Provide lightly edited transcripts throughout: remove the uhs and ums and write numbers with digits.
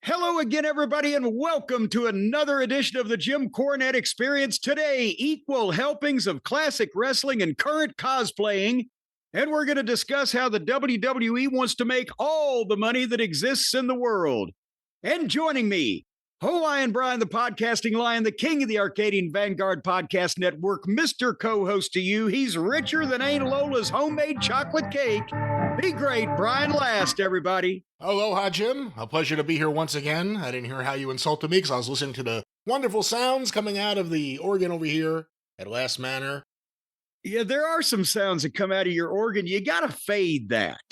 Hello again, everybody, and welcome to another edition of the Jim Cornette Experience. Today, equal helpings of classic wrestling and current cosplaying. And we're going to discuss how the WWE wants to make all the money that exists in the world. And joining me, Hawaiian Brian, the podcasting lion, the king of the Arcadian Vanguard Podcast Network, Mr. Co-host to you. He's richer than Aunt Lola's homemade chocolate cake. Be great, Brian Last, everybody. Aloha, Jim. A pleasure to be here once again. I didn't hear how you insulted me because I was listening to the wonderful sounds coming out of the organ over here at Last Manor. Yeah, there are some sounds that come out of your organ. You got to fade that.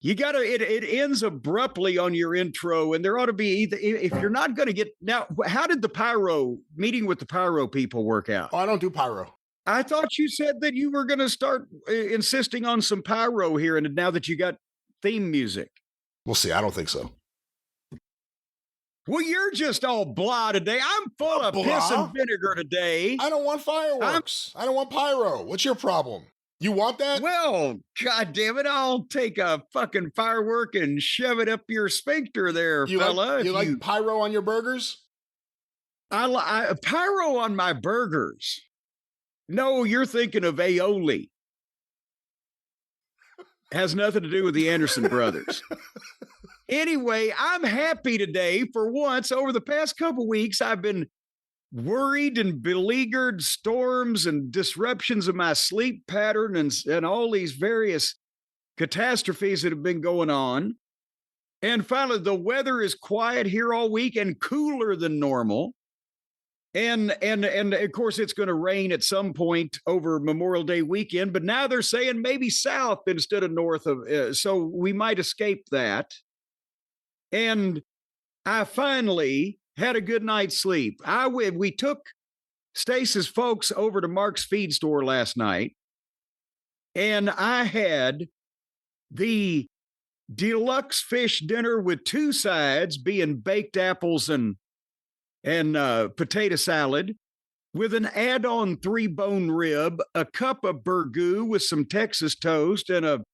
You got to, it ends abruptly on your intro, and there ought to be either, if you're not going to get, now, how did the Pyro, meeting with the Pyro people work out? Oh, I don't do Pyro. I thought you said that you were going to start insisting on some Pyro here, and now that you got theme music. We'll see. I don't think so. Well, you're just all blah today. I'm full of piss and vinegar today. I don't want fireworks. I don't want Pyro. What's your problem? You want that? Well, God damn it, I'll take a fucking firework and shove it up your sphincter there, fella. You like Pyro on your burgers? I Pyro on my burgers. No, you're thinking of aioli. Has nothing to do with the Anderson brothers. Anyway, I'm happy today. For once, over the past couple weeks, I've been worried and beleaguered, storms and disruptions of my sleep pattern and all these various catastrophes that have been going on. And finally, the weather is quiet here all week and cooler than normal. And of course, it's going to rain at some point over Memorial Day weekend, but now they're saying maybe south instead of north of, so we might escape that. And I finally had a good night's sleep. We took Stace's folks over to Mark's Feed Store last night, and I had the deluxe fish dinner with two sides, being baked apples and potato salad, with an add-on 3-bone rib, a cup of burgoo with some Texas toast, and a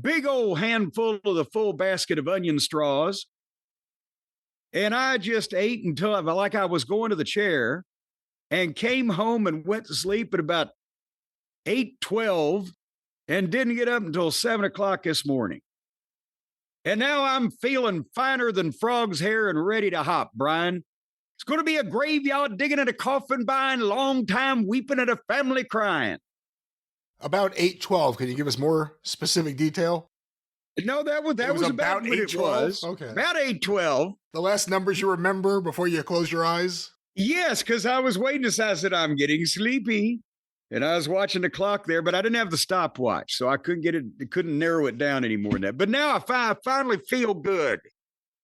big old handful of the full basket of onion straws. And I just ate until I felt like I was going to the chair, and came home and went to sleep at about 8:12 and didn't get up until 7 o'clock this morning. And now I'm feeling finer than frog's hair and ready to hop, Brian. It's going to be a graveyard digging at a coffin buying, long time weeping at a family crying. About 8:12. Can you give us more specific detail? No, that was about what it was. Okay. About 8:12. The last numbers you remember before you close your eyes? Yes, because I was waiting to, I said, I'm getting sleepy. And I was watching the clock there, but I didn't have the stopwatch, so I couldn't narrow it down any more than that. But now I finally feel good.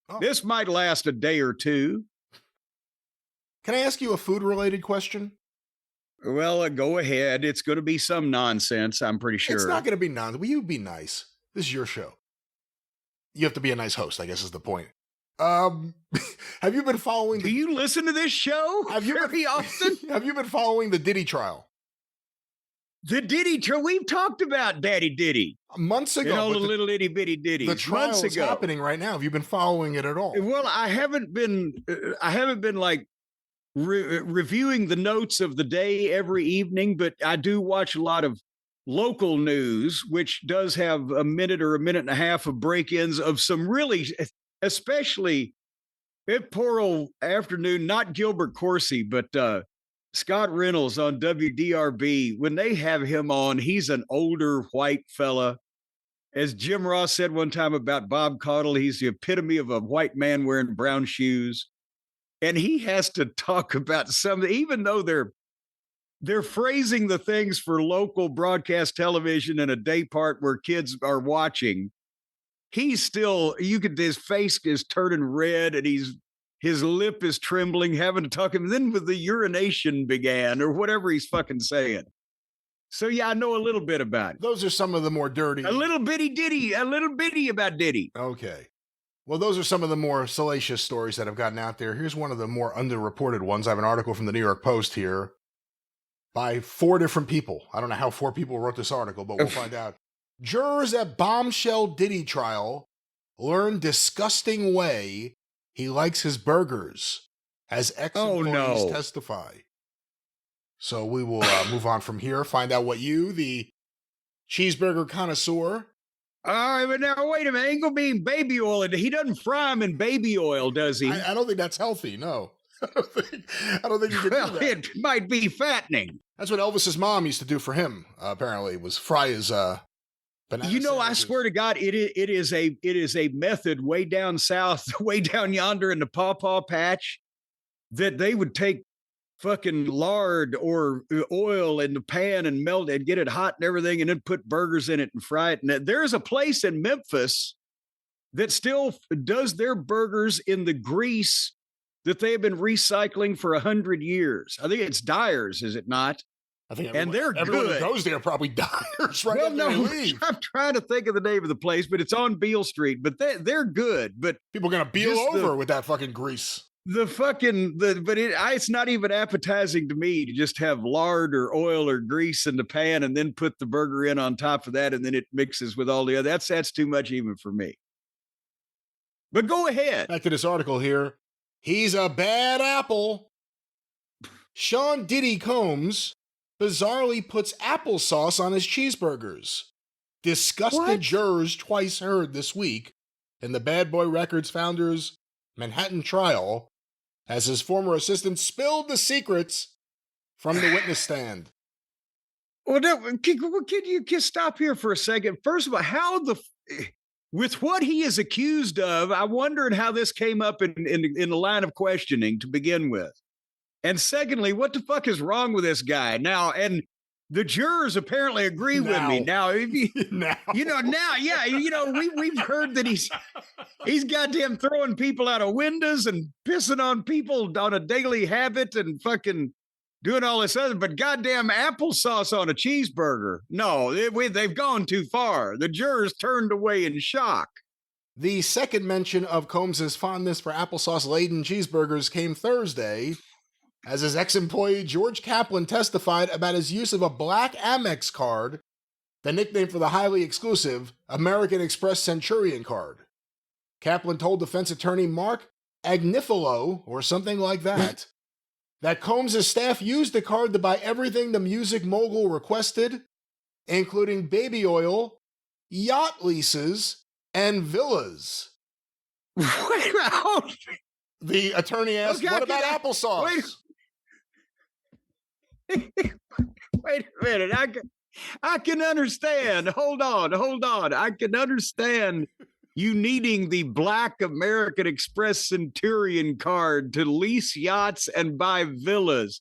Oh. This might last a day or two. Can I ask you a food-related question? Well, go ahead. It's going to be some nonsense, I'm pretty sure. It's not going to be nonsense. Will you be nice? This is your show. You have to be a nice host, I guess is the point. Have you been following... Do you listen to this show very often? Have you been following the Diddy trial? The Diddy trial? We've talked about Daddy Diddy. Months ago. And all the little itty bitty Diddy. The trial is happening right now. Have you been following it at all? Well, I haven't been like reviewing the notes of the day every evening, but I do watch a lot of local news, which does have a minute or a minute and a half of break-ins of some really, especially that poor old afternoon, not Gilbert Corsi, but Scott Reynolds on WDRB. When they have him on, he's an older white fella. As Jim Ross said one time about Bob Caudle, he's the epitome of a white man wearing brown shoes. And he has to talk about something, even though they're phrasing the things for local broadcast television in a day part where kids are watching. He's still, his face is turning red and his lip is trembling, having to talk. And then with the urination began or whatever he's fucking saying. So yeah, I know a little bit about it. Those are some of the more dirty. A little bitty about Diddy. Okay. Well, those are some of the more salacious stories that have gotten out there. Here's one of the more underreported ones. I have an article from the New York Post here by 4 different people. I don't know how 4 people wrote this article, but we'll find out. Jurors at bombshell Diddy trial learn disgusting way he likes his burgers, as ex-employees testify. So we will move on from here, find out what you, the cheeseburger connoisseur. All right, but now wait a minute. Ain't gonna be in baby oil. He doesn't fry them in baby oil, does he? I don't think that's healthy. No, I don't think you can do that. It might be fattening. That's what Elvis's mom used to do for him. Apparently, was fry his banana. You know, sandwiches. I swear to God, it is a method way down south, way down yonder in the pawpaw patch, that they would take fucking lard or oil in the pan and melt it, get it hot and everything, and then put burgers in it and fry it. And there's a place in Memphis that still does their burgers in the grease that they have been recycling for 100 years. I think it's Dyer's, is it not? I think everyone who goes there probably Dyer's right after they leave. I'm trying to think of the name of the place, but it's on Beale Street. But they're good. But people are gonna Beale over with that fucking grease. It's not even appetizing to me to just have lard or oil or grease in the pan and then put the burger in on top of that, and then it mixes with all the other. That's too much even for me. But go ahead. Back to this article here. He's a bad apple. Sean Diddy Combs bizarrely puts applesauce on his cheeseburgers. Disgusted jurors twice heard this week in the Bad Boy Records founder's Manhattan trial as his former assistant spilled the secrets from the witness stand. Well, can you stop here for a second? First of all, with what he is accused of, I wondered how this came up in the line of questioning to begin with. And secondly, what the fuck is wrong with this guy now? And the jurors apparently agree with me now. We've heard that he's goddamn throwing people out of windows and pissing on people on a daily habit and fucking doing all this other. But goddamn applesauce on a cheeseburger, no, they've gone too far. The jurors turned away in shock. The second mention of Combs' fondness for applesauce-laden cheeseburgers came Thursday, as his ex-employee George Kaplan testified about his use of a black Amex card, the nickname for the highly exclusive American Express Centurion card. Kaplan told defense attorney Mark Agnifilo, or something like that, that Combs' staff used the card to buy everything the music mogul requested, including baby oil, yacht leases, and villas. The attorney asked, what about applesauce? Wait a minute. I can understand. Hold on. I can understand you needing the black American Express Centurion card to lease yachts and buy villas.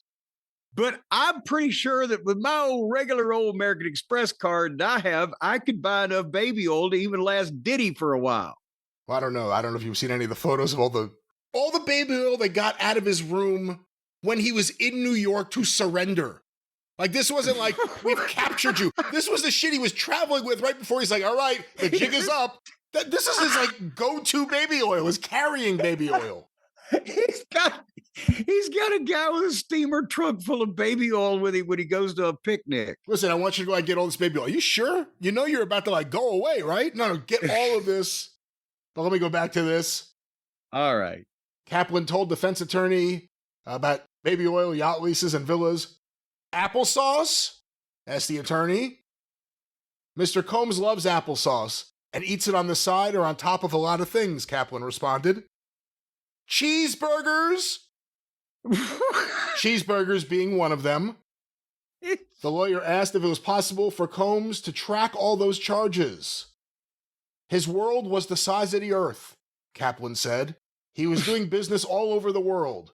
But I'm pretty sure that with my regular old American Express card that I have, I could buy enough baby oil to even last Diddy for a while. Well, I don't know. I don't know if you've seen any of the photos of all the baby oil they got out of his room when he was in New York to surrender. Like, this wasn't like, we've captured you. This was the shit he was traveling with right before he's like, all right, the jig is up. This is his, like, go-to baby oil, is carrying baby oil. He's got a guy with a steamer trunk full of baby oil with him when he goes to a picnic. Listen, I want you to go and get all this baby oil. Are you sure? You know you're about to, like, go away, right? No, get all of this. But let me go back to this. All right. Kaplan told defense attorney about baby oil, yacht leases, and villas. Applesauce? Asked the attorney. Mr. Combs loves applesauce and eats it on the side or on top of a lot of things, Kaplan responded. Cheeseburgers? Cheeseburgers being one of them. The lawyer asked if it was possible for Combs to track all those charges. His world was the size of the earth, Kaplan said. He was doing business all over the world.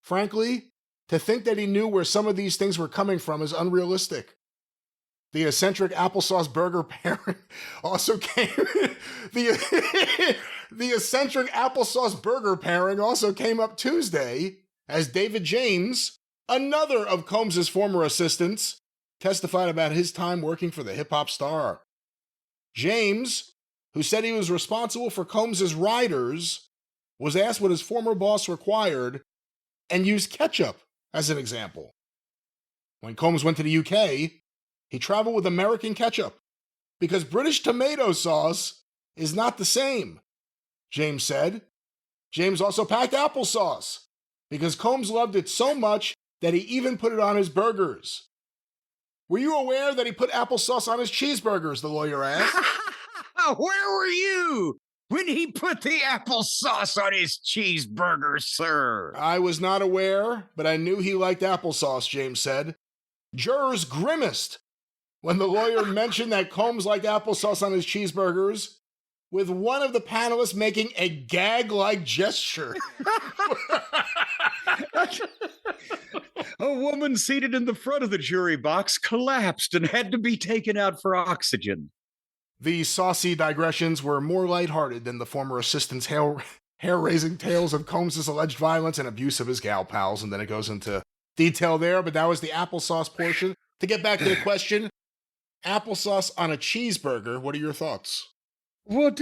Frankly, to think that he knew where some of these things were coming from is unrealistic. The eccentric applesauce burger pairing also came. The eccentric applesauce burger pairing also came up Tuesday as David James, another of Combs' former assistants, testified about his time working for the hip-hop star. James, who said he was responsible for Combs' riders, was asked what his former boss required and used ketchup as an example. When Combs went to the UK, he traveled with American ketchup because British tomato sauce is not the same, James said. James also packed applesauce because Combs loved it so much that he even put it on his burgers. Were you aware that he put applesauce on his cheeseburgers, the lawyer asked? Where were you when he put the applesauce on his cheeseburger, sir? I was not aware, but I knew he liked applesauce, James said. Jurors grimaced when the lawyer mentioned that Combs liked applesauce on his cheeseburgers, with one of the panelists making a gag-like gesture. A woman seated in the front of the jury box collapsed and had to be taken out for oxygen. The saucy digressions were more lighthearted than the former assistant's hair-raising tales of Combs' alleged violence and abuse of his gal pals, and then it goes into detail there, but that was the applesauce portion. To get back to the question, applesauce on a cheeseburger, what are your thoughts? Well,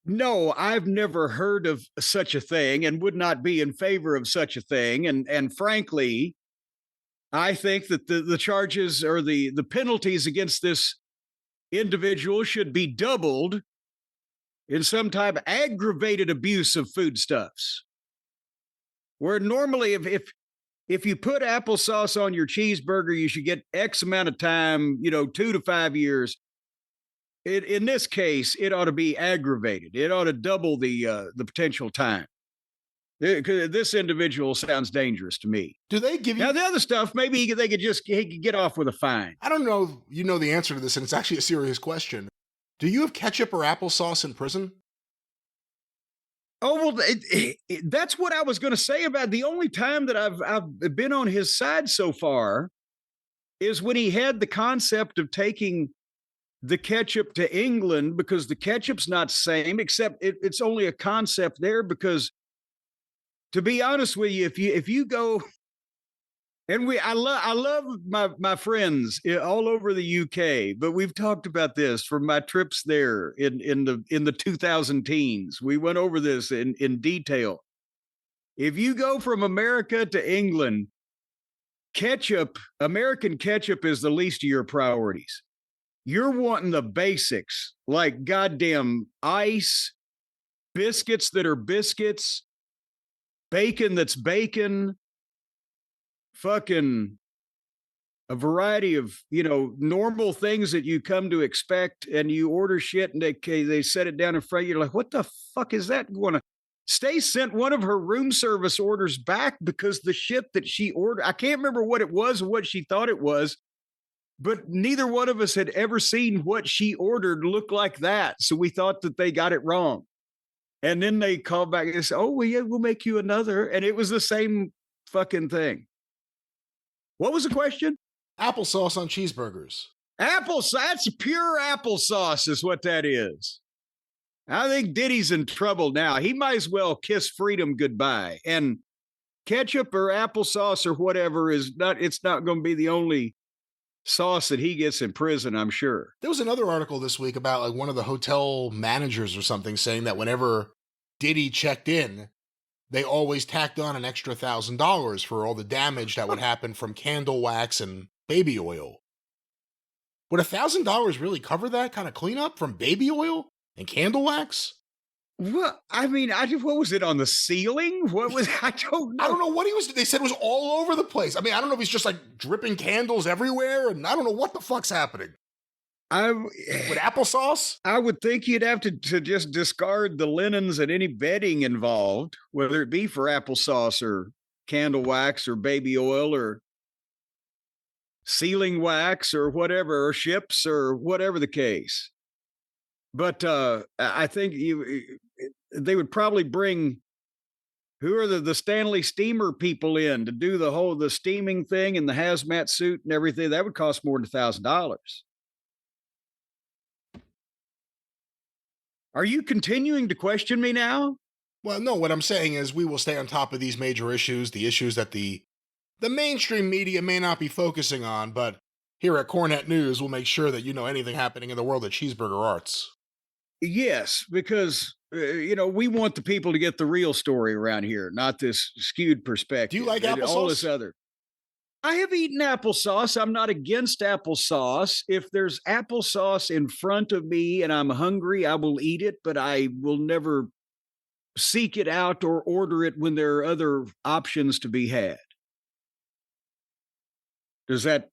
no, I've never heard of such a thing and would not be in favor of such a thing. And frankly, I think that the charges or the penalties against this individual should be doubled in some type of aggravated abuse of foodstuffs. Where normally if you put applesauce on your cheeseburger, you should get X amount of time, 2 to 5 years. In this case, it ought to be aggravated. It ought to double the potential time. This individual sounds dangerous to me. Do they give you... Now, the other stuff, maybe he could get off with a fine. I don't know you know the answer to this, and it's actually a serious question. Do you have ketchup or applesauce in prison? Oh, well, that's what I was going to say about the only time that I've been on his side so far is when he had the concept of taking the ketchup to England, because the ketchup's not the same, except it's only a concept there because, to be honest with you, if you go, and I love my friends all over the UK, but we've talked about this from my trips there in the 2000 teens. We went over this in detail. If you go from America to England, American ketchup is the least of your priorities. You're wanting the basics, like goddamn ice, biscuits that are biscuits, bacon that's bacon, fucking a variety of, normal things that you come to expect, and you order shit and they set it down in front of you. You're like, what the fuck is that going on? Stace sent one of her room service orders back because the shit that she ordered, I can't remember what it was or what she thought it was, but neither one of us had ever seen what she ordered look like that. So we thought that they got it wrong. And then they called back and said, oh, well, yeah, we'll make you another. And it was the same fucking thing. What was the question? Applesauce on cheeseburgers. Applesauce. That's pure applesauce is what that is. I think Diddy's in trouble now. He might as well kiss freedom goodbye. And ketchup or applesauce or whatever it's not going to be the only sauce that he gets in prison, I'm sure. There was another article this week about like one of the hotel managers or something saying that whenever Diddy checked in, they always tacked on an extra $1,000 for all the damage that would happen from candle wax and baby oil. Would $1,000 really cover that kind of cleanup from baby oil and candle wax? Well, I mean, what was it on the ceiling? What was, I don't know. I don't know what he was, they said it was all over the place. I mean, I don't know if he's just like dripping candles everywhere, and I don't know what the fuck's happening. With applesauce? I would think you'd have to just discard the linens and any bedding involved, whether it be for applesauce or candle wax or baby oil or sealing wax or whatever, or ships or whatever the case. But I think they would probably bring, who are the Stanley steamer people in to do the steaming thing and the hazmat suit and everything. That would cost more than $1,000. Are you continuing to question me now? Well, no, what I'm saying is we will stay on top of these major issues, the issues that the mainstream media may not be focusing on, but here at Cornette News, we'll make sure that you know anything happening in the world of cheeseburger arts. Yes, because, we want the people to get the real story around here, not this skewed perspective. Do you like applesauce? All this other. I have eaten applesauce. I'm not against applesauce. If there's applesauce in front of me and I'm hungry, I will eat it, but I will never seek it out or order it when there are other options to be had. Does that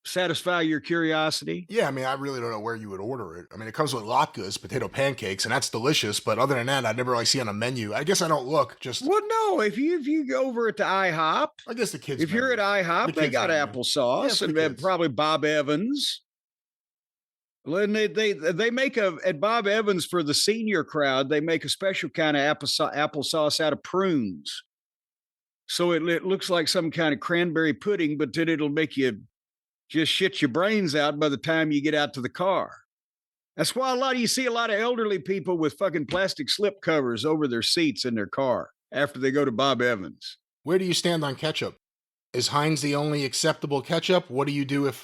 satisfy your curiosity? Yeah, I mean, I really don't know where you would order it. I mean, it comes with latkes, potato pancakes, and that's delicious. But other than that, I never really see on a menu. I guess I don't look. Just Well, no. If you go over it to IHOP, I guess the kids. if you're at IHOP, they got menu. applesauce Yeah, and then probably Bob Evans. And they make at Bob Evans for the senior crowd. They make a special kind of applesauce out of prunes. So it looks like some kind of cranberry pudding, but then it'll make you just shit your brains out by the time you get out to the car. That's why you see a lot of elderly people with fucking plastic slip covers over their seats in their car after they go to Bob Evans. Where do you stand on ketchup? Is Heinz the only acceptable ketchup? What do you do if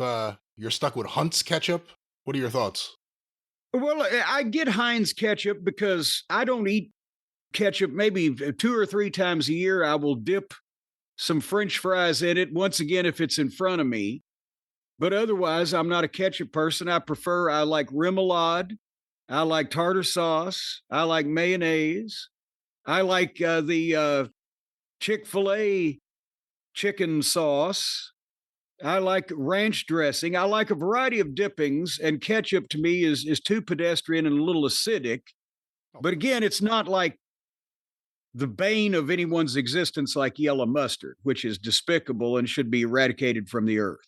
you're stuck with Hunt's ketchup? What are your thoughts? Well, I get Heinz ketchup because I don't eat ketchup maybe 2 or 3 times a year. I will dip some French fries in it once again if it's in front of me. But otherwise, I'm not a ketchup person. I like remoulade. I like tartar sauce. I like mayonnaise. I like the Chick-fil-A chicken sauce. I like ranch dressing. I like a variety of dippings, and ketchup to me is too pedestrian and a little acidic. But again, it's not like the bane of anyone's existence like yellow mustard, which is despicable and should be eradicated from the earth.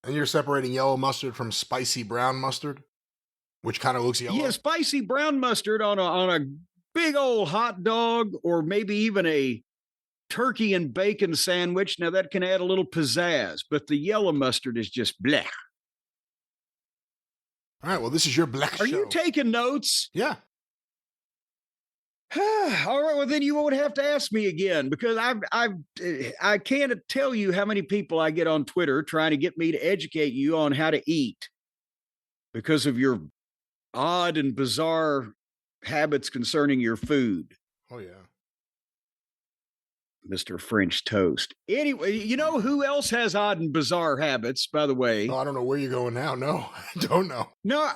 And you're separating yellow mustard from spicy brown mustard, which kind of looks yellow? Yeah, spicy brown mustard on a big old hot dog, or maybe even a turkey and bacon sandwich. Now that can add a little pizzazz, but the yellow mustard is just blech. All right, well, this is your black show. Are you taking notes? Yeah. All right, well then you won't have to ask me again, because I can't tell you how many people I get on Twitter trying to get me to educate you on how to eat because of your odd and bizarre habits concerning your food. Oh yeah. Mr. French Toast. Anyway, you know who else has odd and bizarre habits, by the way? Oh, I don't know where you're going now. No, I don't know. No,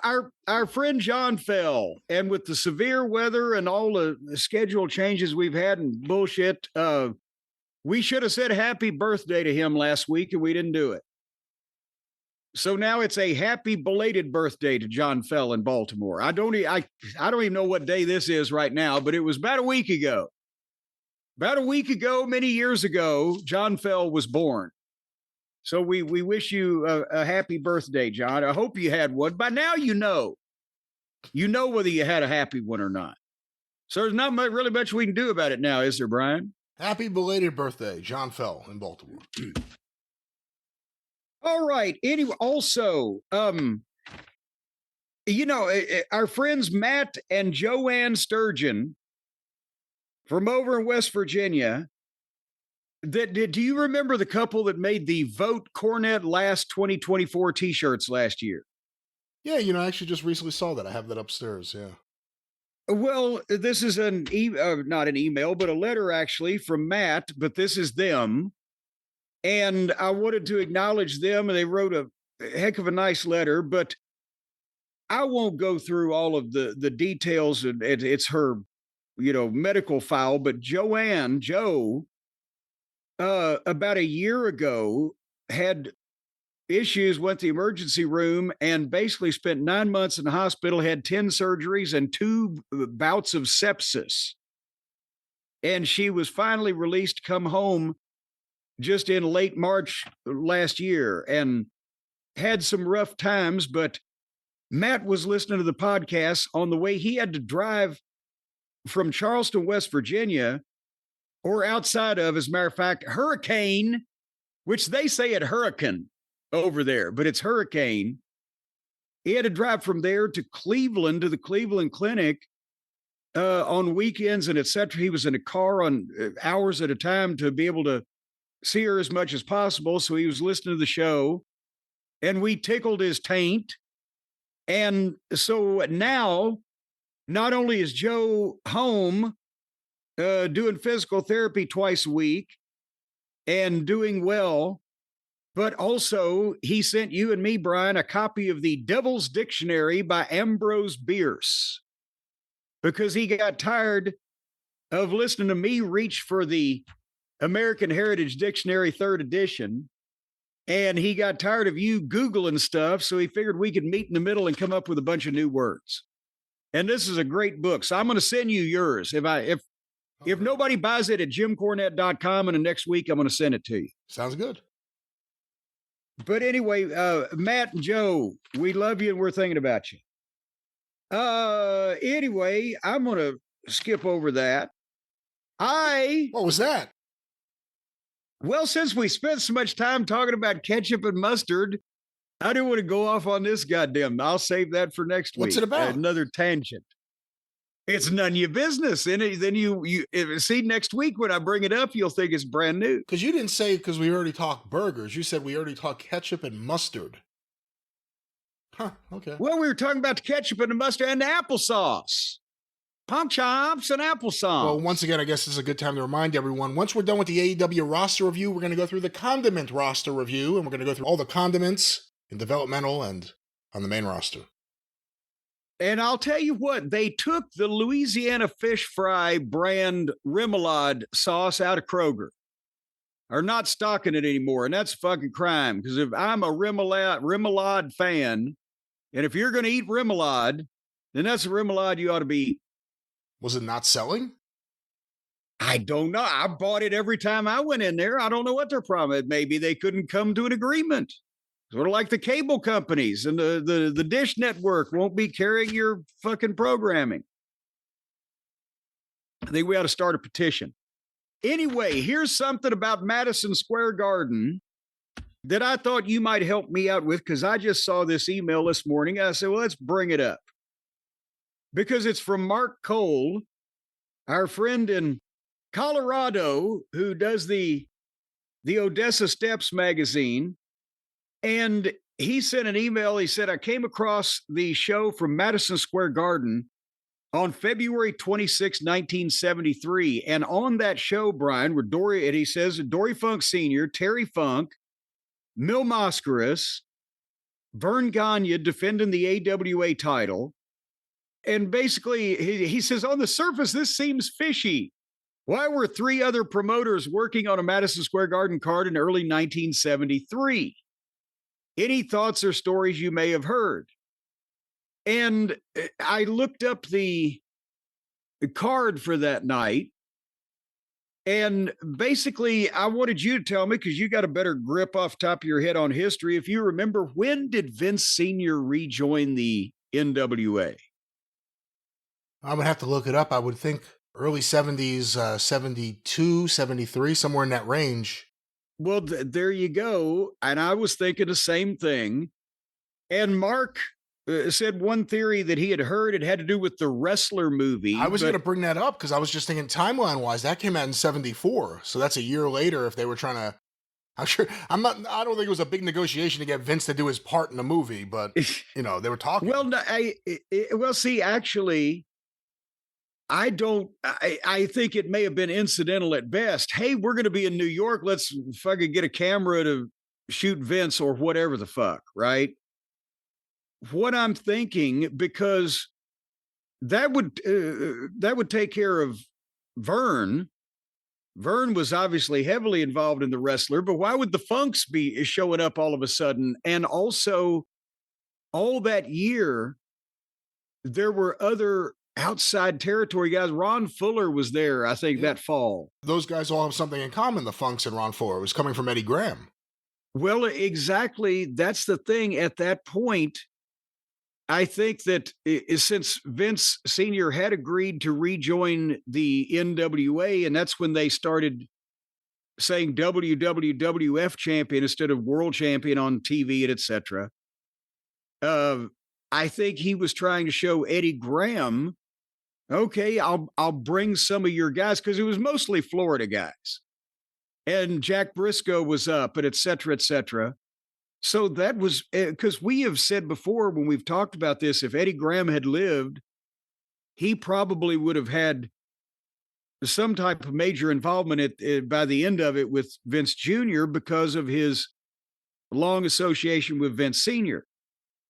our friend John Fell. And with the severe weather and all the schedule changes we've had and bullshit, we should have said happy birthday to him last week, and we didn't do it. So now it's a happy belated birthday to John Fell in Baltimore. I don't even know what day this is right now, but it was about a week ago. About a week ago, many years ago, John Fell was born. So we wish you a happy birthday, John. I hope you had one. By now, you know whether you had a happy one or not. So there's not really much we can do about it now, is there, Brian? Happy belated birthday, John Fell in Baltimore. All right. Anyway, also, our friends Matt and Joanne Sturgeon from over in West Virginia. Do you remember the couple that made the Vote Cornette Last 2024 t-shirts last year? Yeah, I actually just recently saw that. I have that upstairs, yeah. Well, this is not an email, but a letter actually from Matt, but this is them. And I wanted to acknowledge them, and they wrote a heck of a nice letter, but I won't go through all of the details. It's her, medical file, but Joe, about a year ago, had issues, went to the emergency room, and basically spent 9 months in the hospital, had 10 surgeries and 2 bouts of sepsis. And she was finally released to come home just in late March last year and had some rough times. But Matt was listening to the podcast on the way. He had to drive from Charleston, West Virginia, or outside of, as a matter of fact, Hurricane, which they say it hurricane over there, but it's Hurricane. He had to drive from there to Cleveland, to the Cleveland Clinic on weekends and et cetera. He was in a car on hours at a time to be able to see her as much as possible. So he was listening to the show, and we tickled his taint. And so now, not only is Joe home doing physical therapy twice a week and doing well, but also he sent you and me, Brian, a copy of the Devil's Dictionary by Ambrose Bierce. because he got tired of listening to me reach for the American Heritage Dictionary 3rd edition. And he got tired of you Googling stuff. So he figured we could meet in the middle and come up with a bunch of new words. And this is a great book. So I'm going to send you yours. If nobody buys it at jimcornette.com in the next week, I'm going to send it to you. Sounds good. But anyway, Matt and Joe, we love you and we're thinking about you. Anyway, I'm going to skip over that. What was that? Well, since we spent so much time talking about ketchup and mustard, I didn't want to go off on this goddamn. I'll save that for next week. What's it about? Another tangent. It's none of your business. And then you see next week when I bring it up, you'll think it's brand new. Because you didn't say because we already talked burgers. You said we already talked ketchup and mustard. Huh, okay. Well, we were talking about the ketchup and the mustard and the applesauce. Pump chops and applesauce. Well, once again, I guess this is a good time to remind everyone, once we're done with the AEW roster review, we're going to go through the Condiment roster review, and we're going to go through all the condiments in developmental and on the main roster. And I'll tell you what, they took the Louisiana Fish Fry brand remoulade sauce out of Kroger. Are not stocking it anymore, and that's a fucking crime, because if I'm a remoulade fan, and if you're going to eat remoulade, then that's a remoulade you ought to be eating. Was it not selling? I don't know. I bought it every time I went in there. I don't know what their problem is. Maybe they couldn't come to an agreement. Sort of like the cable companies and the Dish Network won't be carrying your fucking programming. I think we ought to start a petition. Anyway, here's something about Madison Square Garden that I thought you might help me out with, because I just saw this email this morning. I said, well, let's bring it up. Because it's from Mark Cole, our friend in Colorado, who does the Odessa Steps magazine. And he sent an email. He said, I came across the show from Madison Square Garden on February 26, 1973. And on that show, Brian, were Dory, and he says, Dory Funk Sr., Terry Funk, Mil Mascaras, Vern Gagne defending the AWA title. And basically, he says, on the surface, this seems fishy. Why were 3 other promoters working on a Madison Square Garden card in early 1973? Any thoughts or stories you may have heard? And I looked up the card for that night. And basically, I wanted you to tell me, because you got a better grip off top of your head on history. If you remember, when did Vince Sr. rejoin the NWA? I would have to look it up. I would think early 70s, 72, 73, somewhere in that range. Well, there you go. And I was thinking the same thing. And Mark said one theory that he had heard, it had to do with the Wrestler movie. I was going to bring that up because I was just thinking timeline-wise, that came out in 74. So that's a year later if they were trying to... I don't think it was a big negotiation to get Vince to do his part in the movie, but, they were talking. Well, see, actually... I think it may have been incidental at best. Hey, we're going to be in New York. Let's fucking get a camera to shoot Vince or whatever the fuck, right? What I'm thinking, because that would take care of Vern. Vern was obviously heavily involved in the Wrestler, but why would the Funks be showing up all of a sudden? And also, all that year, there were other outside territory guys. Ron Fuller was there, I think, that fall. Those guys all have something in common, the Funks and Ron Fuller. It was coming from Eddie Graham. Well, exactly. That's the thing. At that point, I think that since Vince Sr. had agreed to rejoin the NWA, and that's when they started saying WWF champion instead of world champion on TV and etc. I think he was trying to show Eddie Graham, okay, I'll bring some of your guys, because it was mostly Florida guys. And Jack Briscoe was up, and et cetera, et cetera. So that was, because we have said before when we've talked about this, if Eddie Graham had lived, he probably would have had some type of major involvement by the end of it with Vince Jr. because of his long association with Vince Sr.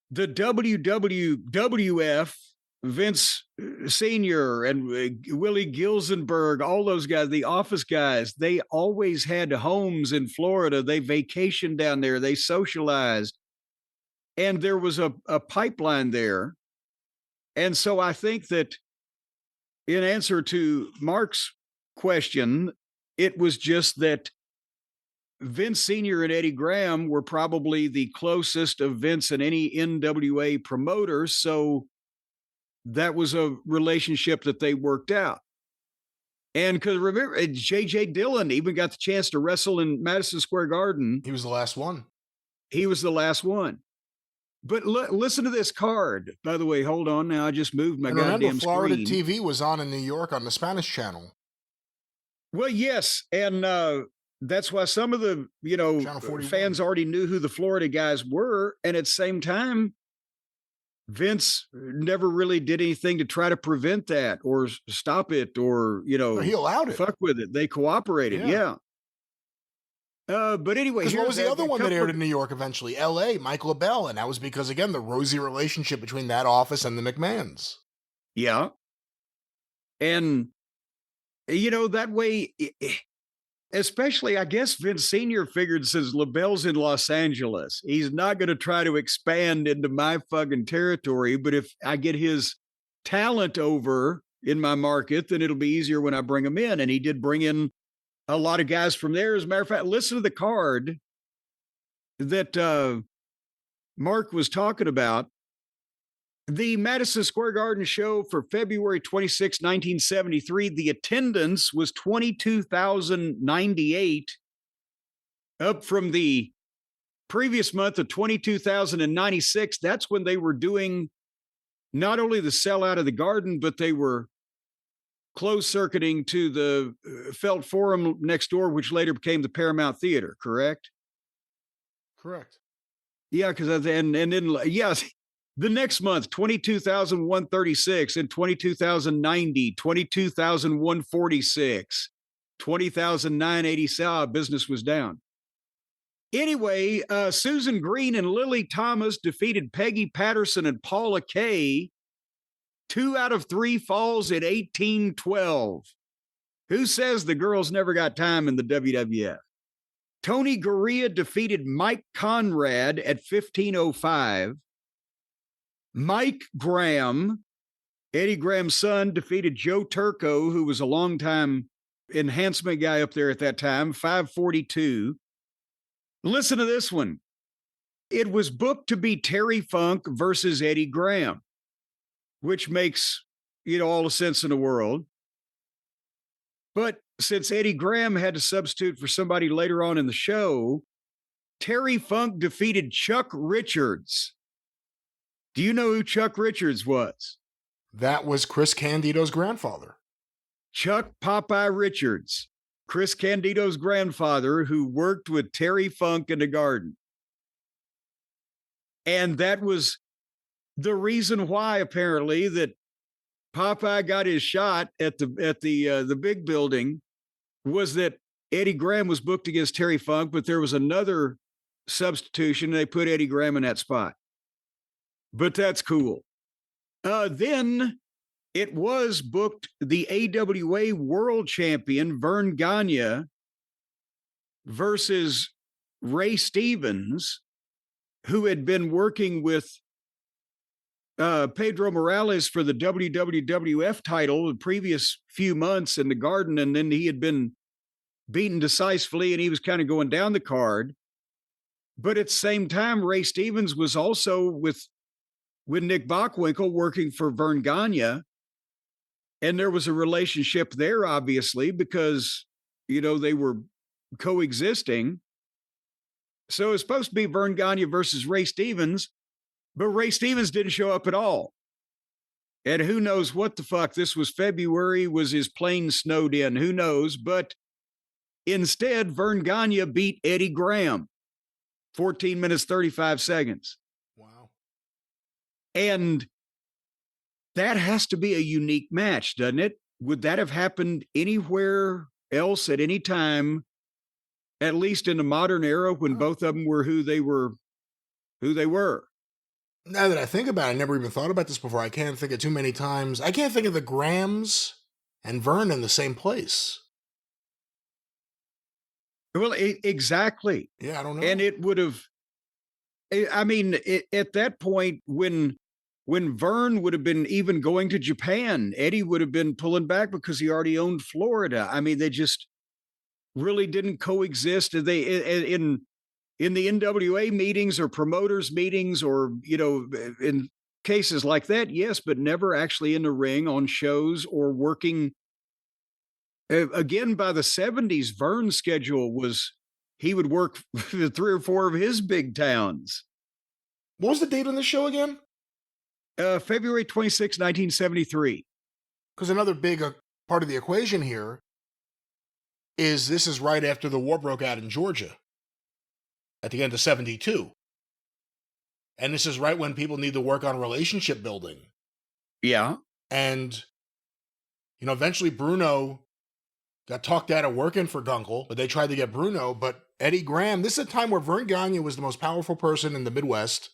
The WWF Vince Sr. and Willie Gilzenberg, all those guys, the office guys, they always had homes in Florida. They vacationed down there, they socialized, and there was a pipeline there. And so I think that in answer to Mark's question, it was just that Vince Sr. and Eddie Graham were probably the closest of Vince and any NWA promoter. So that was a relationship that they worked out. And because remember, J.J. Dillon even got the chance to wrestle in Madison Square Garden. He was the last one. He was the last one. But listen to this card. By the way, hold on now. I just moved my goddamn Florida screen. TV was on in New York on the Spanish channel. Well, yes. And that's why some of the, fans already knew who the Florida guys were. And at the same time, Vince never really did anything to try to prevent that or stop it or, he allowed it. Fuck with it. They cooperated. Yeah. But anyway, what was the other one that aired in New York eventually? L.A., Mike LaBelle. And that was because, again, the rosy relationship between that office and the McMahons. Yeah. And, that way, especially, I guess Vince Sr. figured since LaBelle's in Los Angeles, he's not going to try to expand into my fucking territory. But if I get his talent over in my market, then it'll be easier when I bring him in. And he did bring in a lot of guys from there. As a matter of fact, listen to the card that Mark was talking about. The Madison Square Garden show for February 26, 1973, the attendance was 22,098, up from the previous month of 22,096. That's when they were doing not only the sellout of the Garden, but they were closed circuiting to the Felt Forum next door, which later became the Paramount Theater, correct? Correct. Yeah, because then the next month, 22,136 and 22,090, 22,146, 20,980. Business was down. Anyway, Susan Green and Lily Thomas defeated Peggy Patterson and Paula Kay. 2 out of 3 falls at 18-12. Who says the girls never got time in the WWF? Tony Gurria defeated Mike Conrad at 15:05. Mike Graham, Eddie Graham's son, defeated Joe Turco, who was a longtime enhancement guy up there at that time, 5:42. Listen to this one. It was booked to be Terry Funk versus Eddie Graham, which makes, all the sense in the world. But since Eddie Graham had to substitute for somebody later on in the show, Terry Funk defeated Chuck Richards. Do you know who Chuck Richards was? That was Chris Candido's grandfather. Chuck Popeye Richards, Chris Candido's grandfather, who worked with Terry Funk in the Garden. And that was the reason why, apparently, that Popeye got his shot at the big building was that Eddie Graham was booked against Terry Funk, but there was another substitution. And they put Eddie Graham in that spot. But that's cool. Then it was booked the AWA World Champion Vern Gagne versus Ray Stevens, who had been working with Pedro Morales for the WWF title the previous few months in the Garden, and then he had been beaten decisively, and he was kind of going down the card. But at the same time, Ray Stevens was also with Nick Bockwinkel working for Vern Gagne, and there was a relationship there, obviously, because, they were coexisting. So it's supposed to be Vern Gagne versus Ray Stevens, but Ray Stevens didn't show up at all. And who knows what the fuck? This was February. Was his plane snowed in? Who knows? But instead, Vern Gagne beat Eddie Graham, 14 minutes, 35 seconds. Wow. And that has to be a unique match, doesn't it? Would that have happened anywhere else at any time, at least in the modern era when both of them were who they were? Now that I think about it, I never even thought about this before. I can't think of too many times. I can't think of the Grahams and Vern in the same place. Well, exactly. Yeah, I don't know. And it would have, I mean, at that point, when Vern would have been even going to Japan, Eddie would have been pulling back because he already owned Florida. I mean, they just really didn't coexist. They in the NWA meetings or promoters meetings or in cases like that, yes, but never actually in the ring on shows or working. Again, by the 70s, Vern's schedule was he would work 3 or 4 of his big towns. What was the date on the show again? February 26, 1973. Because another big part of the equation here is this is right after the war broke out in Georgia at the end of 72. And this is right when people need to work on relationship building. Yeah. And, eventually Bruno got talked out of working for Gunkel, but they tried to get Bruno. But Eddie Graham, this is a time where Vern Gagne was the most powerful person in the Midwest,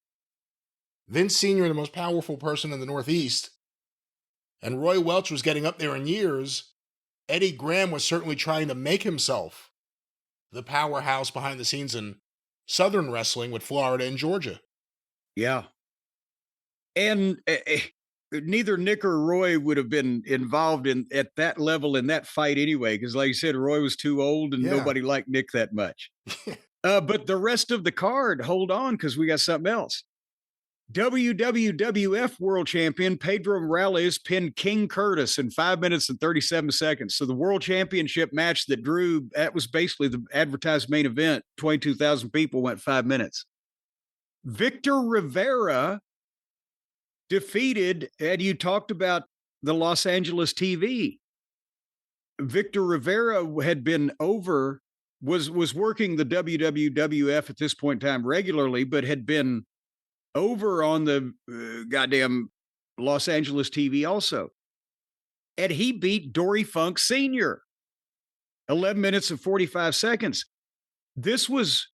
Vince Sr., the most powerful person in the Northeast, and Roy Welch was getting up there in years. Eddie Graham was certainly trying to make himself the powerhouse behind the scenes in Southern wrestling with Florida and Georgia. Yeah. And neither Nick or Roy would have been involved at that level in that fight anyway, because like you said, Roy was too old and nobody liked Nick that much. But the rest of the card, hold on, because we got something else. WWF World Champion Pedro Morales pinned King Curtis in 5 minutes and 37 seconds. So the World Championship match that was basically the advertised main event. 22,000 people went 5 minutes. Victor Rivera defeated, and you talked about the Los Angeles TV. Victor Rivera had been was working the WWF at this point in time regularly, but had been over on the goddamn Los Angeles TV also. And he beat Dory Funk Sr. 11 minutes and 45 seconds. This was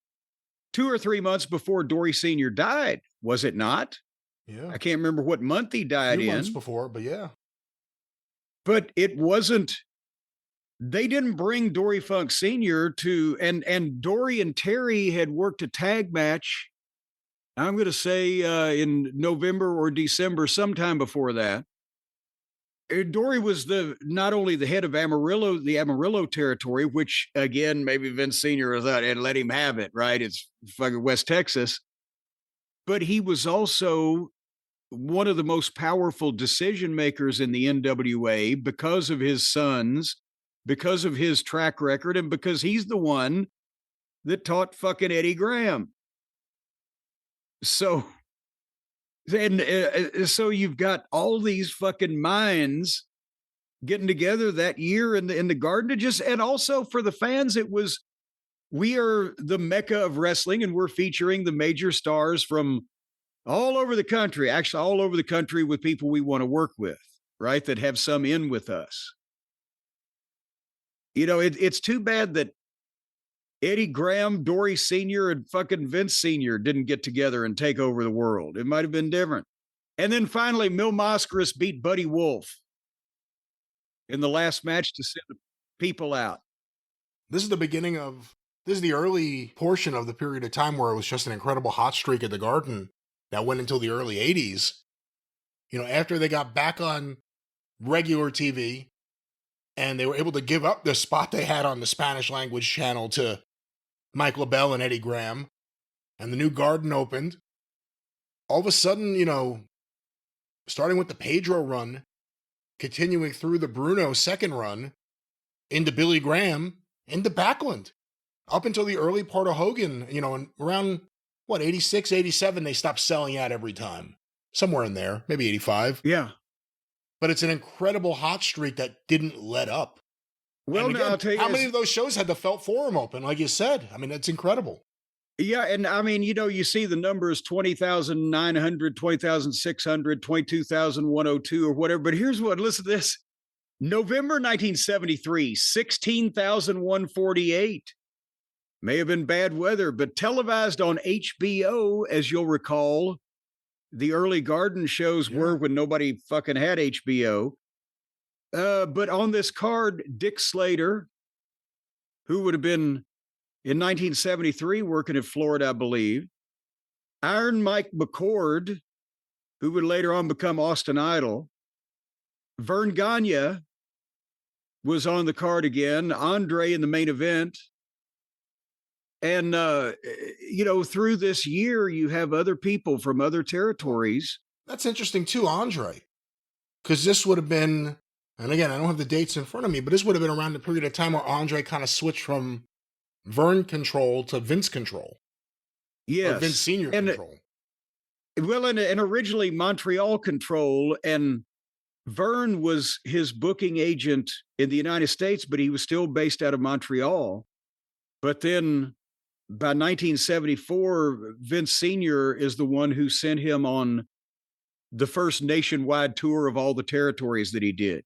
2 or 3 months before Dory Sr. died, was it not? Yeah. I can't remember what month he died in. A few months before, but yeah. But it wasn't, they didn't bring Dory Funk Sr. to, and Dory and Terry had worked a tag match, I'm going to say in November or December, sometime before that. Dory was not only the head of the Amarillo territory, which again, maybe Vince Sr. was out and let him have it, right? It's fucking West Texas. But he was also one of the most powerful decision makers in the NWA because of his sons, because of his track record, and because he's the one that taught fucking Eddie Graham. So, so you've got all these fucking minds getting together that year in the Garden and also for the fans, we are the mecca of wrestling, and we're featuring the major stars from all over the country, actually all over the country, with people we want to work with, right? That have some in with us. It's too bad that Eddie Graham, Dory Sr., and fucking Vince Sr. didn't get together and take over the world. It might have been different. And then finally, Mil Mascaras beat Buddy Wolf in the last match to send the people out. This is the early portion of the period of time where it was just an incredible hot streak at the Garden that went until the early 80s. After they got back on regular TV and they were able to give up the spot they had on the Spanish language channel to Mike LaBelle and Eddie Graham, and the new Garden opened, all of a sudden, starting with the Pedro run, continuing through the Bruno second run, into Billy Graham, into Backlund, up until the early part of Hogan, and around, 86, 87, they stopped selling out every time. Somewhere in there, maybe 85. Yeah. But it's an incredible hot streak that didn't let up. Well, again, now I'll tell you, how many of those shows had the Felt Forum open, like you said? I mean, that's incredible. Yeah, and I mean, you see the numbers 20,900, 20,600, 22,102 or whatever, but here's what, listen to this. November 1973, 16,148. May have been bad weather, but televised on HBO, as you'll recall, the early Garden shows were when nobody fucking had HBO. But on this card, Dick Slater, who would have been in 1973 working in Florida, I believe. Iron Mike McCord, who would later on become Austin Idol. Vern Gagne was on the card again. Andre in the main event. And, through this year, you have other people from other territories. That's interesting too, Andre. Because this would have been, and again, I don't have the dates in front of me, but this would have been around the period of time where Andre kind of switched from Vern control to Vince control. Yes. Or Vince Senior control. Well, and originally Montreal control, and Vern was his booking agent in the United States, but he was still based out of Montreal. But then by 1974, Vince Sr. is the one who sent him on the first nationwide tour of all the territories that he did.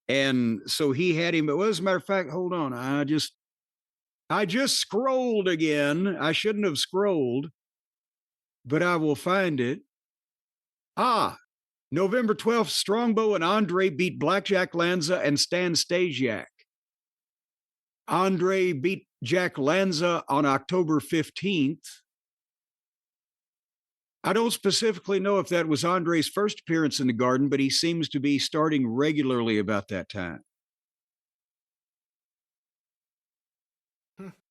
And so he had him. Well, as a matter of fact, hold on. I just scrolled again. I shouldn't have scrolled, but I will find it. November 12th, Strongbow and Andre beat Blackjack Lanza and Stan Stasiak. Andre beat Jack Lanza on October 15th. I don't specifically know if that was Andre's first appearance in the Garden, but he seems to be starting regularly about that time.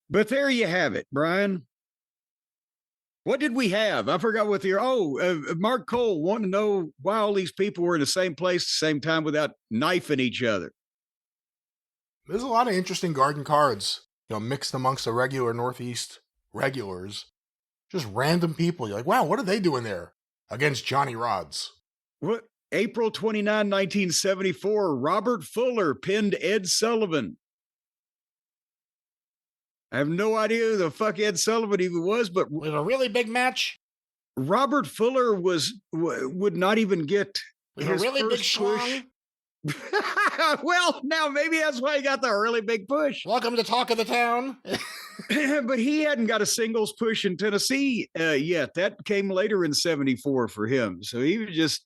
But there you have it, Brian. What did we have? I forgot what Mark Cole wanting to know why all these people were in the same place at the same time without knifing each other. There's a lot of interesting Garden cards, mixed amongst the regular Northeast regulars. Just random people. You're like, wow, what are they doing there against Johnny Rods? What? April 29, 1974, Robert Fuller pinned Ed Sullivan. I have no idea who the fuck Ed Sullivan even was, but... Was it a really big match? Robert Fuller would not even get his a really big push. Well, now maybe that's why he got the really big push. Welcome to Talk of the Town. But he hadn't got a singles push in Tennessee yet. That came later in 74 for him. So he was just...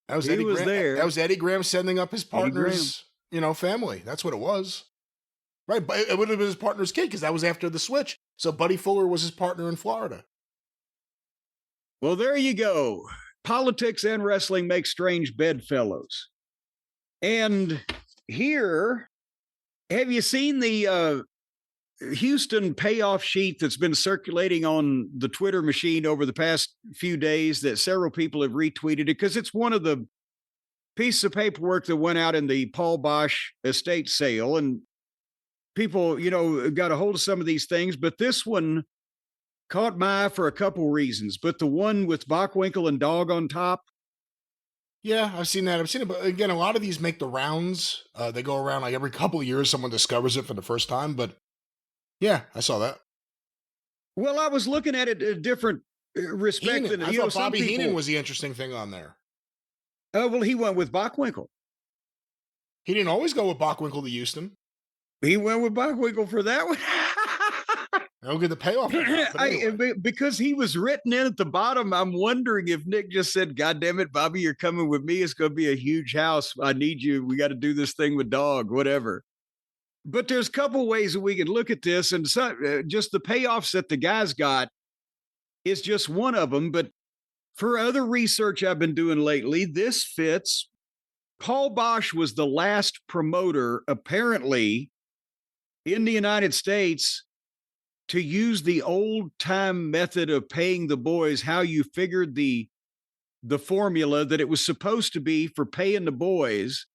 That was Eddie Graham sending up his partner's, family. That's what it was. Right, but it would have been his partner's kid because that was after the switch. So Buddy Fuller was his partner in Florida. Well, there you go. Politics and wrestling make strange bedfellows. And here, have you seen the Houston payoff sheet that's been circulating on the Twitter machine over the past few days that several people have retweeted it? Because it's one of the pieces of paperwork that went out in the Paul Bosch estate sale. And people, got a hold of some of these things, but this one caught my eye for a couple reasons. But the one with Bockwinkel and Dog on top. Yeah, I've seen that. But again, a lot of these make the rounds. They go around like every couple of years, someone discovers it for the first time. But yeah, I saw that. Well, I was looking at it in a different respect. Heenan. I thought Bobby Heenan was the interesting thing on there. Well, he went with Bockwinkel. He didn't always go with Bockwinkel to Houston. He went with Bockwinkel for that one. I'll get the payoff. Anyway. Because he was written in at the bottom, I'm wondering if Nick just said, God damn it, Bobby, you're coming with me. It's going to be a huge house. I need you. We got to do this thing with Dog, whatever. But there's a couple ways that we can look at this. And just the payoffs that the guys got is just one of them. But for other research I've been doing lately, this fits. Paul Bosch was the last promoter, apparently, in the United States to use the old time method of paying the boys, how you figured the formula that it was supposed to be for paying the boys.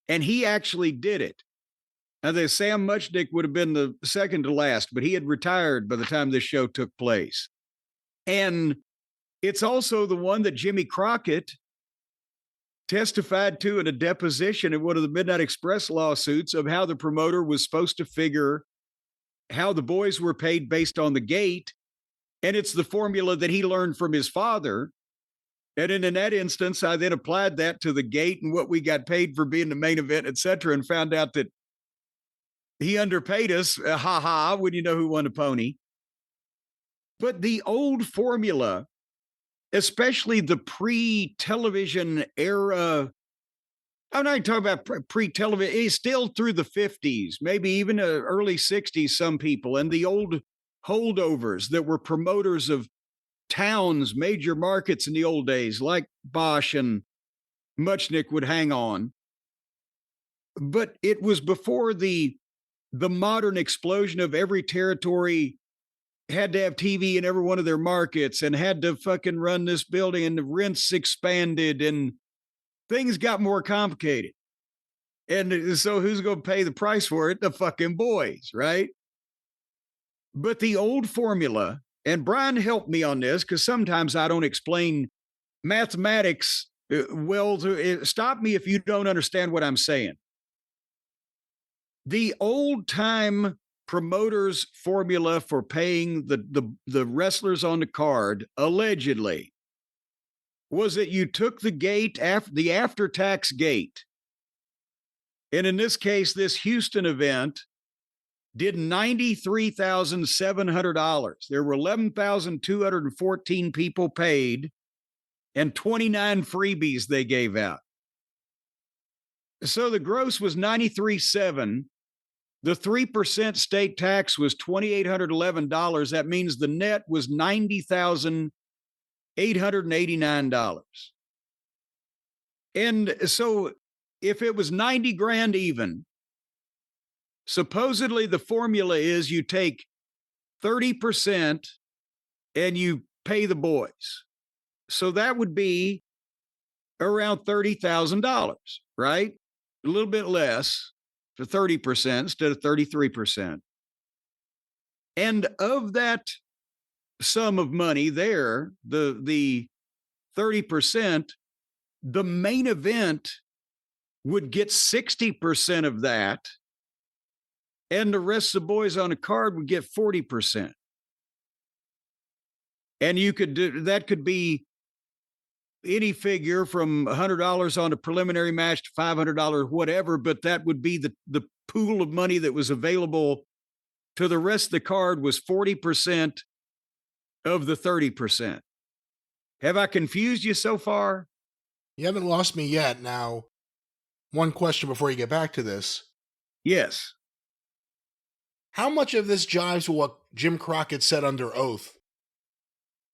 And he actually did it. Now, Sam Muchnick would have been the second to last, but he had retired by the time this show took place. And it's also the one that Jimmy Crockett testified to in a deposition in one of the Midnight Express lawsuits of how the promoter was supposed to figure how the boys were paid based on the gate. And it's the formula that he learned from his father. And in that instance, I then applied that to the gate and what we got paid for being the main event, et cetera, and found out that he underpaid us, when you know who won the pony. But the old formula, especially the pre-television era. I'm not talking about pre-television. It's still through the 50s, maybe even early 60s, some people, and the old holdovers that were promoters of towns, major markets in the old days, like Bosch and Muchnick would hang on. But it was before the modern explosion of every territory had to have TV in every one of their markets and had to fucking run this building, and the rents expanded and things got more complicated. And so who's going to pay the price for it? The fucking boys, right? But the old formula, and Brian helped me on this because sometimes I don't explain mathematics well. Stop me if you don't understand what I'm saying. The old time promoters formula for paying the wrestlers on the card, allegedly, was that you took the gate, the after-tax gate. And in this case, this Houston event did $93,700. There were 11,214 people paid and 29 freebies they gave out. So the gross was $93,700. The 3% state tax was $2,811. That means the net was $90,889. And so if it was 90 grand even, supposedly the formula is you take 30% and you pay the boys. So that would be around $30,000, right? A little bit less for 30% instead of 33%. And of that sum of money there, the 30%, the main event would get 60% of that, and the rest of the boys on the card would get 40%. And you could do that, could be any figure from $100 on a preliminary match to $500, whatever, but that would be the pool of money that was available to the rest of the card was 40% of the 30%. Have I confused you so far? You haven't lost me yet. Now, one question before you get back to this. Yes. How much of this jives with what Jim Crockett said under oath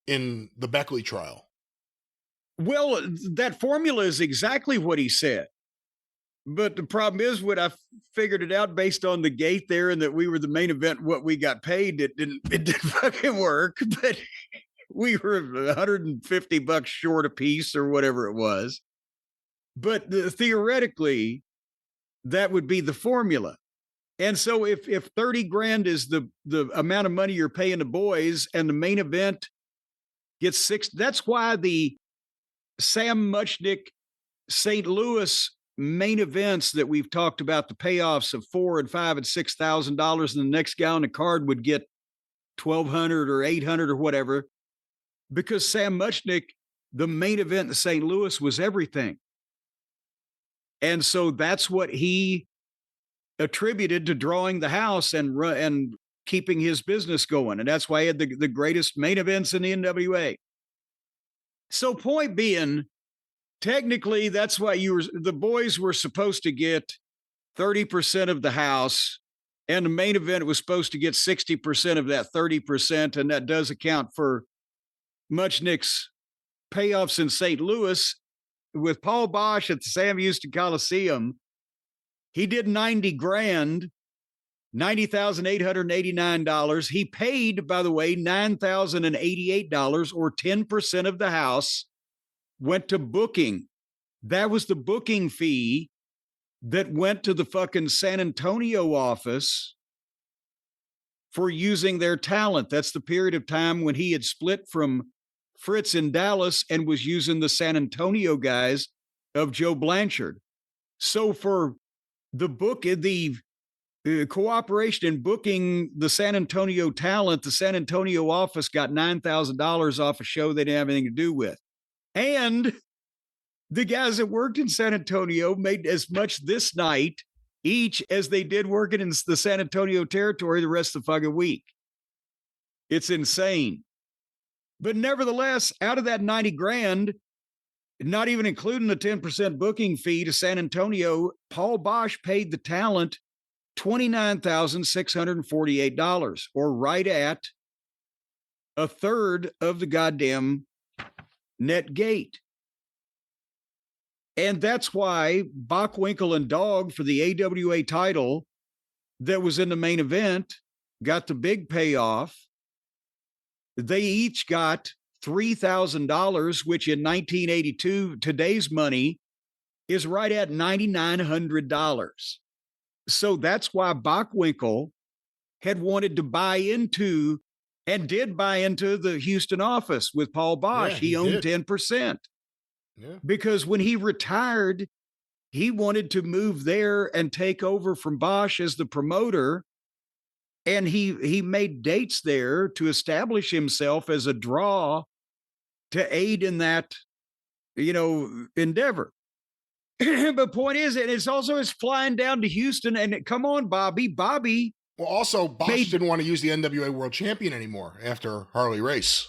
in the Beckley trial? Well, that formula is exactly what he said. But the problem is, when I figured it out based on the gate there and that we were the main event, what we got paid, it didn't fucking work. But we were $150 short a piece or whatever it was. But theoretically, that would be the formula. And so if 30 grand is the amount of money you're paying the boys and the main event gets six, that's why the Sam Muchnick St. Louis main events that we've talked about, the payoffs of $4,000 and $5,000 and $6,000, and the next guy on the card would get $1,200 or $800 or whatever, because Sam Muchnick, the main event in St. Louis was everything. And so that's what he attributed to drawing the house and keeping his business going. And that's why he had the greatest main events in the NWA. So point being, technically, that's why the boys were supposed to get 30% of the house, and the main event was supposed to get 60% of that 30%. And that does account for Muchnick's payoffs in St. Louis. With Paul Bosch at the Sam Houston Coliseum, he did 90 grand, $90,889. He paid, by the way, $9,088, or 10% of the house went to booking. That was the booking fee that went to the fucking San Antonio office for using their talent. That's the period of time when he had split from Fritz in Dallas and was using the San Antonio guys of Joe Blanchard. So for the cooperation in booking the San Antonio talent, the San Antonio office got $9,000 off a show they didn't have anything to do with. And the guys that worked in San Antonio made as much this night each as they did working in the San Antonio territory the rest of the fucking week. It's insane. But nevertheless, out of that 90 grand, not even including the 10% booking fee to San Antonio, Paul Bosch paid the talent $29,648, or right at a third of the goddamn net gate. And that's why Bockwinkel and Dog for the AWA title that was in the main event got the big payoff. They each got $3,000, which in 1982, today's money, is right at $9,900. So that's why Bockwinkel had wanted to buy into and did buy into the Houston office with Paul Bosch. Yeah, he owned 10%. Yeah. Because when he retired, he wanted to move there and take over from Bosch as the promoter. And he made dates there to establish himself as a draw to aid in that, endeavor. But point is, and it's also is flying down to Houston. And come on, Bobby. Well, also, Bosch didn't want to use the NWA World Champion anymore after Harley race.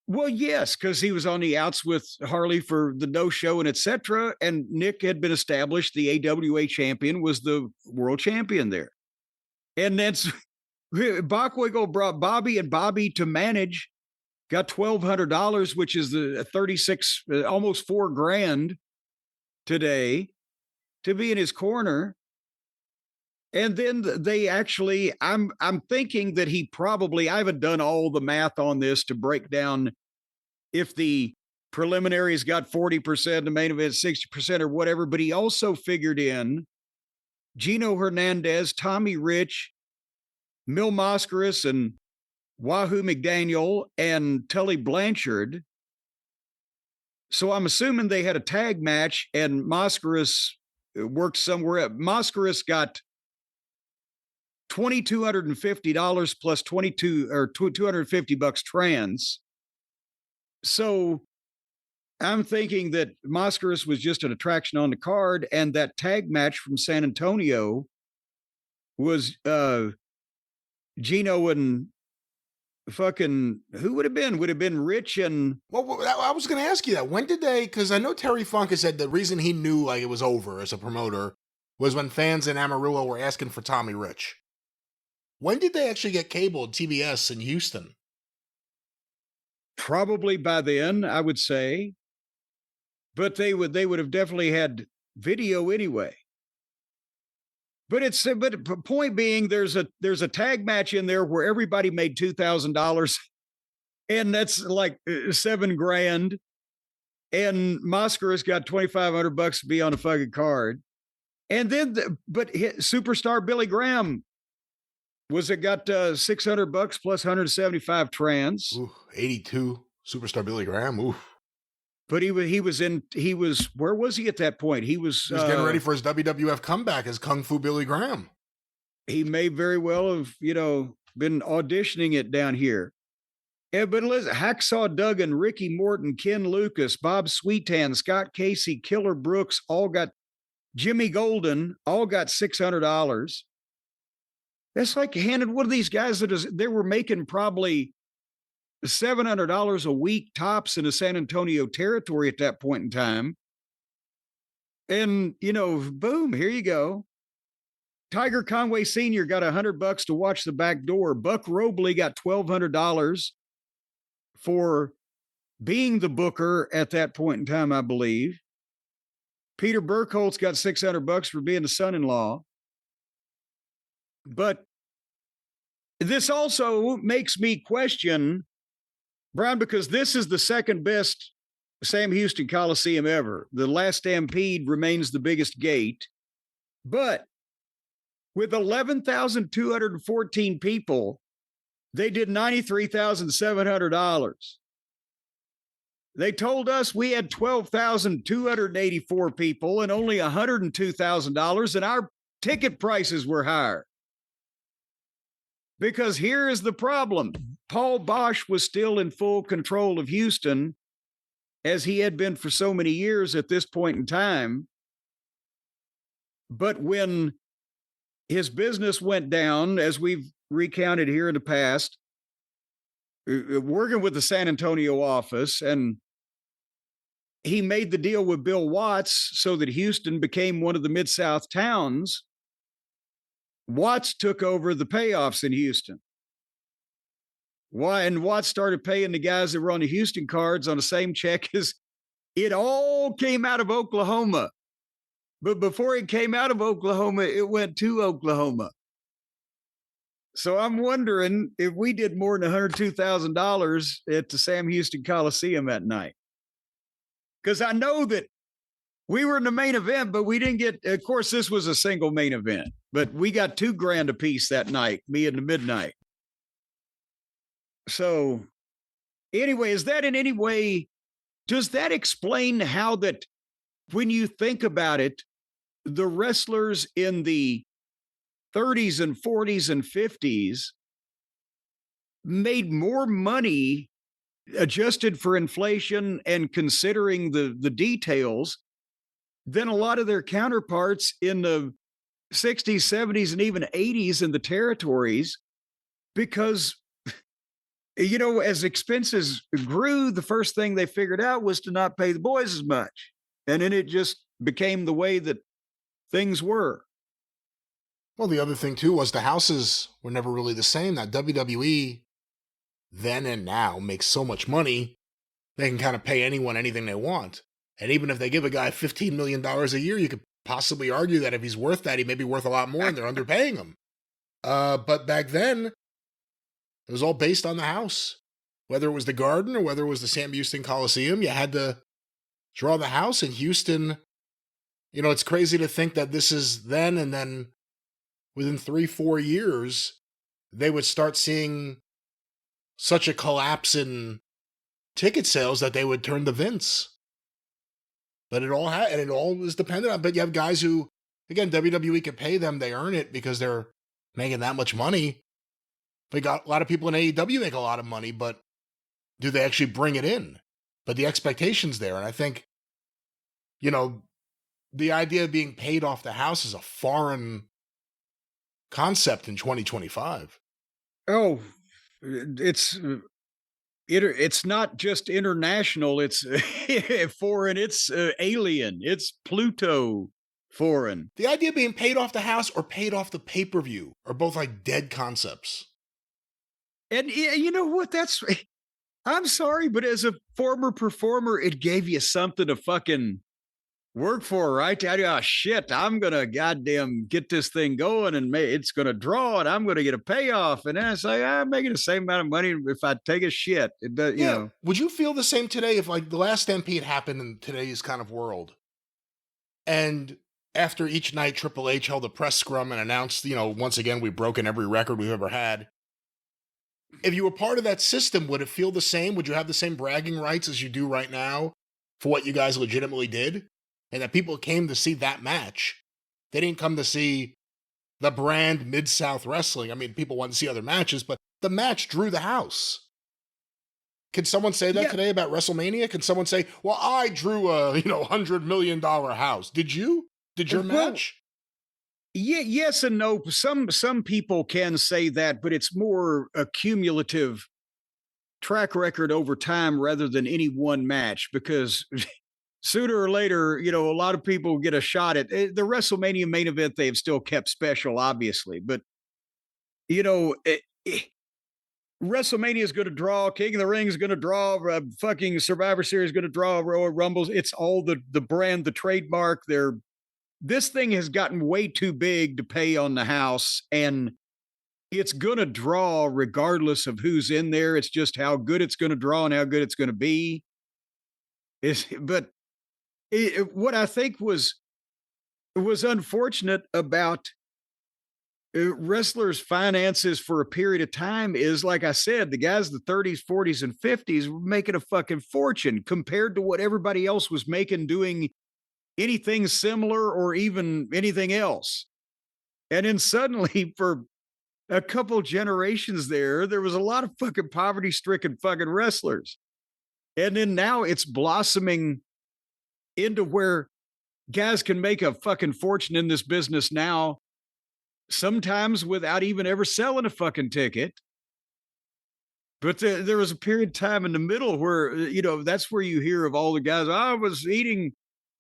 Well, yes, because he was on the outs with Harley for the no-show and etc. And Nick had been established. The AWA champion was the world champion there. And that's Bockwinkel brought Bobby, and Bobby to manage got $1,200, which is the 36, almost $4,000 today, to be in his corner. And then they actually, I'm thinking that he probably, I haven't done all the math on this to break down if the preliminaries got 40%, the main event 60% or whatever, but he also figured in Gino Hernandez, Tommy Rich, Mil Mascaras, and Wahoo McDaniel, and Tully Blanchard. So I'm assuming they had a tag match, and Mascaras worked somewhere else. Mascaras got $2,250 plus $250 trans. So I'm thinking that Mascaras was just an attraction on the card, and that tag match from San Antonio was Gino and fucking, who would have been? Would have been Rich and... Well, I was going to ask you that. When did they, because I know Terry Funk has said the reason he knew like it was over as a promoter was when fans in Amarillo were asking for Tommy Rich. When did they actually get cable TBS in Houston? Probably by then, I would say. But they would have definitely had video anyway. But point being, there's a tag match in there where everybody made $2,000, and that's like $7,000. And Mascaras got $2,500 to be on a fucking card. And then, superstar Billy Graham got $600 plus 175 trans. Ooh, 82 superstar Billy Graham. Ooh. But he was where was he at that point? He was getting ready for his WWF comeback as Kung Fu Billy Graham. He may very well have, been auditioning it down here. Yeah, but listen, Hacksaw Duggan, Ricky Morton, Ken Lucas, Bob Sweetan, Scott Casey, Killer Brooks, Jimmy Golden, all got $600. That's like handed one of these guys they were making probably $700 a week tops in the San Antonio territory at that point in time. And, boom, here you go. Tiger Conway Sr. got $100 to watch the back door. Buck Robley got $1,200 for being the booker at that point in time, I believe. Peter Burkholz got $600 for being the son-in-law. But this also makes me question, Brown, because this is the second best Sam Houston Coliseum ever. The last Stampede remains the biggest gate. But with 11,214 people, they did $93,700. They told us we had 12,284 people and only $102,000, and our ticket prices were higher. Because here is the problem. Paul Bosch was still in full control of Houston, as he had been for so many years at this point in time. But when his business went down, as we've recounted here in the past, working with the San Antonio office, and he made the deal with Bill Watts so that Houston became one of the Mid-South towns. Watts took over the payoffs in Houston. Why? And Watts started paying the guys that were on the Houston cards on the same check as it all came out of Oklahoma. But before it came out of Oklahoma, it went to Oklahoma. So I'm wondering if we did more than $102,000 at the Sam Houston Coliseum that night. Because I know that we were in the main event, but we didn't get, of course, this was a single main event, but we got $2,000 a piece that night, me and the Midnight. So anyway, is that in any way, does that explain how that when you think about it, the wrestlers in the 30s and 40s and 50s made more money adjusted for inflation and considering the details than a lot of their counterparts in the 60s, 70s, and even 80s in the territories? Because, you know, as expenses grew, the first thing they figured out was to not pay the boys as much. And then it just became the way that things were. Well, the other thing too was the houses were never really the same. That WWE then and now makes so much money, they can kind of pay anyone anything they want. And even if they give a guy $15 million a year, you could possibly argue that if he's worth that, he may be worth a lot more and they're underpaying him. But back then, it was all based on the house. Whether it was the Garden or whether it was the Sam Houston Coliseum, you had to draw the house in Houston. You know, it's crazy to think that this is then, and then within 3-4 years, they would start seeing such a collapse in ticket sales that they would turn to Vince. But it all is dependent on. But you have guys who, again, WWE can pay them; they earn it because they're making that much money. But got a lot of people in AEW make a lot of money, but do they actually bring it in? But the expectation's there, and I think, you know, the idea of being paid off the house is a foreign concept in 2025. Oh, it's not just international, it's foreign, it's alien, it's Pluto foreign. The idea of being paid off the house or paid off the pay-per-view are both like dead concepts. And you know what? I'm sorry, but as a former performer, it gave you something to fucking work for, right? Oh, shit, I'm going to goddamn get this thing going and it's going to draw and I'm going to get a payoff. And then I say, I'm making the same amount of money if I take a shit. It does, you know. Would you feel the same today if like the last Stampede happened in today's kind of world? And after each night, Triple H held a press scrum and announced, you know, once again, we've broken every record we've ever had. If you were part of that system, would it feel the same? Would you have the same bragging rights as you do right now for what you guys legitimately did? And that people came to see that match. They didn't come to see the brand Mid-South Wrestling. I mean, people want to see other matches, but the match drew the house. Can someone say that today about WrestleMania? Can someone say, well, I drew a, $100 million house. Did you? Did your match? Yeah, yes and no. Some people can say that, but it's more a cumulative track record over time rather than any one match, because sooner or later, a lot of people get a shot at the WrestleMania main event. They've still kept special, obviously, but WrestleMania is going to draw, King of the Ring is going to draw, fucking Survivor Series is going to draw, Royal Rumbles. It's all the brand, the trademark. This thing has gotten way too big to pay on the house, and it's going to draw regardless of who's in there. It's just how good it's going to draw and how good it's going to be. What I think was unfortunate about wrestlers' finances for a period of time is, like I said, the guys in the 30s, 40s, and 50s were making a fucking fortune compared to what everybody else was making doing anything similar or even anything else. And then suddenly, for a couple generations there was a lot of fucking poverty-stricken fucking wrestlers. And then now it's blossoming into where guys can make a fucking fortune in this business now, sometimes without even ever selling a fucking ticket. But there was a period of time in the middle where, that's where you hear of all the guys. I was eating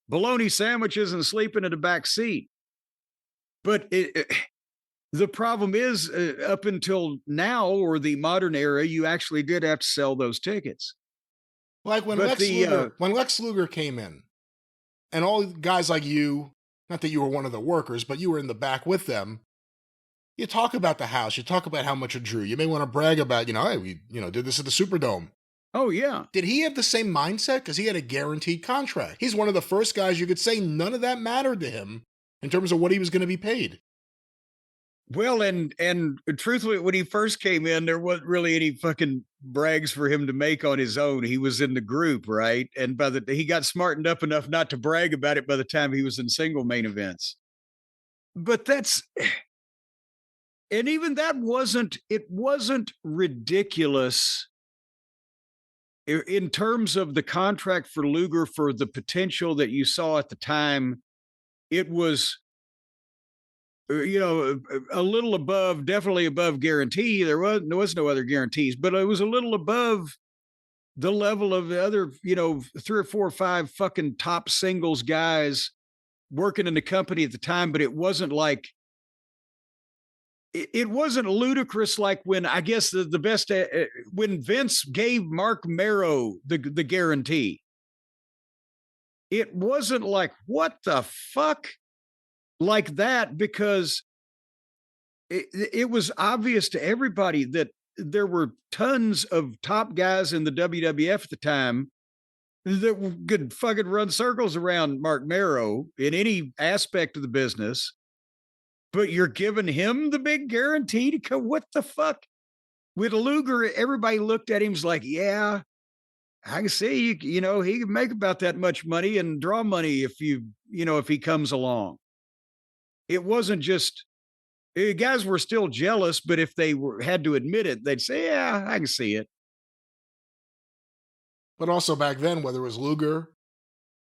bologna sandwiches and sleeping in the back seat. But the problem is, up until now or the modern era, you actually did have to sell those tickets. Like when But When Lex Luger came in, and all guys like you, not that you were one of the workers, but you were in the back with them. You talk about the house. You talk about how much it drew. You may want to brag about, hey, we, did this at the Superdome. Oh, yeah. Did he have the same mindset? Because he had a guaranteed contract. He's one of the first guys you could say none of that mattered to him in terms of what he was going to be paid. Well, and truthfully, when he first came in, there wasn't really any fucking brags for him to make on his own. He was in the group, right? And he got smartened up enough not to brag about it by the time he was in single main events. But and even that wasn't ridiculous in terms of the contract for Luger for the potential that you saw at the time. It was, a little above, definitely above guarantee. There was no other guarantees, but it was a little above the level of the other, 3 or 4 or 5 fucking top singles guys working in the company at the time. But it wasn't like, it wasn't ludicrous like when, I guess the best, when Vince gave Mark Marrow the guarantee. It wasn't like, what the fuck? Like that, because it was obvious to everybody that there were tons of top guys in the WWF at the time that could fucking run circles around Mark Marrow in any aspect of the business. But you're giving him the big guarantee to come. What the fuck? With Luger, everybody looked at him was like, yeah, I can see he can make about that much money and draw money if if he comes along. It wasn't just, guys were still jealous, but if they had to admit it, they'd say, yeah, I can see it. But also back then, whether it was Luger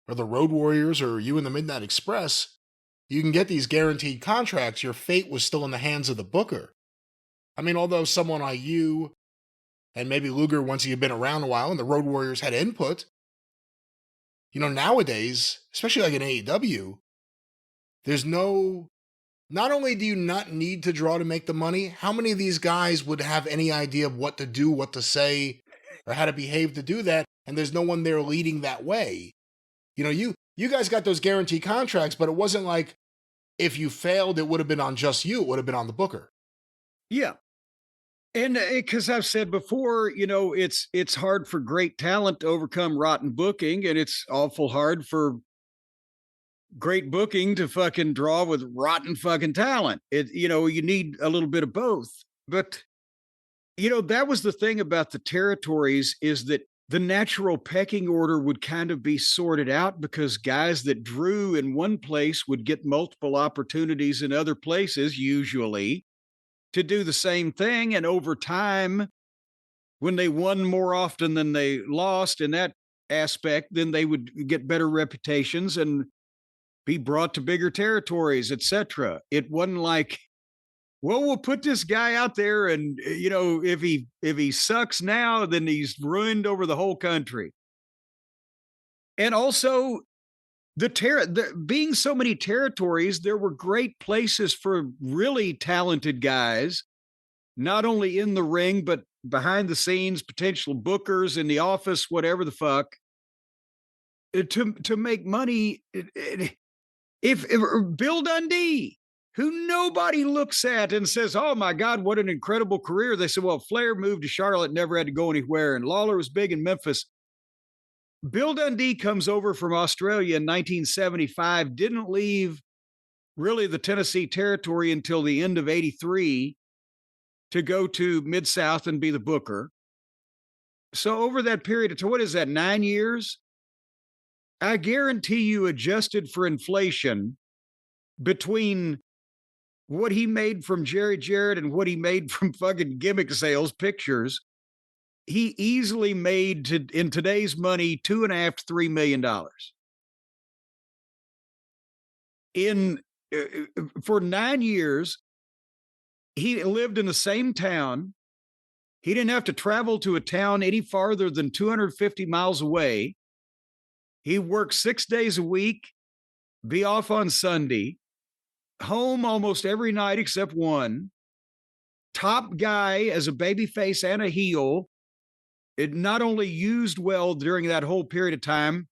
or the Road Warriors or you in the Midnight Express, you can get these guaranteed contracts. Your fate was still in the hands of the booker. I mean, although someone like you and maybe Luger, once he had been around a while and the Road Warriors had input, nowadays, especially like in AEW, there's not only do you not need to draw to make the money, how many of these guys would have any idea of what to do, what to say, or how to behave to do that? And there's no one there leading that way. You guys got those guaranteed contracts, but it wasn't like if you failed, it would have been on just you. It would have been on the booker. Yeah. And because I've said before, it's hard for great talent to overcome rotten booking, and it's awful hard for great booking to fucking draw with rotten fucking talent. You need a little bit of both. But that was the thing about the territories, is that the natural pecking order would kind of be sorted out, because guys that drew in one place would get multiple opportunities in other places, usually, to do the same thing. And over time, when they won more often than they lost in that aspect, then they would get better reputations and be brought to bigger territories, etc. It wasn't like, well, we'll put this guy out there, and if he sucks now, then he's ruined over the whole country. And also, being so many territories, there were great places for really talented guys, not only in the ring but behind the scenes, potential bookers in the office, whatever the fuck, to make money. If Bill Dundee, who nobody looks at and says, oh my God, what an incredible career. They said, well, Flair moved to Charlotte, never had to go anywhere, and Lawler was big in Memphis. Bill Dundee comes over from Australia in 1975, didn't leave really the Tennessee territory until the end of 83 to go to Mid-South and be the booker. So over that period of time, what is that, 9 years? I guarantee you, adjusted for inflation, between what he made from Jerry Jarrett and what he made from fucking gimmick sales pictures, he easily made, in today's money, $2.5 to $3 million for 9 years. He lived in the same town. He didn't have to travel to a town any farther than 250 miles away. He worked 6 days a week, be off on Sunday, home almost every night except one. Top guy as a babyface and a heel. It not only used well during that whole period of time,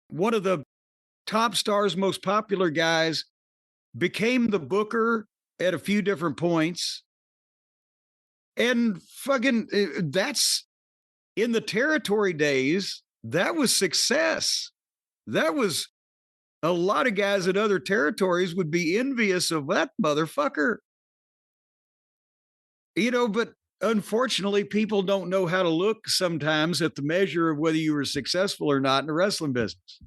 one of the top stars, most popular guys, became the booker at a few different points. And fucking, that's in the territory days, that was success. That was a lot of guys in other territories would be envious of that motherfucker. But unfortunately, people don't know how to look sometimes at the measure of whether you were successful or not in the wrestling business.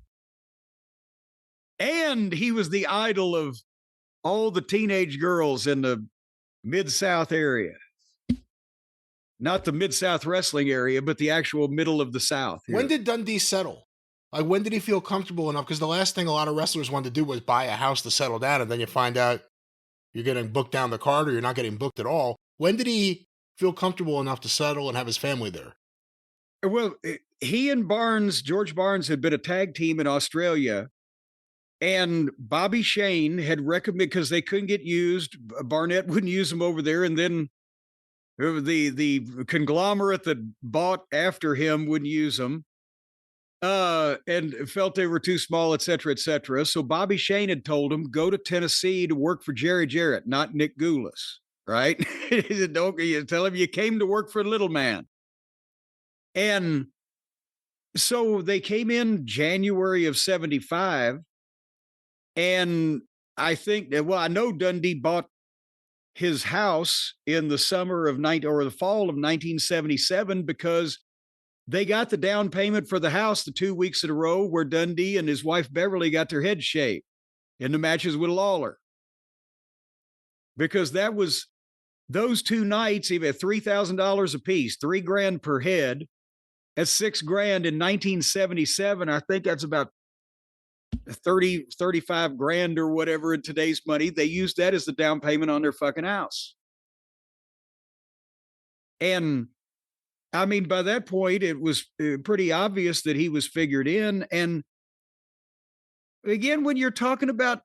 And he was the idol of all the teenage girls in the Mid-South area. Not the Mid-South wrestling area, but the actual middle of the South. Here. When did Dundee settle? Like, when did he feel comfortable enough? Because the last thing a lot of wrestlers wanted to do was buy a house to settle down, and then you find out you're getting booked down the card or you're not getting booked at all. When did he feel comfortable enough to settle and have his family there? Well, he and George Barnes, had been a tag team in Australia, and Bobby Shane had recommended, because they couldn't get used, Barnett wouldn't use them over there, and then the conglomerate that bought after him wouldn't use them, and felt they were too small, et cetera, et cetera. So Bobby Shane had told him, go to Tennessee to work for Jerry Jarrett, not Nick Goulas, right? He said, don't you tell him you came to work for Little Man. And so they came in January of 75, and I think that, I know Dundee bought his house in the summer of the fall of 1977, because they got the down payment for the house the 2 weeks in a row where Dundee and his wife Beverly got their heads shaved in the matches with Lawler. Because that was those 2 nights, he had $3,000 a piece, $3,000 per head. That's $6,000 in 1977. I think that's about 35 grand or whatever in today's money. They used that as the down payment on their fucking house. And I mean, by that point, it was pretty obvious that he was figured in. And again, when you're talking about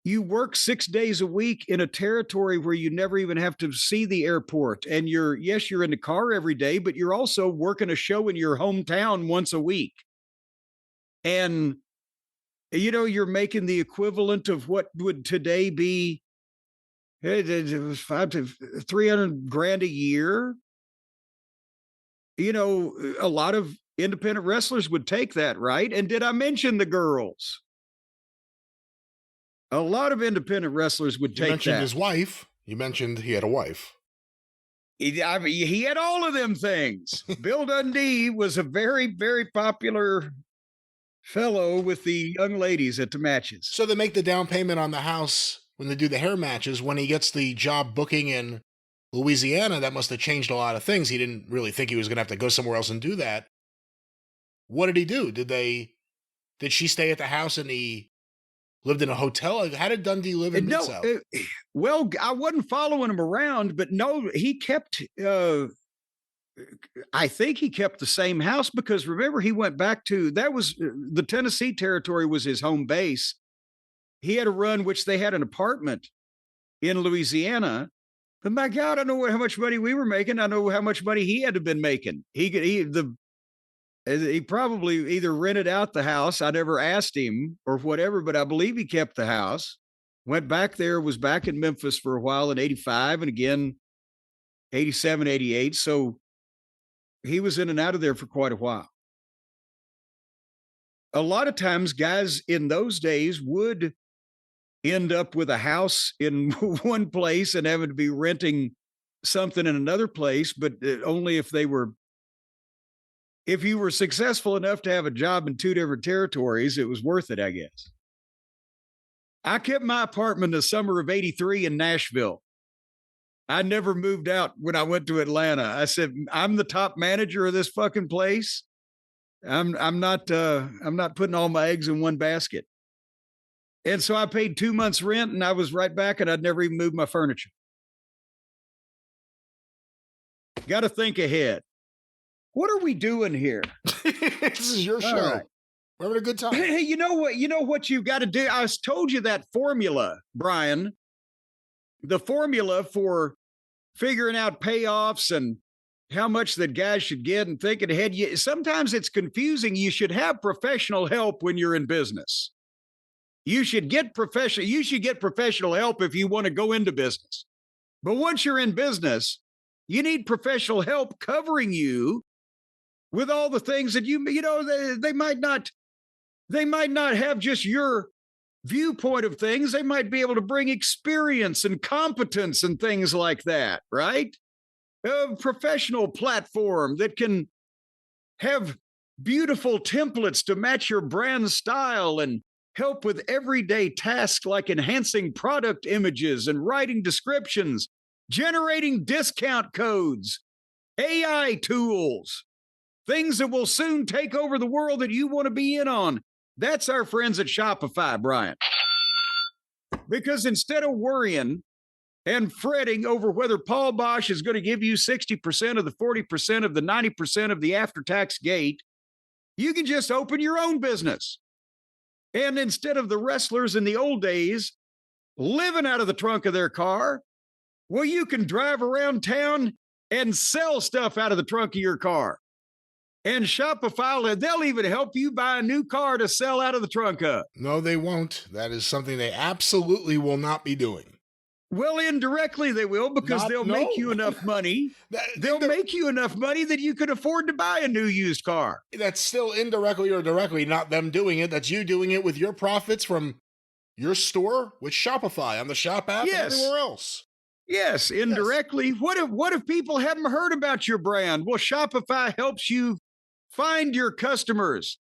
you work 6 days a week in a territory where you never even have to see the airport, and you're in the car every day, but you're also working a show in your hometown once a week. And you're making the equivalent of what would today be $500 to $300 a year. A lot of independent wrestlers would take that, right? And did I mention the girls? A lot of independent wrestlers would take that. You mentioned his wife. You mentioned he had a wife. He had all of them things. Bill Dundee was a very, very popular fellow with the young ladies at the matches. So they make the down payment on the house when they do the hair matches. When he gets the job booking in Louisiana, that must have changed a lot of things. He didn't really think he was going to have to go somewhere else and do that. What did he do? Did she stay at the house and he lived in a hotel? How did Dundee live in Mid-South? Well, I wasn't following him around, but no, he kept, I think he kept the same house, because remember, he went back to, that was the Tennessee territory was his home base. He had a run, which they had an apartment in Louisiana. But my God, I know how much money we were making. I know how much money he had to have been making. He probably either rented out the house. I never asked him or whatever, but I believe he kept the house. Went back there, was back in Memphis for a while in 85 and again 87, 88. So he was in and out of there for quite a while. A lot of times guys in those days would end up with a house in one place and having to be renting something in another place, but only if you were successful enough to have a job in 2 different territories, it was worth it, I guess. I kept my apartment in the summer of 83 in Nashville. I never moved out when I went to Atlanta. I said, I'm the top manager of this fucking place. I'm not putting all my eggs in one basket. And so I paid 2 months rent and I was right back, and I'd never even moved my furniture. Got to think ahead. What are we doing here? This is your show. Right. We're having a good time. Hey, you know what? You know what you've got to do? I told you that formula, Brian. The formula for figuring out payoffs and how much that guys should get and thinking ahead. Sometimes it's confusing. You should have professional help when you're in business. You should get professional help if you want to go into business. But once you're in business, you need professional help covering you with all the things that they might not have just your viewpoint of things. They might be able to bring experience and competence and things like that, right? A professional platform that can have beautiful templates to match your brand style and help with everyday tasks like enhancing product images and writing descriptions, generating discount codes, AI tools, things that will soon take over the world that you want to be in on. That's our friends at Shopify, Brian. Because instead of worrying and fretting over whether Paul Bosch is going to give you 60% of the 40% of the 90% of the after-tax gate, you can just open your own business. And instead of the wrestlers in the old days living out of the trunk of their car, well, you can drive around town and sell stuff out of the trunk of your car. And Shopify, they'll even help you buy a new car to sell out of the trunk of. No, they won't. That is something they absolutely will not be doing. Well, indirectly they will, because they'll make you enough money. They'll make you enough money that you could afford to buy a new used car. That's still indirectly or directly not them doing it. That's you doing it with your profits from your store with Shopify on the Shop app and everywhere else. Yes, indirectly. Yes. What if people haven't heard about your brand? Well, Shopify helps you find your customers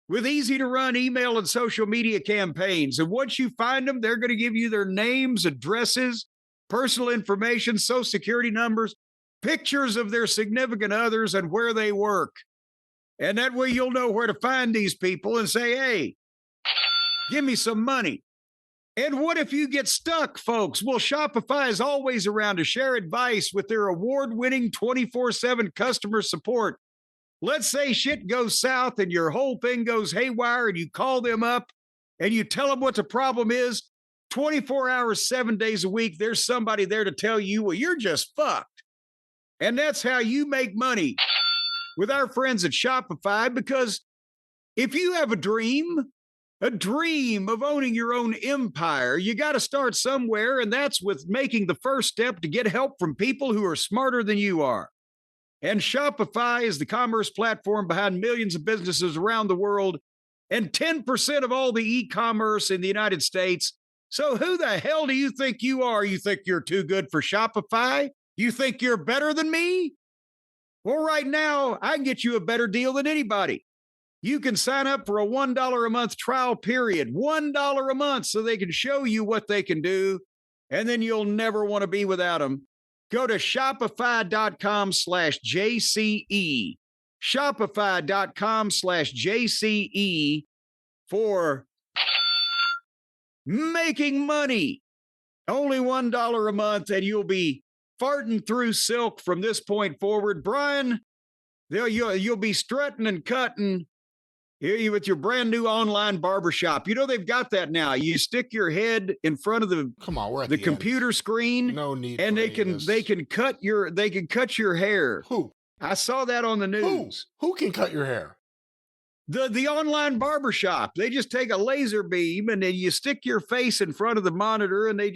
with easy-to-run email and social media campaigns. And once you find them, they're going to give you their names, addresses, personal information, social security numbers, pictures of their significant others, and where they work. And that way you'll know where to find these people and say, hey, give me some money. And what if you get stuck, folks? Well, Shopify is always around to share advice with their award-winning 24/7 customer support. Let's say shit goes south and your whole thing goes haywire and you call them up and you tell them what the problem is. 24 hours, 7 days a week, there's somebody there to tell you, well, you're just fucked. And that's how you make money with our friends at Shopify, because if you have a dream of owning your own empire, you got to start somewhere, and that's with making the first step to get help from people who are smarter than you are. And Shopify is the commerce platform behind millions of businesses around the world and 10% of all the e-commerce in the United States. So who the hell do you think you are? You think you're too good for Shopify? You think you're better than me? Well, right now, I can get you a better deal than anybody. You can sign up for a $1 a month trial period, $1 a month, so they can show you what they can do, and then you'll never want to be without them. Go to shopify.com/JCE, shopify.com/JCE for making money. Only $1 a month, and you'll be farting through silk from this point forward. Brian, you'll be strutting and cutting with your brand new online barbershop. You know, they've got that now. You stick your head in front of the computer screen. No need. And they can cut your hair. Who? I saw that on the news. Who can cut your hair? The online barbershop. They just take a laser beam and then you stick your face in front of the monitor and they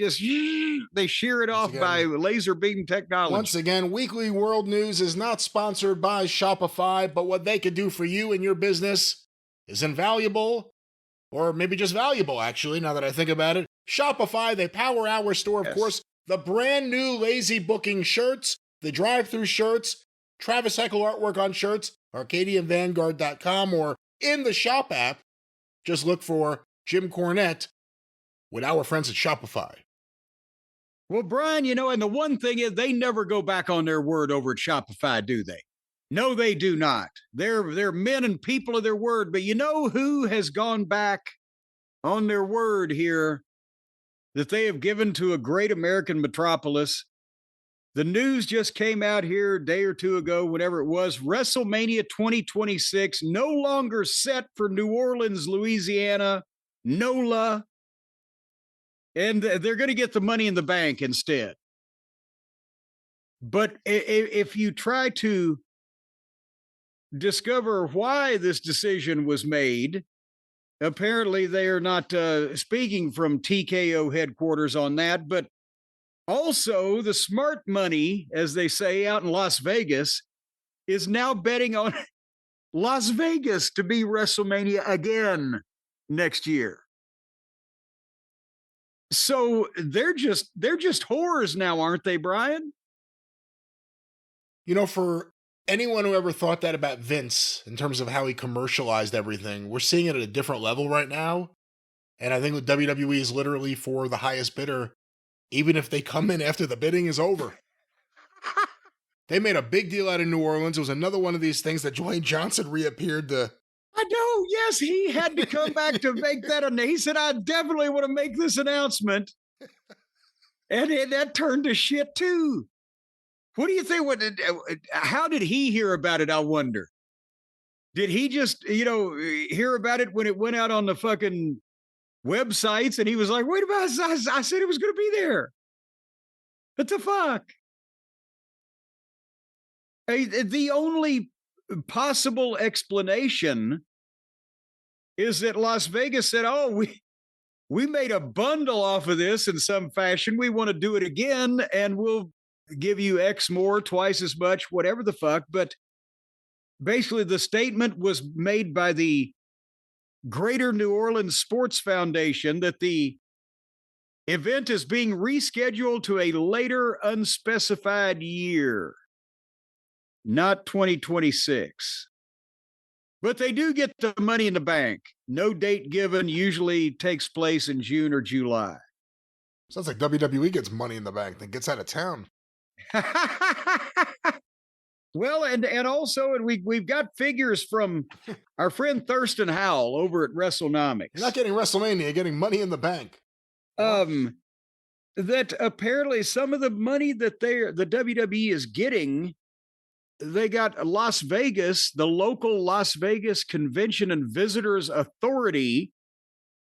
shear it off by laser beam technology. Once again, Weekly World News is not sponsored by Shopify, but what they could do for you and your business is invaluable, or maybe just valuable, actually, now that I think about it. Shopify, they power our store, of course. The brand new Lazy Booking shirts, the drive-through shirts, Travis Heckel artwork on shirts, ArcadianVanguard.com, or in the Shop app, just look for Jim Cornette with our friends at Shopify. Well, Brian, and the one thing is they never go back on their word over at Shopify, do they? No, they do not. They're men and people of their word. But you know who has gone back on their word here that they have given to a great American metropolis? The news just came out here a day or two ago, whatever it was. WrestleMania 2026 no longer set for New Orleans, Louisiana, NOLA. And they're going to get the money in the bank instead. But if you try to discover why this decision was made, apparently they are not speaking from TKO headquarters on that, but also the smart money, as they say out in Las Vegas, is now betting on Las Vegas to be WrestleMania again next year. So they're just whores now, aren't they, Brian? You know, for anyone who ever thought that about Vince in terms of how he commercialized everything, we're seeing it at a different level right now. And I think with WWE is literally for the highest bidder, even if they come in after the bidding is over. They made a big deal out of New Orleans. It was another one of these things that Dwayne Johnson reappeared to. I know. Yes, he had to come back to make that. And he said, I definitely want to make this announcement. And that turned to shit, too. What do you think? How did he hear about it? I wonder. Did he just, hear about it when it went out on the fucking websites and he was like, wait a minute, I said it was going to be there. What the fuck? The only possible explanation is that Las Vegas said, oh, we made a bundle off of this in some fashion. We want to do it again and we'll give you X more, twice as much, whatever the fuck. But basically the statement was made by the Greater New Orleans Sports Foundation that the event is being rescheduled to a later unspecified year, not 2026. But they do get the money in the bank. No date given, usually takes place in June or July. Sounds like WWE gets money in the bank, then gets out of town. Well, and also, and we've got figures from our friend Thurston Howell over at WrestleNomics. You're not getting WrestleMania, you're getting money in the bank. That apparently some of the money that the WWE is getting, they got Las Vegas, the local Las Vegas Convention and Visitors Authority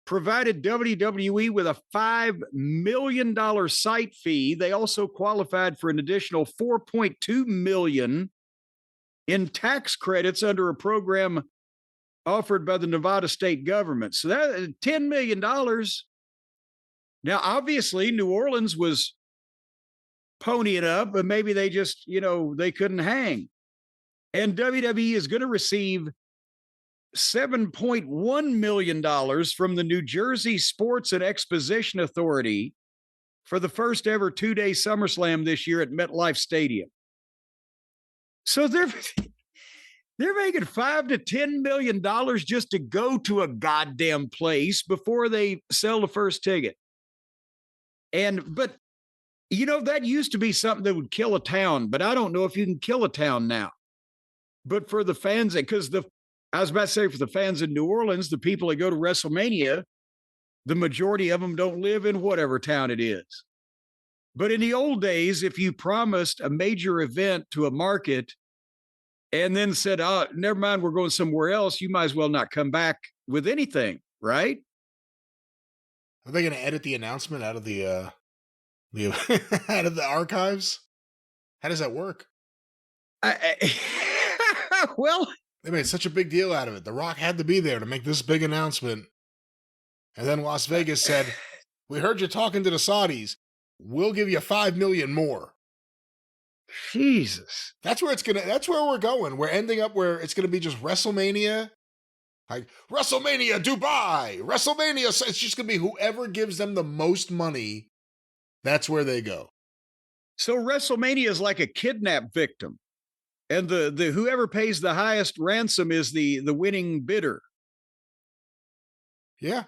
provided WWE with a $5 million site fee. They also qualified for an additional $4.2 million in tax credits under a program offered by the Nevada state government. So that $10 million. Now, obviously, New Orleans was ponying up, but maybe they just, they couldn't hang. And WWE is going to receive $7.1 million from the New Jersey Sports and Exposition Authority for the first ever 2-day SummerSlam this year at MetLife Stadium. So they're making $5 to $10 million just to go to a goddamn place before they sell the first ticket. But that used to be something that would kill a town, but I don't know if you can kill a town now. But for the fans, because I was about to say for the fans in New Orleans, the people that go to WrestleMania, the majority of them don't live in whatever town it is. But in the old days, if you promised a major event to a market and then said, oh, never mind, we're going somewhere else, you might as well not come back with anything, right? Are they going to edit the announcement out of the out of the archives? How does that work? Well, they made such a big deal out of it. The Rock had to be there to make this big announcement. And then Las Vegas said, we heard you talking to the Saudis. We'll give you $5 million more. Jesus. That's where we're going. We're ending up where it's going to be just WrestleMania. Like WrestleMania Dubai, WrestleMania. It's just going to be whoever gives them the most money. That's where they go. So WrestleMania is like a kidnap victim. And the whoever pays the highest ransom is the winning bidder. Yeah,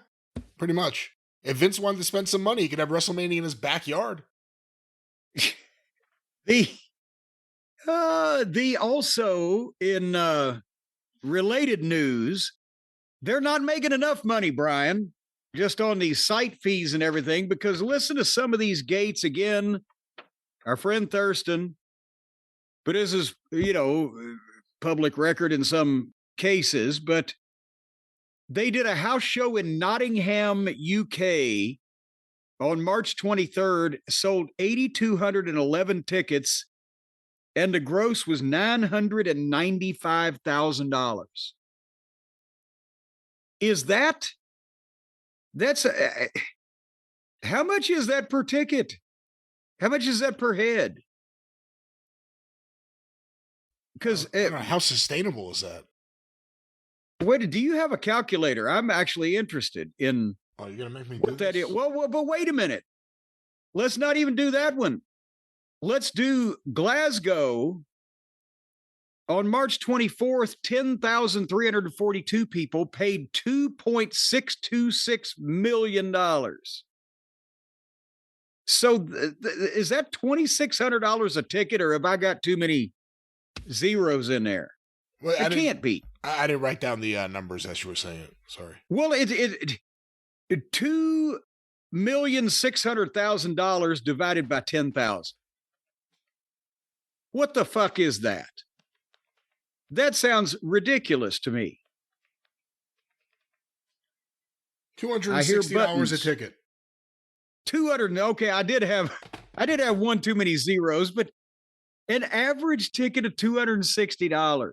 pretty much. If Vince wanted to spend some money, he could have WrestleMania in his backyard. The also in related news, they're not making enough money, Brian, just on these site fees and everything, because listen to some of these gates again. our friend Thurston, but this is, public record in some cases, but they did a house show in Nottingham, UK on March 23rd, sold 8,211 tickets, and the gross was $995,000. How much is that per ticket? How much is that per head? Because how sustainable is that? Wait, do you have a calculator? I'm actually interested in. Oh, you're gonna make me what that is. Well, but wait a minute. Let's not even do that one. Let's do Glasgow on March 24th. 10,342 people paid $2.626 million. So is that $2,600 a ticket, or have I got too many zeros in there? Well, it can't be. I didn't write down the numbers as you were saying it. Sorry. Well, it $2,600,000 divided by 10,000. What the fuck is that? That sounds ridiculous to me. $260 a ticket. 200. Okay, I did have one too many zeros, but an average ticket of $260.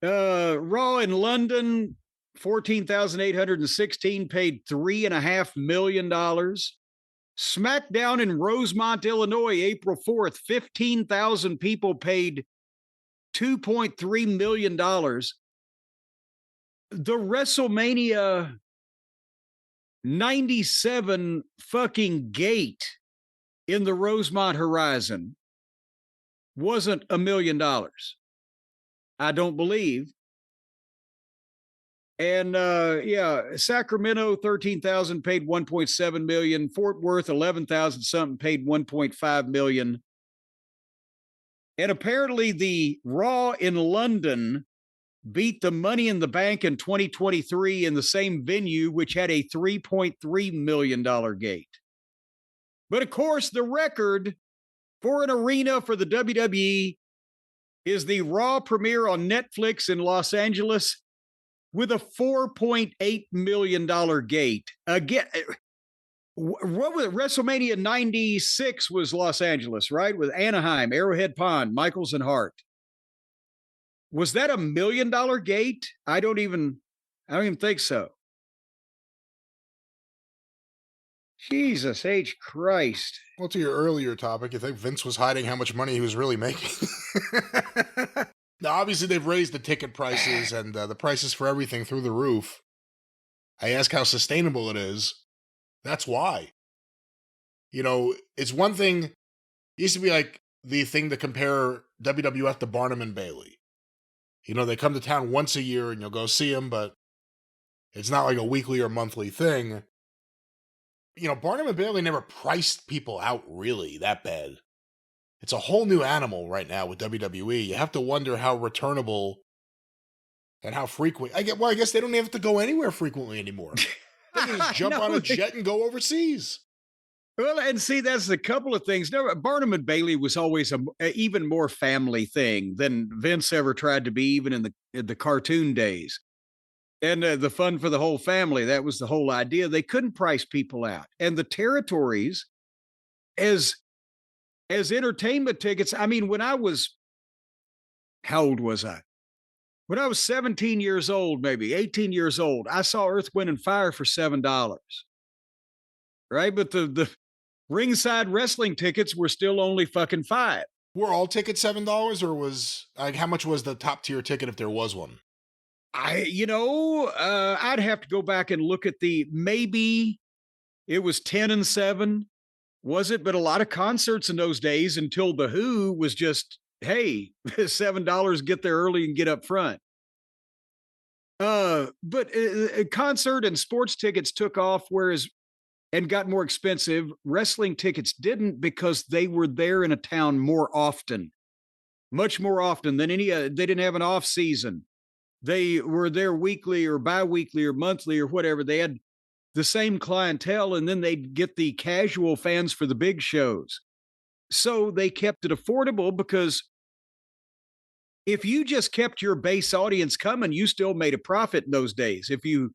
Raw in London, 14,816 paid $3.5 million. SmackDown in Rosemont, Illinois, April 4th, 15,000 people paid $2.3 million. The WrestleMania 97 fucking gate in the Rosemont Horizon wasn't $1 million. I don't believe. And Sacramento, 13,000 paid 1.7 million. Fort Worth, 11,000 something paid 1.5 million. And apparently the Raw in London beat the Money in the Bank in 2023 in the same venue, which had a $3.3 million gate. But of course, the record for an arena for the WWE is the Raw premiere on Netflix in Los Angeles with a $4.8 million gate. Again, what was it? WrestleMania 96 was Los Angeles, right? With Anaheim, Arrowhead Pond, Michaels and Hart. Was that $1 million gate? I don't even think so. Jesus H. Christ. Well, to your earlier topic, you think Vince was hiding how much money he was really making? Now, obviously, they've raised the ticket prices and the prices for everything through the roof. I ask how sustainable it is. That's why. It's one thing. It used to be like the thing to compare WWF to Barnum and Bailey. They come to town once a year and you'll go see them, but it's not like a weekly or monthly thing. Barnum and Bailey never priced people out really that bad. It's a whole new animal right now with WWE. You have to wonder how returnable and how frequent. I guess they don't have to go anywhere frequently anymore. They can just jump on a jet and go overseas. Well, and see, that's a couple of things. Barnum and Bailey was always a even more family thing than Vince ever tried to be, even in the cartoon days. And the fun for the whole family, that was the whole idea. They couldn't price people out. And the territories, as entertainment tickets, I mean, how old was I? When I was 17 years old, maybe 18 years old, I saw Earth, Wind, and Fire for $7. Right? But the ringside wrestling tickets were still only fucking $5. Were all tickets $7, or was how much was the top tier ticket if there was one? I'd have to go back and look at maybe it was 10 and 7. Was it? But a lot of concerts in those days until The Who was just, hey, $7, get there early and get up front. But concert and sports tickets took off, and got more expensive. Wrestling tickets didn't, because they were there in a town more often, much more often than they didn't have an off season. They were there weekly or bi-weekly or monthly or whatever. They had the same clientele, and then they'd get the casual fans for the big shows. So they kept it affordable because if you just kept your base audience coming, you still made a profit in those days. If you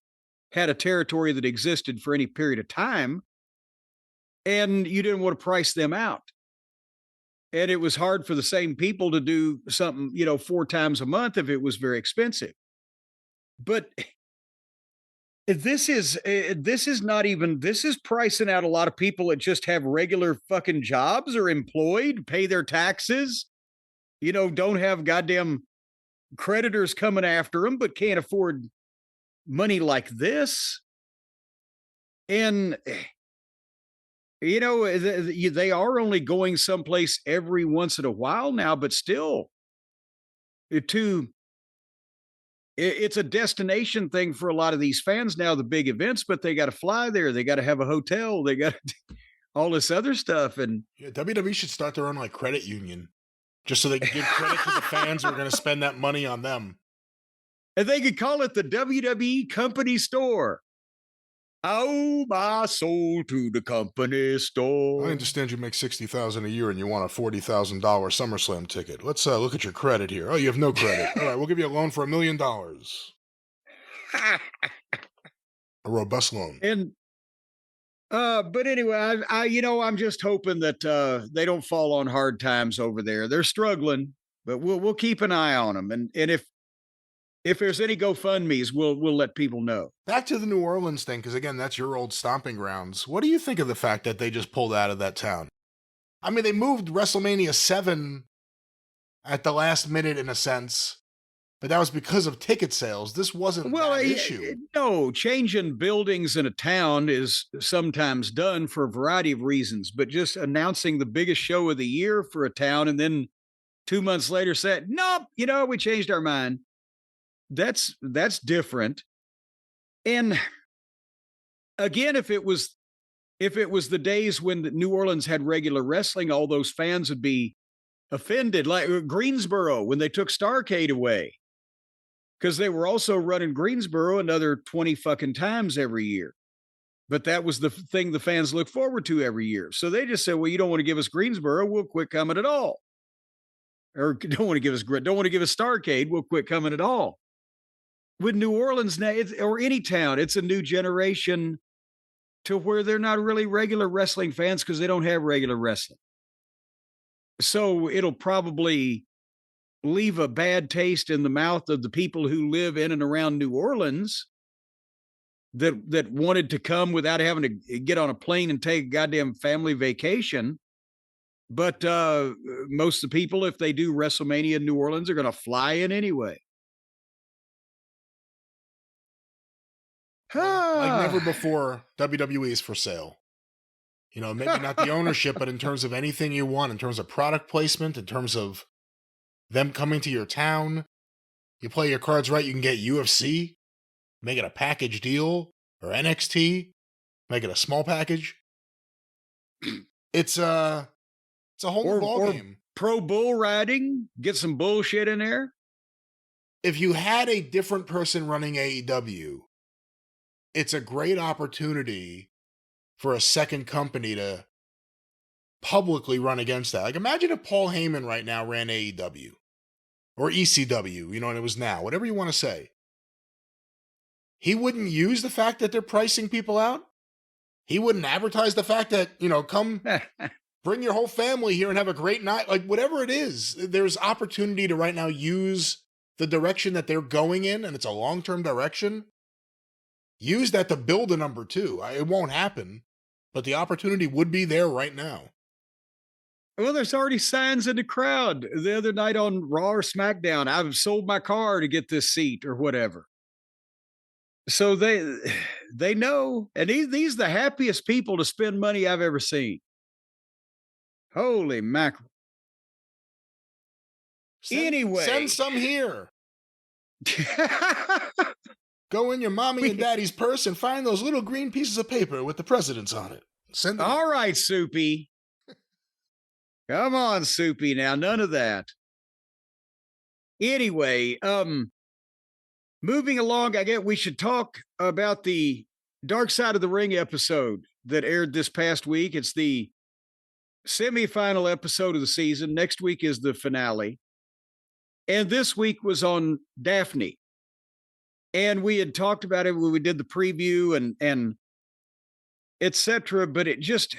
had a territory that existed for any period of time and you didn't want to price them out. And it was hard for the same people to do something, 4 times a month if it was very expensive. But this is not even this is pricing out a lot of people that just have regular fucking jobs or employed, pay their taxes, don't have goddamn creditors coming after them, but can't afford money like this. And they are only going someplace every once in a while now, but still, it's a destination thing for a lot of these fans now, the big events, but they got to fly there. They got to have a hotel. They got all this other stuff. And WWE should start their own credit union just so they can give credit to the fans who are going to spend that money on them. And they could call it the WWE Company Store. Oh, my soul to the company store. I understand you make $60,000 a year and you want a $40,000 SummerSlam ticket. Let's look at your credit here. Oh, you have no credit. All right, we'll give you a loan for $1 million. A robust loan. And but anyway, I'm just hoping that they don't fall on hard times over there. They're struggling, but we'll keep an eye on them. And if there's any GoFundMe's, we'll let people know. Back to the New Orleans thing, because again, that's your old stomping grounds. What do you think of the fact that they just pulled out of that town? I mean, they moved WrestleMania 7 at the last minute in a sense, but that was because of ticket sales. This wasn't that issue. No, changing buildings in a town is sometimes done for a variety of reasons, but just announcing the biggest show of the year for a town and then 2 months later said, nope, we changed our mind. That's different. And again, if it was the days when New Orleans had regular wrestling, all those fans would be offended. Like Greensboro, when they took Starrcade away, because they were also running Greensboro another 20 fucking times every year. But that was the thing the fans look forward to every year. So they just said, well, you don't want to give us Greensboro, we'll quit coming at all. Or don't want to give us Starrcade, we'll quit coming at all. With New Orleans now, or any town, it's a new generation to where they're not really regular wrestling fans because they don't have regular wrestling. So it'll probably leave a bad taste in the mouth of the people who live in and around New Orleans that wanted to come without having to get on a plane and take a goddamn family vacation. But most of the people, if they do WrestleMania in New Orleans, are going to fly in anyway. Like never before, WWE is for sale. Maybe not the ownership, but in terms of anything you want, in terms of product placement, in terms of them coming to your town, you play your cards right, you can get UFC, make it a package deal, or NXT, make it a small package. It's a whole ball game. Pro bull riding, get some bullshit in there. If you had a different person running AEW, it's a great opportunity for a second company to publicly run against that. Like, imagine if Paul Heyman right now ran AEW or ECW, and it was now, whatever you want to say. He wouldn't use the fact that they're pricing people out. He wouldn't advertise the fact that, come bring your whole family here and have a great night. Like, whatever it is, there's opportunity to right now use the direction that they're going in, and it's a long-term direction. Use that to build a number 2. It won't happen, but the opportunity would be there right now. Well, there's already signs in the crowd. The other night on Raw or SmackDown, I've sold my car to get this seat or whatever. So they know, and these are the happiest people to spend money I've ever seen. Holy mackerel. Anyway. Send some here. Go in your mommy and daddy's purse and find those little green pieces of paper with the presidents on it. Send them. All right, Soupy. Come on, Soupy. Now, none of that. Anyway, moving along, I guess we should talk about the Dark Side of the Ring episode that aired this past week. It's the semifinal episode of the season. Next week is the finale. And this week was on Daphne. And we had talked about it when we did the preview and etc. But it just,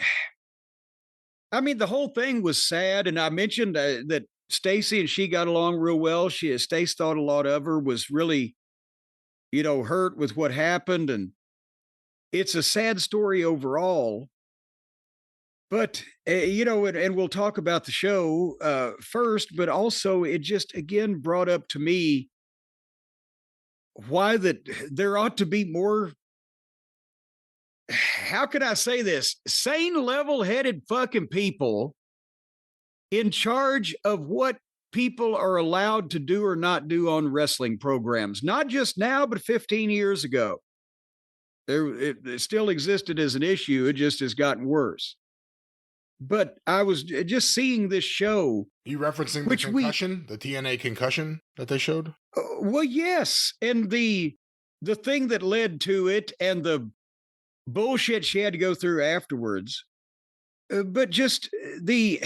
I mean, the whole thing was sad. And I mentioned that Stacy and she got along real well. Stace thought a lot of her, was really, hurt with what happened. And it's a sad story overall. But, and we'll talk about the show first, but also it just, again, brought up to me why that there ought to be more, how can I say this? Sane, level-headed fucking people in charge of what people are allowed to do or not do on wrestling programs. Not just now, but 15 years ago. It still existed as an issue. It just has gotten worse. But I was just seeing this show. Are you referencing the concussion, the TNA concussion that they showed? Well, yes. And the thing that led to it and the bullshit she had to go through afterwards. But just the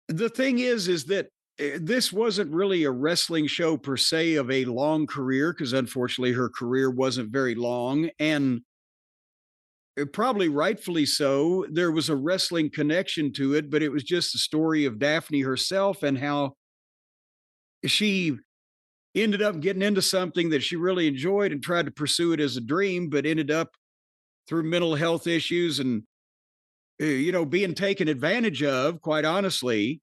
thing is that this wasn't really a wrestling show per se of a long career, because unfortunately her career wasn't very long. And probably rightfully so, there was a wrestling connection to it, but it was just the story of Daphne herself and how she ended up getting into something that she really enjoyed and tried to pursue it as a dream, but ended up through mental health issues and, being taken advantage of, quite honestly.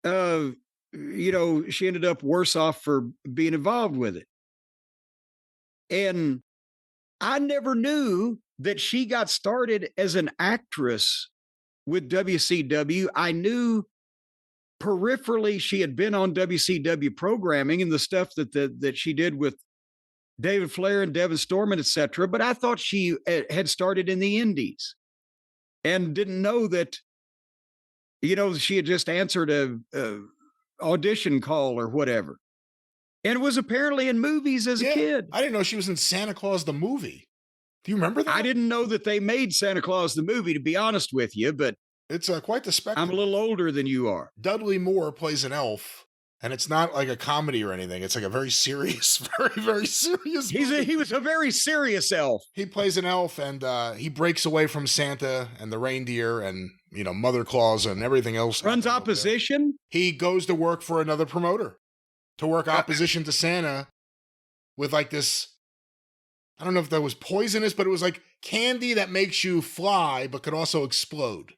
She ended up worse off for being involved with it. And I never knew that she got started as an actress with WCW. I knew peripherally she had been on WCW programming and the stuff that she did with David Flair and Devin Storm, etc. But I thought she had started in the Indies and didn't know that, she had just answered a audition call or whatever, and was apparently in movies as a kid. I didn't know she was in Santa Claus the movie. Do you remember that? I didn't know that they made Santa Claus the movie, to be honest with you, but it's quite the spectacle. I'm a little older than you are. Dudley Moore plays an elf, and it's not like a comedy or anything. It's like a very serious, very, very serious movie. He was a very serious elf. He plays an elf, and he breaks away from Santa and the reindeer and, Mother Claus and everything else. Runs opposition? He goes to work for another promoter to work opposition to Santa with like this, I don't know if that was poisonous, but it was like candy that makes you fly but could also explode.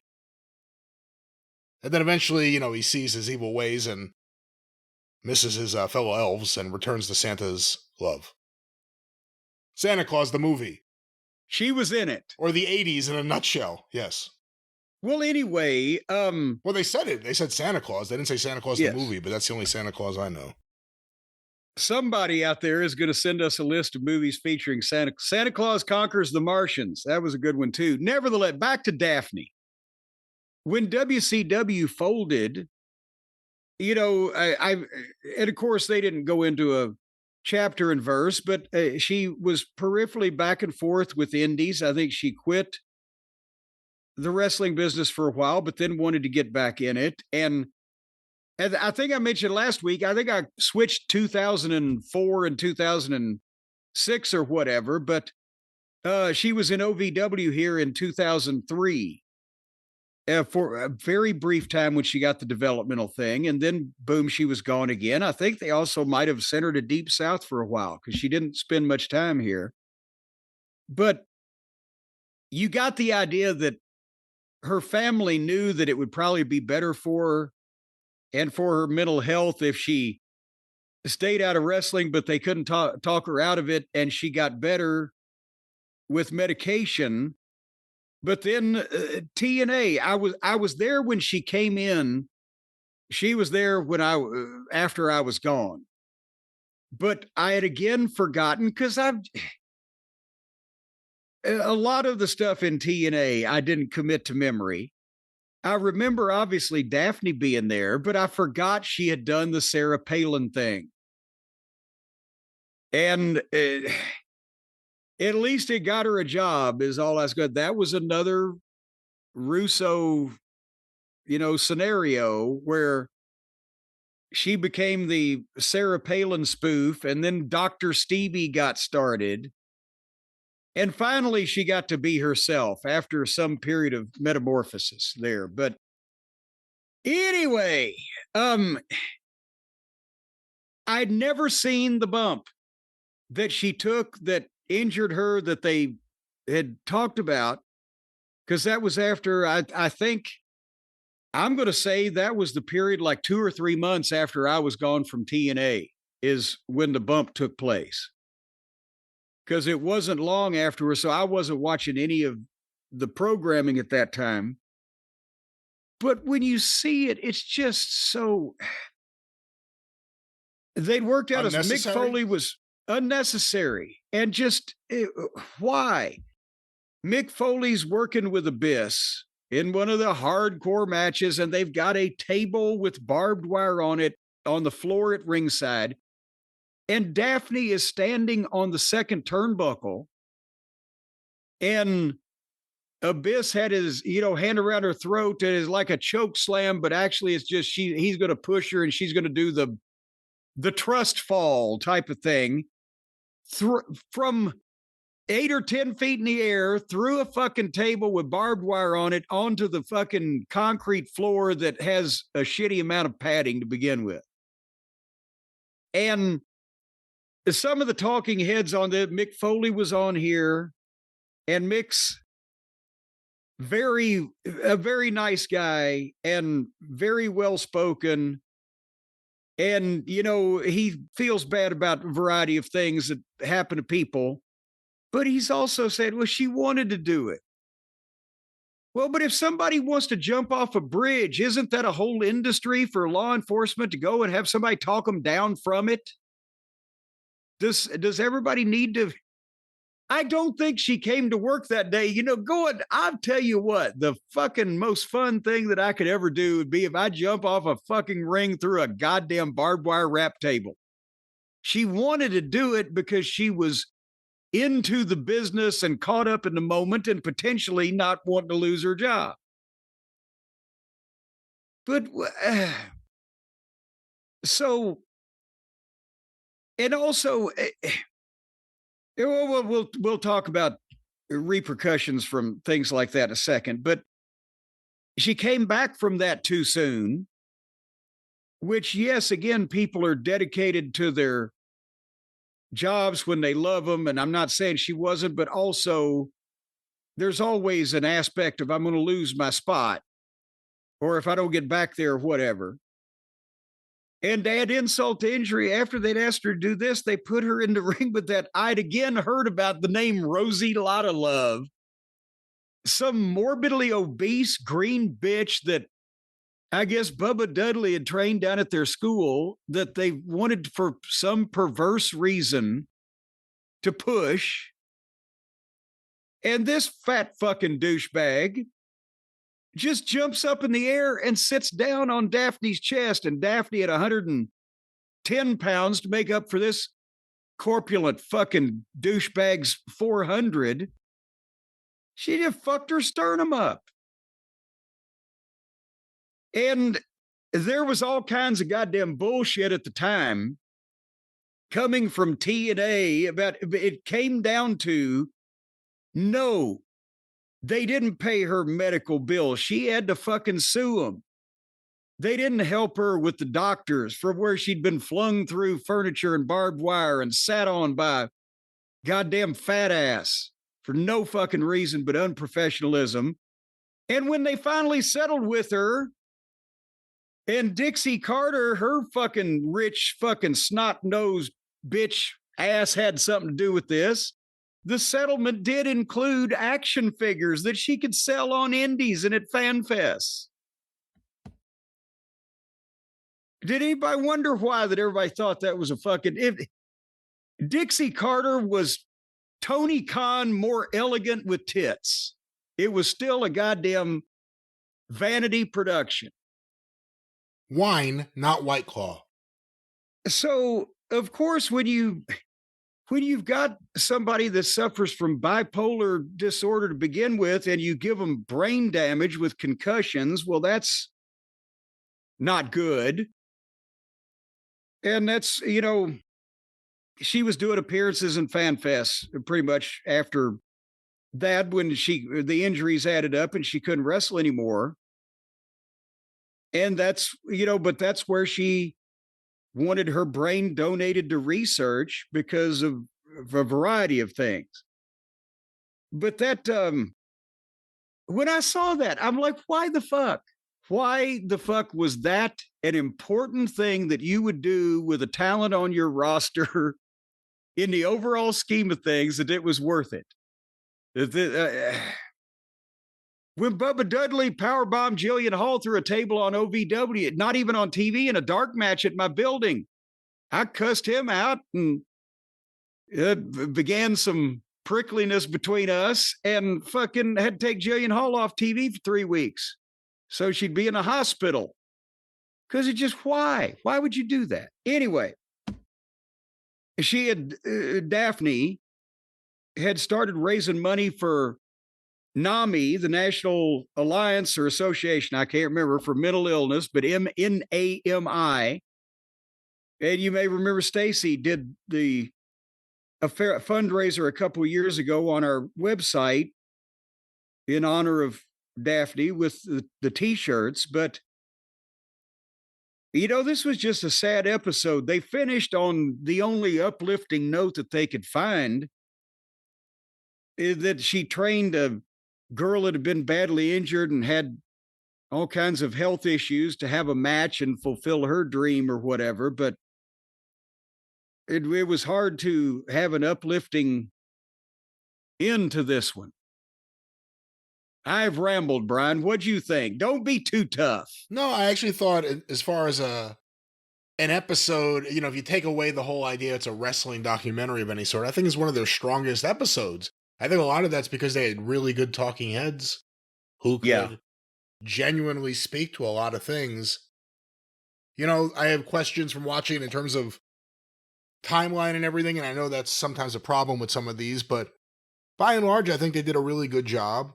And then eventually, he sees his evil ways and misses his fellow elves and returns to Santa's love. Santa Claus, the movie. She was in it. Or the 80s in a nutshell, yes. Well, anyway. Well, they said it. They said Santa Claus. They didn't say Santa Claus, the movie, but that's the only Santa Claus I know. Somebody out there is going to send us a list of movies featuring Santa Claus Conquers the Martians. That was a good one, too. Nevertheless, back to Daphne. When WCW folded, and of course they didn't go into a chapter and verse, but she was peripherally back and forth with indies. I think she quit the wrestling business for a while, but then wanted to get back in it. And I think I mentioned last week, I think I switched 2004 and 2006 or whatever, but she was in OVW here in 2003. For a very brief time when she got the developmental thing, and then boom, she was gone again. I think they also might have sent her to Deep South for a while because she didn't spend much time here. But you got the idea that her family knew that it would probably be better for her and for her mental health if she stayed out of wrestling, but they couldn't talk her out of it, and she got better with medication. But then TNA, I was there when she came in. She was there when after I was gone. But I had again forgotten because a lot of the stuff in TNA I didn't commit to memory. I remember obviously Daphne being there, but I forgot she had done the Sarah Palin thing. And at least it got her a job is all I was good. That was another Russo, scenario where she became the Sarah Palin spoof, and then Dr. Stevie got started. And finally, she got to be herself after some period of metamorphosis there. But anyway, I'd never seen the bump that she took that injured her that they had talked about, because that was after I think I'm going to say that was the period like 2 or 3 months after I was gone from TNA is when the bump took place. Because it wasn't long afterwards, so I wasn't watching any of the programming at that time. But when you see it, it's just so. They'd worked out as Mick Foley was unnecessary. And just why? Mick Foley's working with Abyss in one of the hardcore matches, and they've got a table with barbed wire on it on the floor at ringside. And Daphne is standing on the second turnbuckle, and Abyss had his, hand around her throat. It is like a choke slam, but actually it's just he's going to push her and she's going to do the trust fall type of thing from 8 or 10 feet in the air through a fucking table with barbed wire on it onto the fucking concrete floor that has a shitty amount of padding to begin with. And some of the talking heads on that, Mick Foley was on here, and Mick's a very nice guy and very well spoken. And, he feels bad about a variety of things that happen to people, but he's also said, well, she wanted to do it. Well, but if somebody wants to jump off a bridge, isn't that a whole industry for law enforcement to go and have somebody talk them down from it? Does everybody need to? I don't think she came to work that day. I'll tell you what, the fucking most fun thing that I could ever do would be if I jump off a fucking ring through a goddamn barbed wire wrap table. She wanted to do it because she was into the business and caught up in the moment and potentially not wanting to lose her job. But so, and also, we'll talk about repercussions from things like that in a second. But she came back from that too soon, which, yes, again, people are dedicated to their jobs when they love them. And I'm not saying she wasn't, but also there's always an aspect of I'm going to lose my spot, or if I don't get back there, whatever. And to add insult to injury, after they'd asked her to do this, they put her in the ring with that. I'd again heard about the name Rosie Lotta Love, some morbidly obese green bitch that I guess Bubba Dudley had trained down at their school that they wanted for some perverse reason to push. And this fat fucking douchebag just jumps up in the air and sits down on Daphne's chest. And Daphne at 110 pounds to make up for this corpulent fucking douchebag's 400. She just fucked her sternum up. And there was all kinds of goddamn bullshit at the time coming from TNA about it. Came down to, no, they didn't pay her medical bill. She had to fucking sue them. They didn't help her with the doctors for where she'd been flung through furniture and barbed wire and sat on by a goddamn fat ass for no fucking reason but unprofessionalism. And when they finally settled with her, and Dixie Carter, her fucking rich fucking snot-nosed bitch ass had something to do with this. The settlement did include action figures that she could sell on indies and at FanFest. Did anybody wonder why that everybody thought that was a fucking... Dixie Carter was Tony Khan more elegant with tits. It was still a goddamn vanity production. Wine, not White Claw. So, of course, when you when you've got somebody that suffers from bipolar disorder to begin with, and you give them brain damage with concussions, well, that's not good. And that's, she was doing appearances in Fan Fest pretty much after that when the injuries added up and she couldn't wrestle anymore. And that's, but that's where she wanted her brain donated to research because of a variety of things. But that, when I saw that, I'm like, why the fuck? Why the fuck was that an important thing that you would do with a talent on your roster in the overall scheme of things, that it was worth it? When Bubba Dudley powerbombed Jillian Hall through a table on OVW, not even on TV, in a dark match at my building, I cussed him out, and it began some prickliness between us, and fucking had to take Jillian Hall off TV for 3 weeks so she'd be in a hospital. Because it just, why? Why would you do that? Anyway, she had, Daphne had started raising money for NAMI, the National Alliance or Association, I can't remember, for mental illness, but NAMI. And you may remember Stacy did a fundraiser a couple of years ago on our website in honor of Daphne with the t-shirts. But, this was just a sad episode. They finished on the only uplifting note that they could find, that she trained a girl that had been badly injured and had all kinds of health issues to have a match and fulfill her dream or whatever. But it was hard to have an uplifting end to this one. I've rambled, Brian. What'd you think? Don't be too tough. No, I actually thought, as far as an episode, if you take away the whole idea it's a wrestling documentary of any sort, I think it's one of their strongest episodes. I think a lot of that's because they had really good talking heads who could genuinely speak to a lot of things. I have questions from watching in terms of timeline and everything, and I know that's sometimes a problem with some of these, but by and large, I think they did a really good job.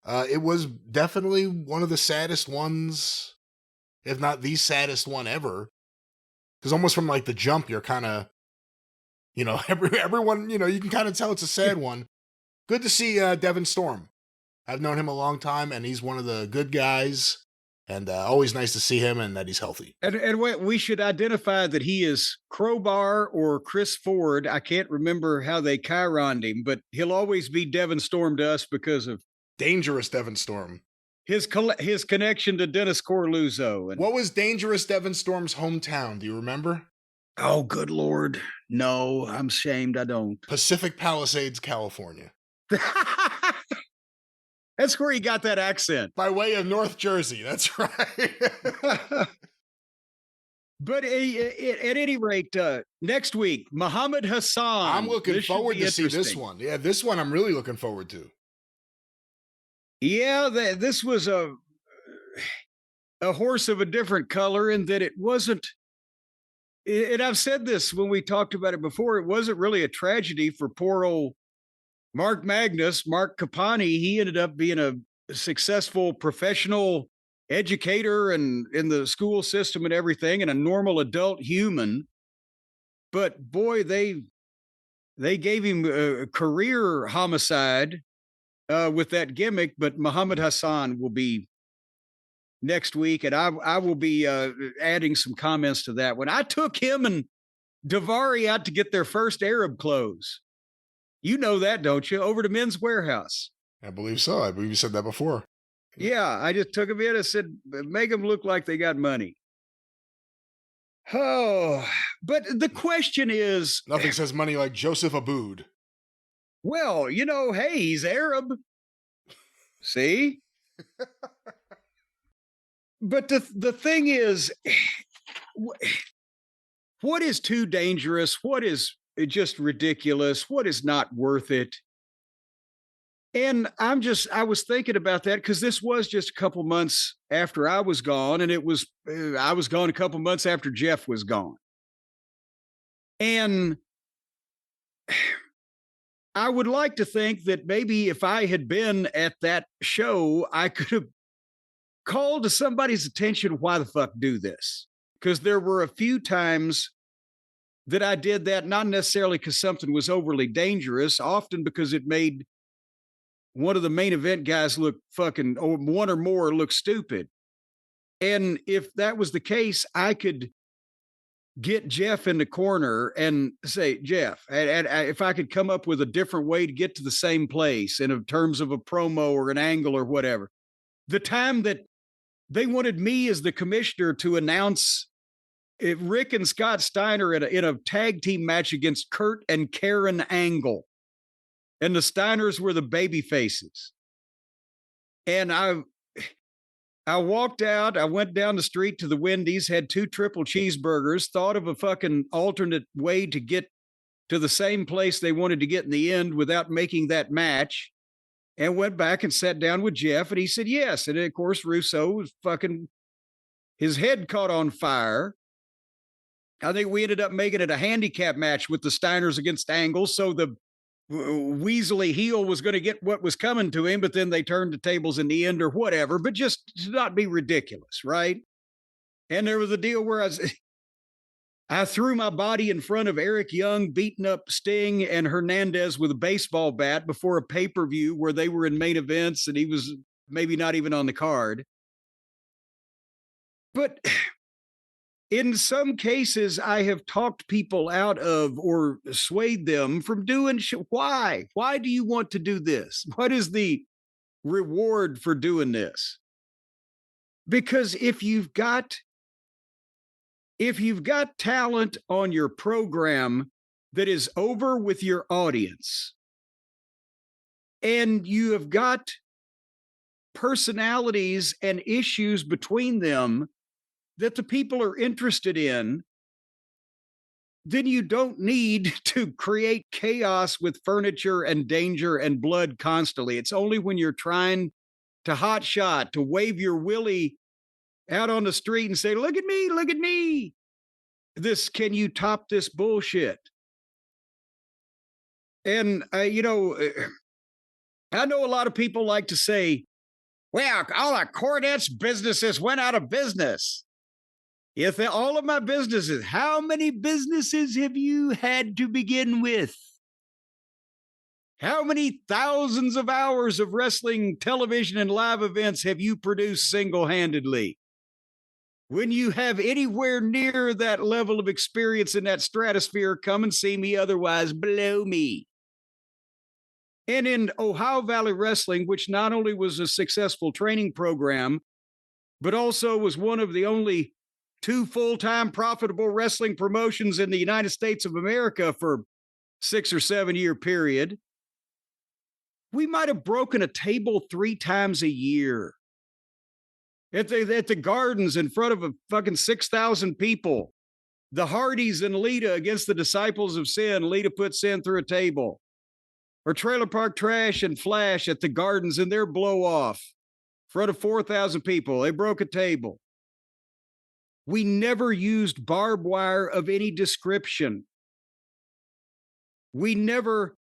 It was definitely one of the saddest ones, if not the saddest one ever. Because almost from like the jump, you're kind of, everyone, you can kind of tell it's a sad one. Good to see Devin Storm. I've known him a long time, and he's one of the good guys, and always nice to see him and that he's healthy. And we should identify that he is Crowbar or Chris Ford. I can't remember how they chironed him, but he'll always be Devin Storm to us because of Dangerous Devin Storm. His connection to Dennis Corluzzo. And what was Dangerous Devin Storm's hometown? Do you remember? Oh, good Lord. No, I'm ashamed I don't. Pacific Palisades, California. That's where he got that accent. By way of North Jersey, that's right. But at any rate, next week, Muhammad Hassan. I'm looking forward to see this one. Yeah, this one I'm really looking forward to. Yeah, this was a horse of a different color in that it wasn't, and I've said this when we talked about it before, it wasn't really a tragedy for poor old Mark Magnus, Mark Capani. He ended up being a successful professional educator and in the school system and everything, and a normal adult human. But boy, they gave him a career homicide with that gimmick. But Muhammad Hassan will be next week, and I will be adding some comments to that one. I took him and Davari out to get their first Arab clothes. You know that, don't you? Over to Men's Warehouse. I believe so. I believe you said that before. Yeah, I just took them in and said, make them look like they got money. Oh, but the question is... Nothing says money like Joseph Aboud. Well, hey, he's Arab. See? But the thing is, what is too dangerous? What is just ridiculous? What is not worth it? And I was thinking about that because this was just a couple months after I was gone, and I was gone a couple months after Jeff was gone. And I would like to think that maybe if I had been at that show, I could have called to somebody's attention, why the fuck do this? Because there were a few times that I did that, not necessarily because something was overly dangerous, often because it made one of the main event guys look fucking, or one or more look stupid. And if that was the case, I could get Jeff in the corner and say, Jeff, and if I could come up with a different way to get to the same place in terms of a promo or an angle or whatever. The time that they wanted me as the commissioner to announce Rick and Scott Steiner in a tag team match against Kurt and Karen Angle. And the Steiners were the baby faces. And I walked out, I went down the street to the Wendy's, had 2 triple cheeseburgers, thought of a fucking alternate way to get to the same place they wanted to get in the end without making that match, and went back and sat down with Jeff, and he said yes. And of course, Russo was fucking, his head caught on fire. I think we ended up making it a handicap match with the Steiners against Angle, so the Weasley heel was going to get what was coming to him, but then they turned the tables in the end or whatever, but just to not be ridiculous, right? And there was a deal where I threw my body in front of Eric Young, beating up Sting and Hernandez with a baseball bat before a pay-per-view where they were in main events and he was maybe not even on the card. But in some cases, I have talked people out of or swayed them from doing why? Why do you want to do this? What is the reward for doing this? Because if you've got talent on your program that is over with your audience, and you have got personalities and issues between them that the people are interested in, then you don't need to create chaos with furniture and danger and blood constantly. It's only when you're trying to hot shot, to wave your willy out on the street and say, look at me, look at me. Can you top this bullshit? And, I know a lot of people like to say, well, all of Cornette's businesses went out of business. If all of my businesses, how many businesses have you had to begin with? How many thousands of hours of wrestling, television, and live events have you produced single-handedly? When you have anywhere near that level of experience in that stratosphere, come and see me, otherwise blow me. And in Ohio Valley Wrestling, which not only was a successful training program, but also was one of the only 2 full-time profitable wrestling promotions in the United States of America for 6 or 7 year period, we might have broken a table 3 times a year at the Gardens in front of a fucking 6,000 people. The Hardys and Lita against the Disciples of Sin. Lita put Sin through a table. Or Trailer Park Trash and Flash at the Gardens in their blow-off in front of 4,000 people. They broke a table. We never used barbed wire of any description. We never,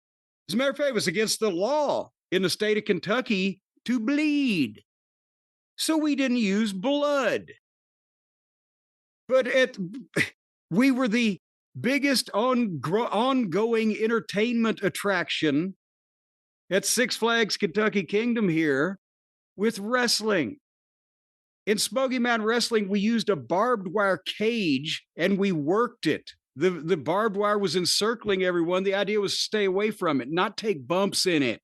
as a matter of fact, it was against the law in the state of Kentucky to bleed. So we didn't use blood. But we were the biggest ongoing entertainment attraction at Six Flags Kentucky Kingdom here with wrestling. In Smoky Mountain Wrestling, we used a barbed wire cage and we worked it. The barbed wire was encircling everyone. The idea was to stay away from it, not take bumps in it.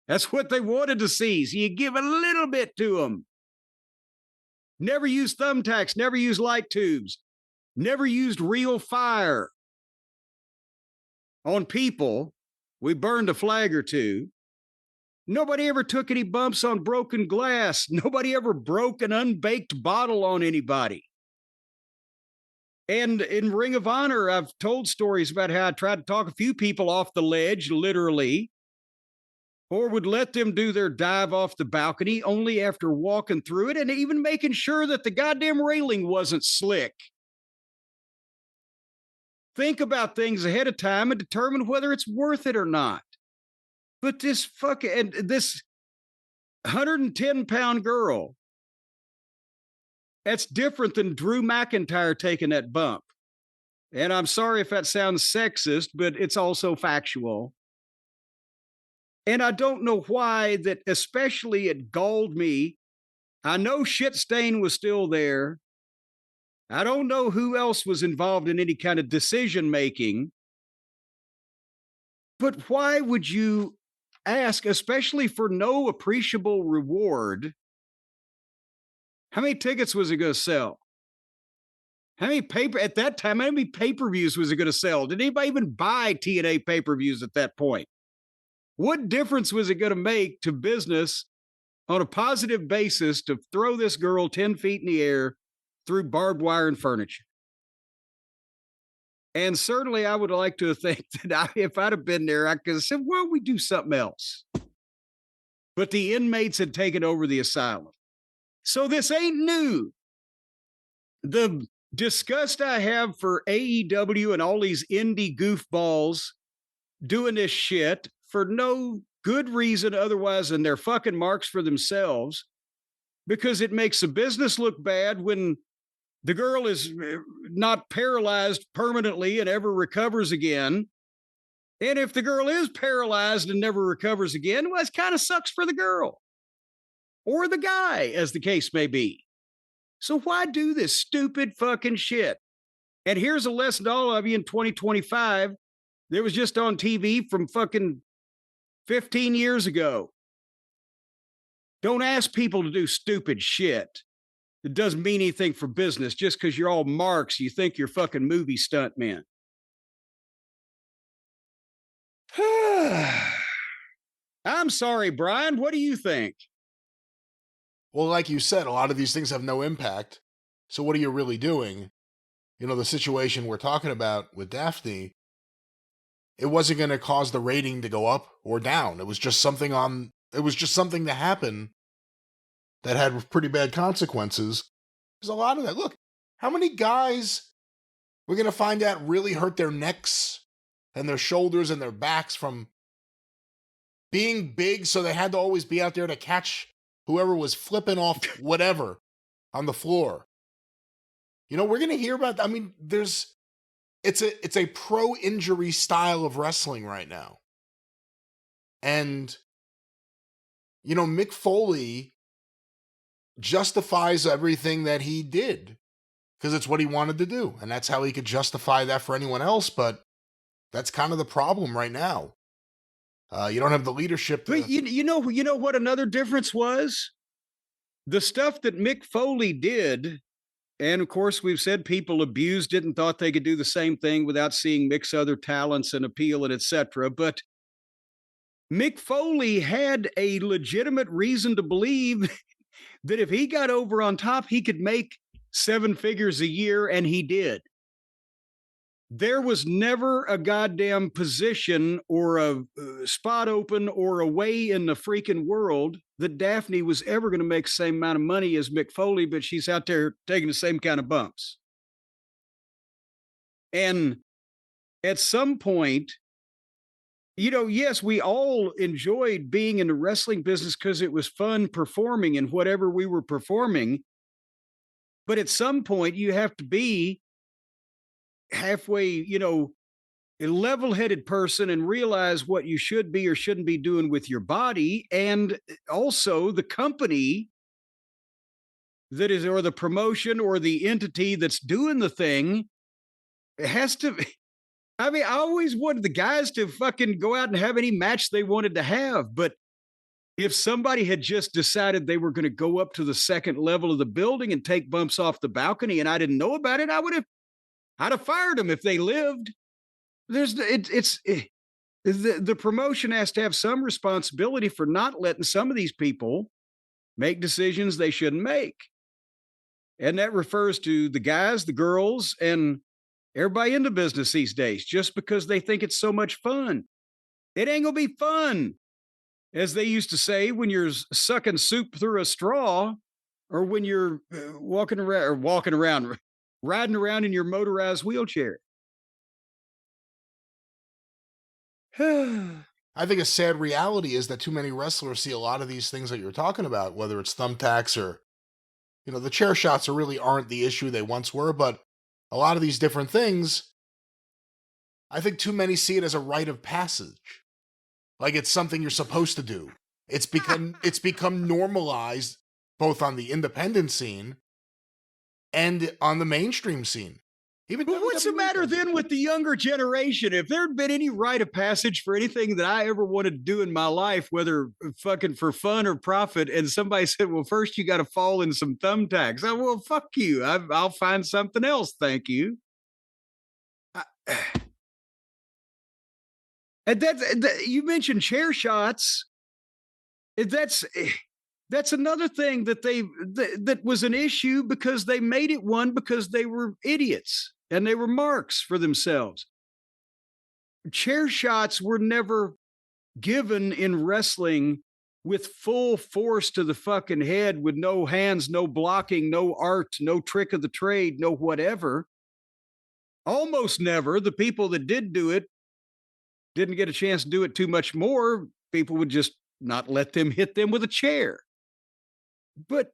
That's what they wanted to see. So you give a little bit to them. Never used thumbtacks, never used light tubes, never used real fire on people. We burned a flag or 2. Nobody ever took any bumps on broken glass. Nobody ever broke an unbaked bottle on anybody. And in Ring of Honor, I've told stories about how I tried to talk a few people off the ledge, literally, or would let them do their dive off the balcony only after walking through it and even making sure that the goddamn railing wasn't slick. Think about things ahead of time and determine whether it's worth it or not. But this 110-pound girl, that's different than Drew McIntyre taking that bump. And I'm sorry if that sounds sexist, but it's also factual. And I don't know why that, especially it galled me. I know Shit Stain was still there. I don't know who else was involved in any kind of decision making. But why would you ask, especially for no appreciable reward? How many tickets was it going to sell? How many at that time, how many pay-per-views was it going to sell? Did anybody even buy TNA pay-per-views at that point? What difference was it going to make to business on a positive basis to throw this girl 10 feet in the air through barbed wire and furniture? And certainly I would like to think that if I'd have been there, I could have said, well, we do something else. But the inmates had taken over the asylum. So this ain't new. The disgust I have for AEW and all these indie goofballs doing this shit for no good reason otherwise than they're fucking marks for themselves, because it makes the business look bad when the girl is not paralyzed permanently and ever recovers again. And if the girl is paralyzed and never recovers again, well, it kind of sucks for the girl or the guy, as the case may be. So why do this stupid fucking shit? And here's a lesson to all of you in 2025. That was just on TV from fucking 15 years ago. Don't ask people to do stupid shit. It doesn't mean anything for business just because you're all marks. You think you're fucking movie stuntmen. I'm sorry, Brian. What do you think? Well, like you said, a lot of these things have no impact. So what are you really doing? You know, the situation we're talking about with Daphne, it wasn't going to cause the rating to go up or down. It was just something to happen that had pretty bad consequences. There's a lot of that. Look, how many guys we're going to find out really hurt their necks and their shoulders and their backs from being big, so they had to always be out there to catch whoever was flipping off whatever on the floor. You know, we're going to hear about, I mean, it's a pro-injury style of wrestling right now. And, you know, Mick Foley justifies everything that he did because it's what he wanted to do. And that's how he could justify that for anyone else. But that's kind of the problem right now. You don't have the leadership. But you know what another difference was? The stuff that Mick Foley did, and of course we've said people abused it and thought they could do the same thing without seeing Mick's other talents and appeal and etc. But Mick Foley had a legitimate reason to believe that if he got over on top, he could make 7 figures a year, and he did. There was never a goddamn position or a spot open or a way in the freaking world that Daphne was ever going to make the same amount of money as Mick Foley, but she's out there taking the same kind of bumps. And at some point, you know, yes, we all enjoyed being in the wrestling business because it was fun performing in whatever we were performing. But at some point, you have to be halfway, you know, a level-headed person and realize what you should be or shouldn't be doing with your body. And also the company that is, or the promotion or the entity that's doing the thing has to, I mean, I always wanted the guys to fucking go out and have any match they wanted to have. But if somebody had just decided they were going to go up to the second level of the building and take bumps off the balcony and I didn't know about it, I'd have fired them if they lived. The promotion has to have some responsibility for not letting some of these people make decisions they shouldn't make. And that refers to the guys, the girls, and everybody in the business these days, just because they think it's so much fun. It ain't gonna be fun, as they used to say, when you're sucking soup through a straw, or when you're riding around in your motorized wheelchair. I think a sad reality is that too many wrestlers see a lot of these things that you're talking about, whether it's thumbtacks or, the chair shots really aren't the issue they once were, but a lot of these different things, I think too many see it as a rite of passage. Like it's something you're supposed to do. It's become normalized both on the independent scene and on the mainstream scene. But what's the matter then with the younger generation? If there'd been any rite of passage for anything that I ever wanted to do in my life, whether fucking for fun or profit, and somebody said, well, first you got to fall in some thumbtacks. Well, fuck you. I'll find something else. Thank you. And you mentioned chair shots. That's another thing that was an issue because they made it one because they were idiots and they were marks for themselves. Chair shots were never given in wrestling with full force to the fucking head with no hands, no blocking, no art, no trick of the trade, no whatever. Almost never. The people that did do it didn't get a chance to do it too much more. People would just not let them hit them with a chair. But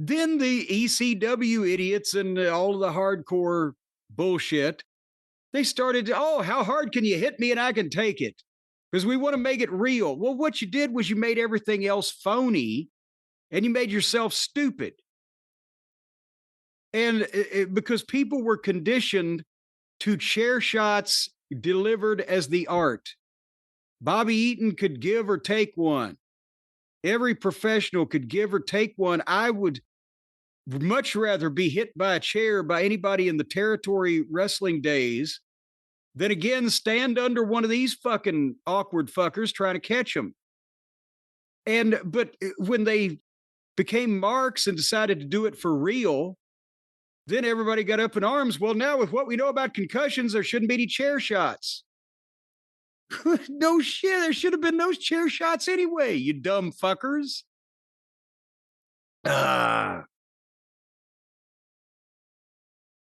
then the ECW idiots and all of the hardcore bullshit, they started to, how hard can you hit me and I can take it? Because we want to make it real. Well, what you did was you made everything else phony and you made yourself stupid. And because people were conditioned to chair shots delivered as the art. Bobby Eaton could give or take one. Every professional could give or take one. I would much rather be hit by a chair by anybody in the territory wrestling days than again stand under one of these fucking awkward fuckers trying to catch them. But when they became marks and decided to do it for real, then everybody got up in arms. Well, now with what we know about concussions, there shouldn't be any chair shots. No shit, there should have been no chair shots anyway, you dumb fuckers. Where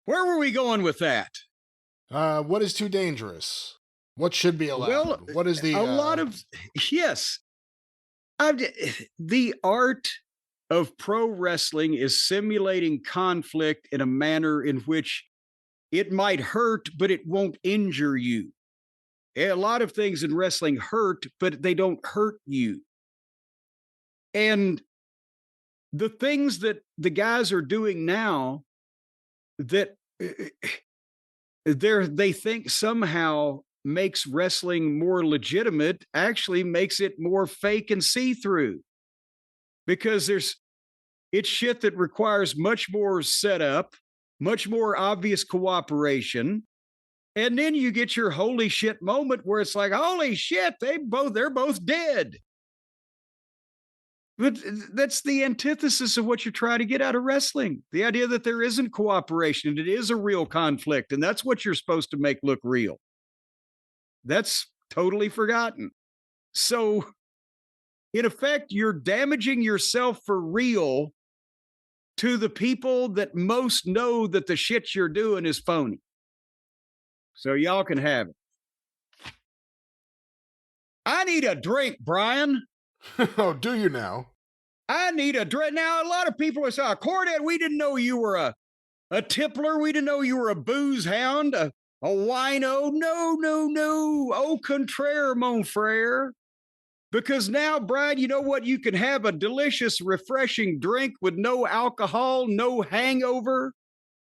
were we going with that? What is too dangerous? What should be allowed? Well, what is the a lot of yes. The art of pro wrestling is simulating conflict in a manner in which it might hurt, but it won't injure you. A lot of things in wrestling hurt, but they don't hurt you. And the things that the guys are doing now that they think somehow makes wrestling more legitimate actually makes it more fake and see-through. Because it's shit that requires much more setup, much more obvious cooperation. And then you get your holy shit moment where it's like, holy shit, they're both dead. But that's the antithesis of what you're trying to get out of wrestling. The idea that there isn't cooperation, and it is a real conflict, and that's what you're supposed to make look real. That's totally forgotten. So, in effect, you're damaging yourself for real to the people that most know that the shit you're doing is phony. So y'all can have it. I need a drink, Brian. Oh, do you now? I need a drink. Now, a lot of people are saying, Cornette, we didn't know you were a tippler. We didn't know you were a booze hound, a wino. No. Au contraire, mon frere. Because now, Brian, you know what? You can have a delicious, refreshing drink with no alcohol, no hangover.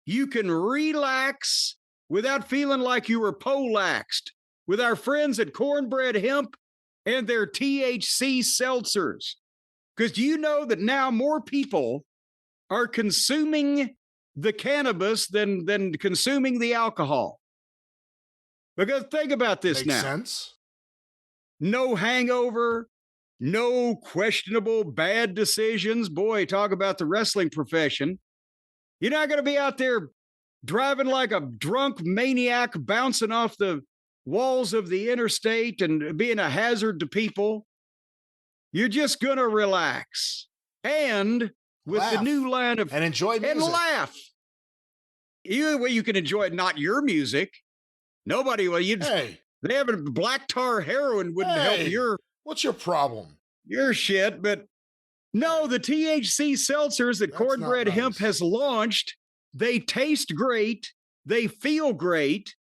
You can relax without feeling like you were polaxed with our friends at Cornbread Hemp and their THC seltzers. Because do you know that now more people are consuming the cannabis than consuming the alcohol? Because think about this now. Makes sense. No hangover, no questionable bad decisions. Boy, talk about the wrestling profession. You're not going to be out there driving like a drunk maniac, bouncing off the walls of the interstate and being a hazard to people. You're just going to relax. And with laugh. the new line of... And enjoy music. And laugh. You can enjoy not your music. Nobody will. Hey, They have a black tar heroin wouldn't help what's your problem? Your shit, but no, the THC seltzers that Cornbread Hemp has launched, they taste great, they feel great,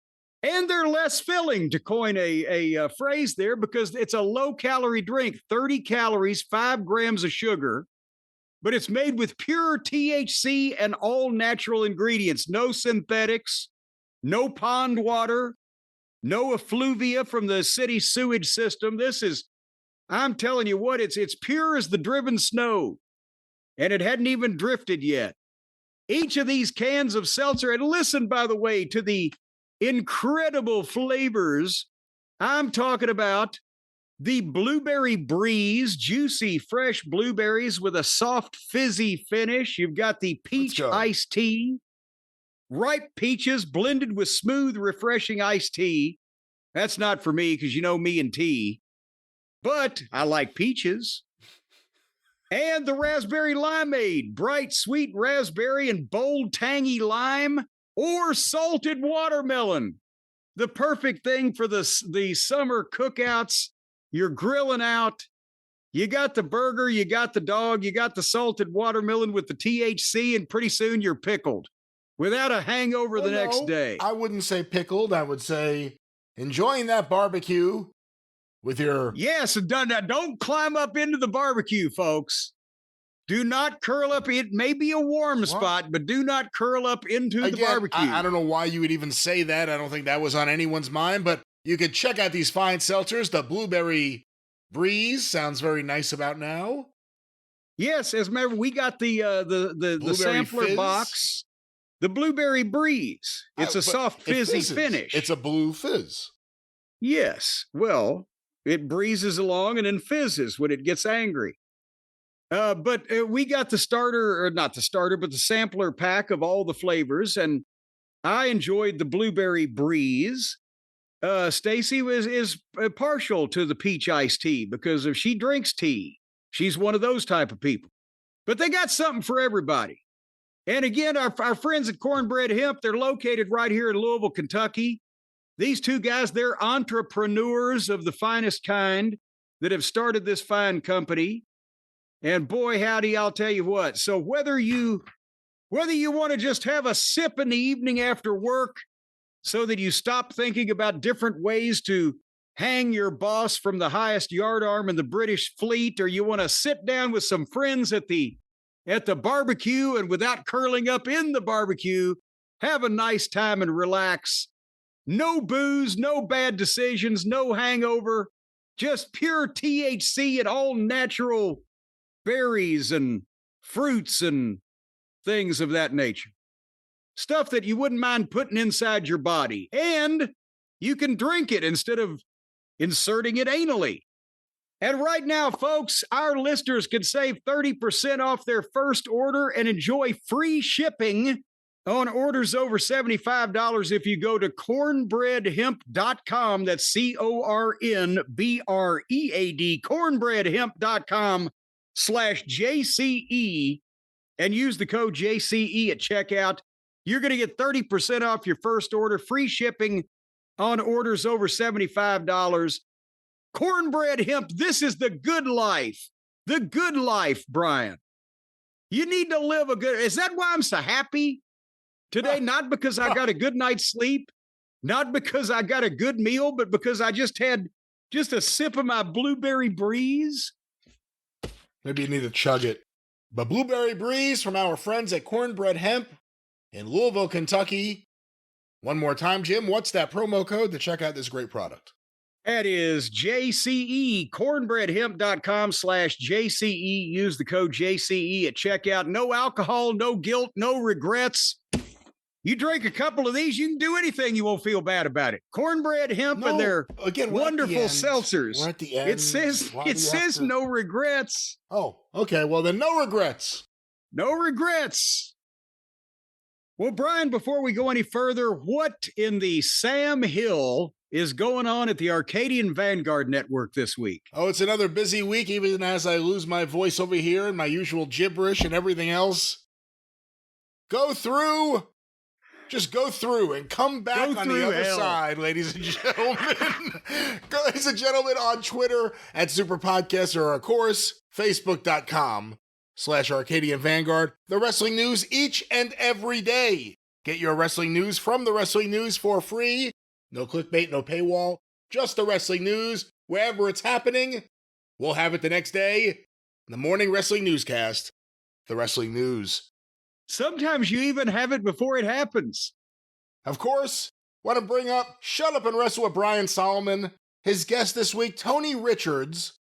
and they're less filling, to coin a phrase there, because it's a low-calorie drink, 30 calories, 5 grams of sugar, but it's made with pure THC and all natural ingredients, no synthetics, no pond water, no effluvia from the city sewage system. This is, I'm telling you what, it's pure as the driven snow, and it hadn't even drifted yet. Each of these cans of seltzer, and listen, by the way, to the incredible flavors. I'm talking about the Blueberry Breeze, juicy, fresh blueberries with a soft, fizzy finish. You've got the Peach Iced Tea, ripe peaches blended with smooth, refreshing iced tea. That's not for me, because you know me and tea. But I like peaches. And the Raspberry Limeade, bright, sweet raspberry and bold, tangy lime, or salted watermelon. The perfect thing for the summer cookouts. You're grilling out. You got the burger, you got the dog, you got the salted watermelon with the THC, and pretty soon you're pickled without a hangover the next day. I wouldn't say pickled. I would say enjoying that barbecue. With your... Yes, don't climb up into the barbecue, folks. Do not curl up. It may be a warm spot, but do not curl up into the barbecue. I don't know why you would even say that. I don't think that was on anyone's mind, but you could check out these fine seltzers. The Blueberry Breeze sounds very nice about now. Yes, as a matter of fact, we got the sampler fizz box. The Blueberry Breeze. It's a soft, fizzy finish. It's a blue fizz. Yes. Well, it breezes along and then fizzes when it gets angry. But we got the starter, or not the starter, but the sampler pack of all the flavors, and I enjoyed the Blueberry Breeze. Stacy is partial to the Peach Iced Tea, because if she drinks tea, she's one of those type of people. But they got something for everybody. And again, our friends at Cornbread Hemp, they're located right here in Louisville, Kentucky. These two guys, they're entrepreneurs of the finest kind that have started this fine company. And boy, howdy, I'll tell you what. So whether you want to just have a sip in the evening after work so that you stop thinking about different ways to hang your boss from the highest yardarm in the British fleet, or you want to sit down with some friends at the barbecue and without curling up in the barbecue, have a nice time and relax. No booze, no bad decisions, no hangover, just pure THC and all natural berries and fruits and things of that nature. Stuff that you wouldn't mind putting inside your body. And you can drink it instead of inserting it anally. And right now, folks, our listeners can save 30% off their first order and enjoy free shipping on orders over $75 if you go to cornbreadhemp.com. That's CORNBREAD, cornbreadhemp.com/JCE, and use the code JCE at checkout. You're going to get 30% off your first order, free shipping on orders over $75. Cornbread Hemp, this is the good life. The good life, Brian. You need to live a good... Is that why I'm so happy today? Not because I got a good night's sleep, not because I got a good meal, but because I just had just a sip of my Blueberry Breeze. Maybe you need to chug it. But Blueberry Breeze from our friends at Cornbread Hemp in Louisville, Kentucky. One more time, Jim, what's that promo code to check out this great product? That is JCE, cornbreadhemp.com/JCE. Use the code JCE at checkout. No alcohol, no guilt, no regrets. You drink a couple of these, you can do anything. You won't feel bad about it. Cornbread Hemp and their wonderful seltzers. We're at the end. It says no regrets. Oh, okay. Well, then no regrets. No regrets. Well, Brian, before we go any further, what in the Sam Hill is going on at the Arcadian Vanguard Network this week? Oh, it's another busy week, even as I lose my voice over here and my usual gibberish and everything else. Go through Just go through and come back on the other side, ladies and gentlemen. Ladies and gentlemen, on Twitter at Superpodcast, or of course, Facebook.com/Arcadian Vanguard. The wrestling news each and every day. Get your wrestling news from the wrestling news for free. No clickbait, no paywall. Just the wrestling news. Wherever it's happening, we'll have it the next day. The morning wrestling newscast. The wrestling news. Sometimes you even have it before it happens. Of course, want to bring up Shut Up and Wrestle with Brian Solomon. His guest this week, Tony Richards,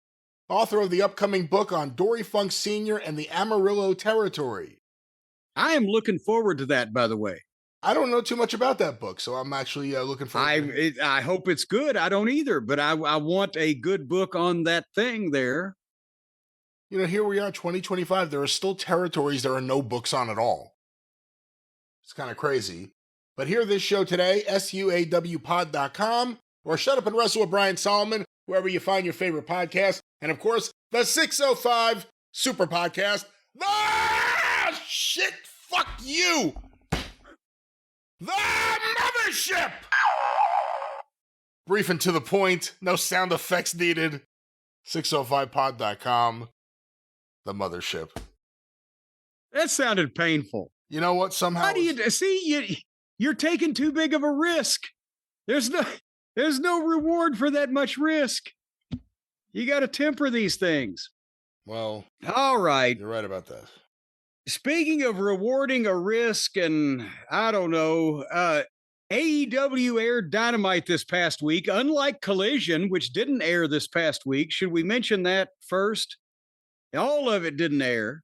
author of the upcoming book on Dory Funk Sr. and the Amarillo Territory. I am looking forward to that, by the way. I don't know too much about that book, so I'm actually looking forward to it. I hope it's good. I don't either, but I want a good book on that thing there. You know, here we are, 2025. There are still territories there are no books on at all. It's kind of crazy. But hear this show today, suawpod.com, or Shut Up and Wrestle with Brian Solomon, wherever you find your favorite podcast. And of course, the 605 Super Podcast. Ah, shit, fuck you. The Mothership. Brief and to the point, no sound effects needed. 605pod.com. The Mothership. That sounded painful. You know what? Somehow. How do you see? You're taking too big of a risk. There's no reward for that much risk. You got to temper these things. Well, all right. You're right about that. Speaking of rewarding a risk, and I don't know, AEW aired Dynamite this past week, unlike Collision, which didn't air this past week. Should we mention that first? All of it didn't air.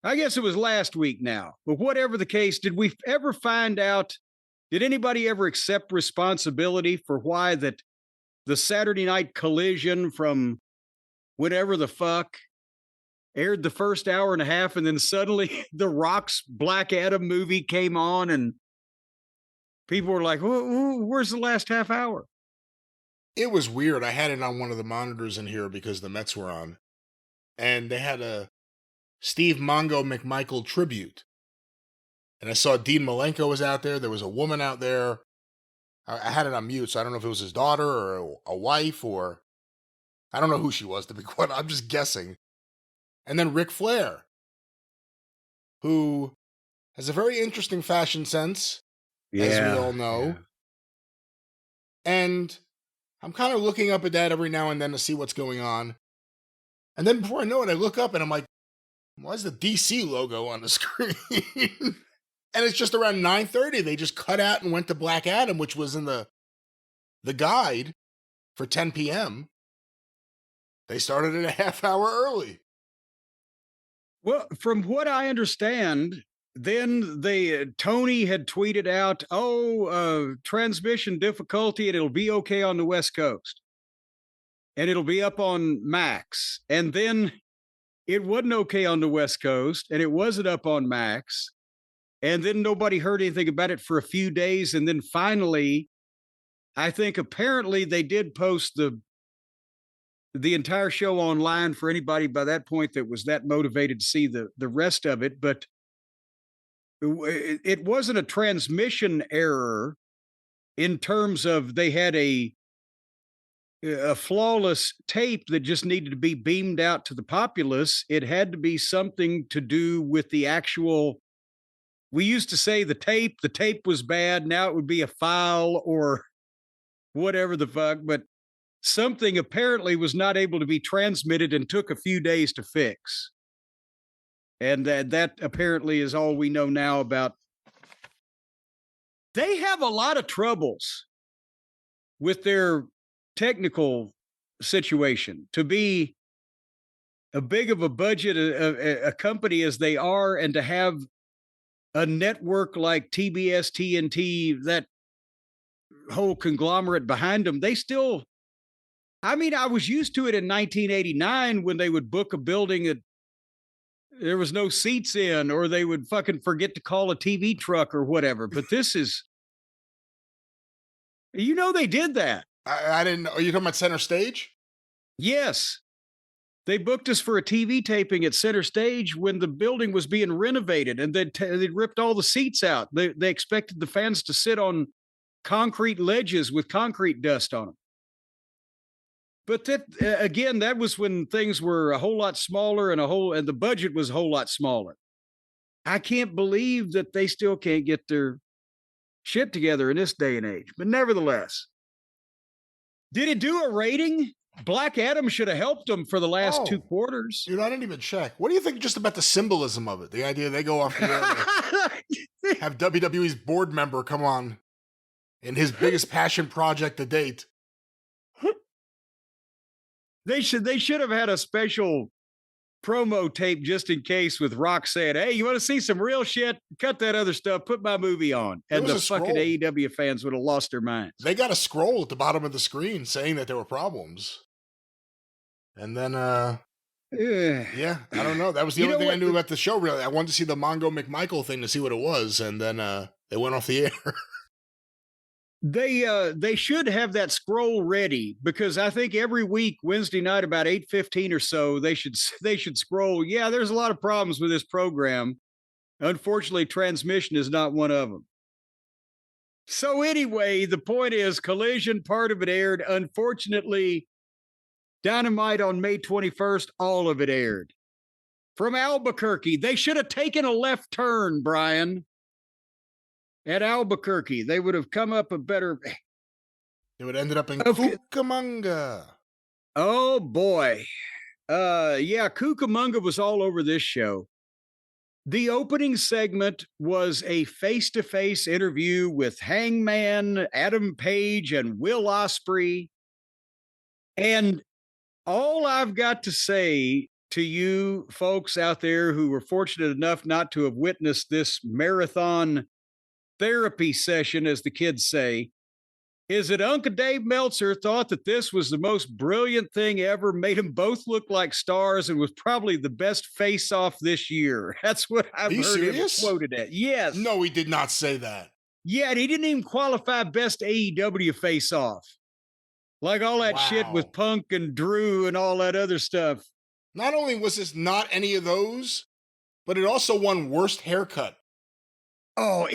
I guess it was last week now. But whatever the case, did we ever find out, did anybody ever accept responsibility for why that the Saturday Night Collision from whatever the fuck aired the first hour and a half, and then suddenly The Rock's Black Adam movie came on and people were like, where's the last half hour? It was weird. I had it on one of the monitors in here because the Mets were on. And they had a Steve Mongo McMichael tribute. And I saw Dean Malenko was out there. There was a woman out there. I had it on mute, so I don't know if it was his daughter or a wife or... I don't know who she was, to be quite honest. I'm just guessing. And then Ric Flair, who has a very interesting fashion sense, as we all know. Yeah. And I'm kind of looking up at that every now and then to see what's going on. And then before I know it, I look up and I'm like, why is the DC logo on the screen? And it's just around 9:30. They just cut out and went to Black Adam, which was in the guide for 10 p.m. They started it a half hour early. Well, from what I understand, then Tony had tweeted out, transmission difficulty, and it'll be okay on the West Coast. And it'll be up on Max. And then it wasn't okay on the West Coast, and it wasn't up on Max. And then nobody heard anything about it for a few days. And then finally, I think apparently they did post the entire show online for anybody by that point that was that motivated to see the rest of it. But it wasn't a transmission error in terms of they had a flawless tape that just needed to be beamed out to the populace. It had to be something to do with the actual, we used to say the tape was bad. Now it would be a file or whatever the fuck, but something apparently was not able to be transmitted and took a few days to fix. And that apparently is all we know now about. They have a lot of troubles with their technical situation. To be a big of a budget, a company as they are, and to have a network like TBS, TNT, that whole conglomerate behind them, they still, I mean, I was used to it in 1989 when they would book a building that there was no seats in, or they would fucking forget to call a TV truck or whatever. But this is, they did that. I didn't know. Are you talking about Center Stage? Yes. They booked us for a TV taping at Center Stage when the building was being renovated, and they'd ripped all the seats out. They expected the fans to sit on concrete ledges with concrete dust on them. But that again, that was when things were a whole lot smaller and the budget was a whole lot smaller. I can't believe that they still can't get their shit together in this day and age. But nevertheless, did it do a rating? Black Adam should have helped them for the last 2 quarters. Dude, I didn't even check. What do you think just about the symbolism of it? The idea they go off the air, have WWE's board member come on in his biggest passion project to date. They should have had a special promo tape just in case with Rock saying, "Hey, you want to see some real shit? Cut that other stuff. Put my movie on." And the fucking AEW fans would have lost their minds. They got a scroll at the bottom of the screen saying that there were problems. And then, yeah, I don't know. That was the only thing I knew about the show, really. I wanted to see the Mongo McMichael thing to see what it was. And then they went off the air. They should have that scroll ready, because I think every week, Wednesday night, about 8:15 or so, they should scroll. Yeah, there's a lot of problems with this program. Unfortunately, transmission is not one of them. So anyway, the point is, Collision, part of it aired. Unfortunately, Dynamite on May 21st, all of it aired. From Albuquerque, they should have taken a left turn, Brian. At Albuquerque, they would have come up a better... It would have ended up in Cucamonga. Oh, boy. Yeah, Cucamonga was all over this show. The opening segment was a face-to-face interview with Hangman, Adam Page, and Will Ospreay. And all I've got to say to you folks out there who were fortunate enough not to have witnessed this marathon therapy session, as the kids say, is that Uncle Dave Meltzer thought that this was the most brilliant thing ever, made them both look like stars, and was probably the best face-off this year. That's what I've heard him quoted at. Yes. No, he did not say that. Yeah, and he didn't even qualify best AEW face-off. Like all that shit with Punk and Drew and all that other stuff. Not only was this not any of those, but it also won worst haircut. Oh,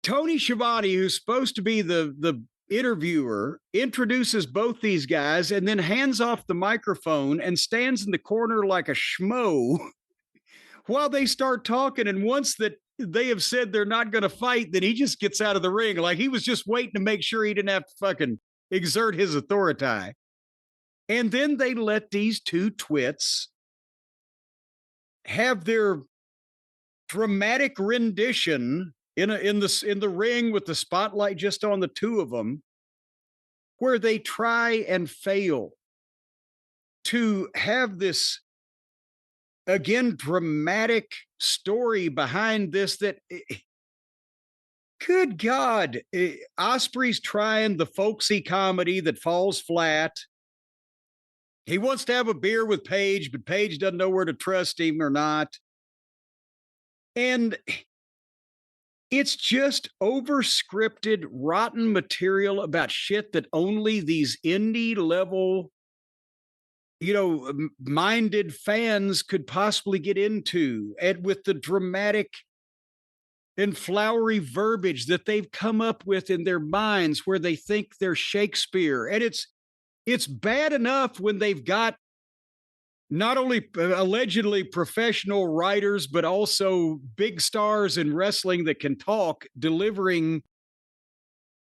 Tony Schiavone, who's supposed to be the interviewer, introduces both these guys and then hands off the microphone and stands in the corner like a schmo while they start talking. And once that they have said they're not going to fight, then he just gets out of the ring. Like he was just waiting to make sure he didn't have to fucking exert his authority. And then they let these two twits have their dramatic rendition in the ring with the spotlight just on the two of them, where they try and fail to have this, again, dramatic story behind this that, good God, Ospreay's trying the folksy comedy that falls flat. He wants to have a beer with Paige, but Paige doesn't know where to trust him or not. And it's just over-scripted, rotten material about shit that only these indie level, minded fans could possibly get into. And with the dramatic and flowery verbiage that they've come up with in their minds where they think they're Shakespeare. And it's bad enough when they've got not only allegedly professional writers, but also big stars in wrestling that can talk, delivering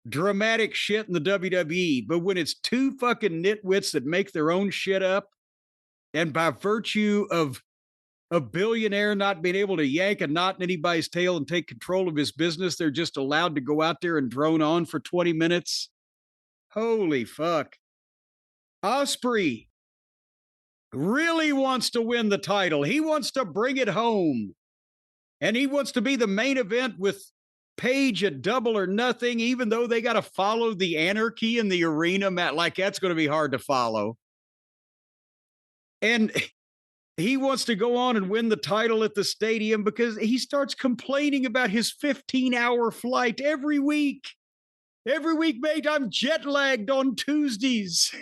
dramatic shit in the WWE. But when it's two fucking nitwits that make their own shit up, and by virtue of a billionaire not being able to yank a knot in anybody's tail and take control of his business, they're just allowed to go out there and drone on for 20 minutes. Holy fuck. Ospreay really wants to win the title. He wants to bring it home. And he wants to be the main event with Paige at Double or Nothing, even though they got to follow the anarchy in the arena. Matt, like that's going to be hard to follow. And he wants to go on and win the title at the stadium because he starts complaining about his 15-hour flight every week. Every week, mate, I'm jet lagged on Tuesdays.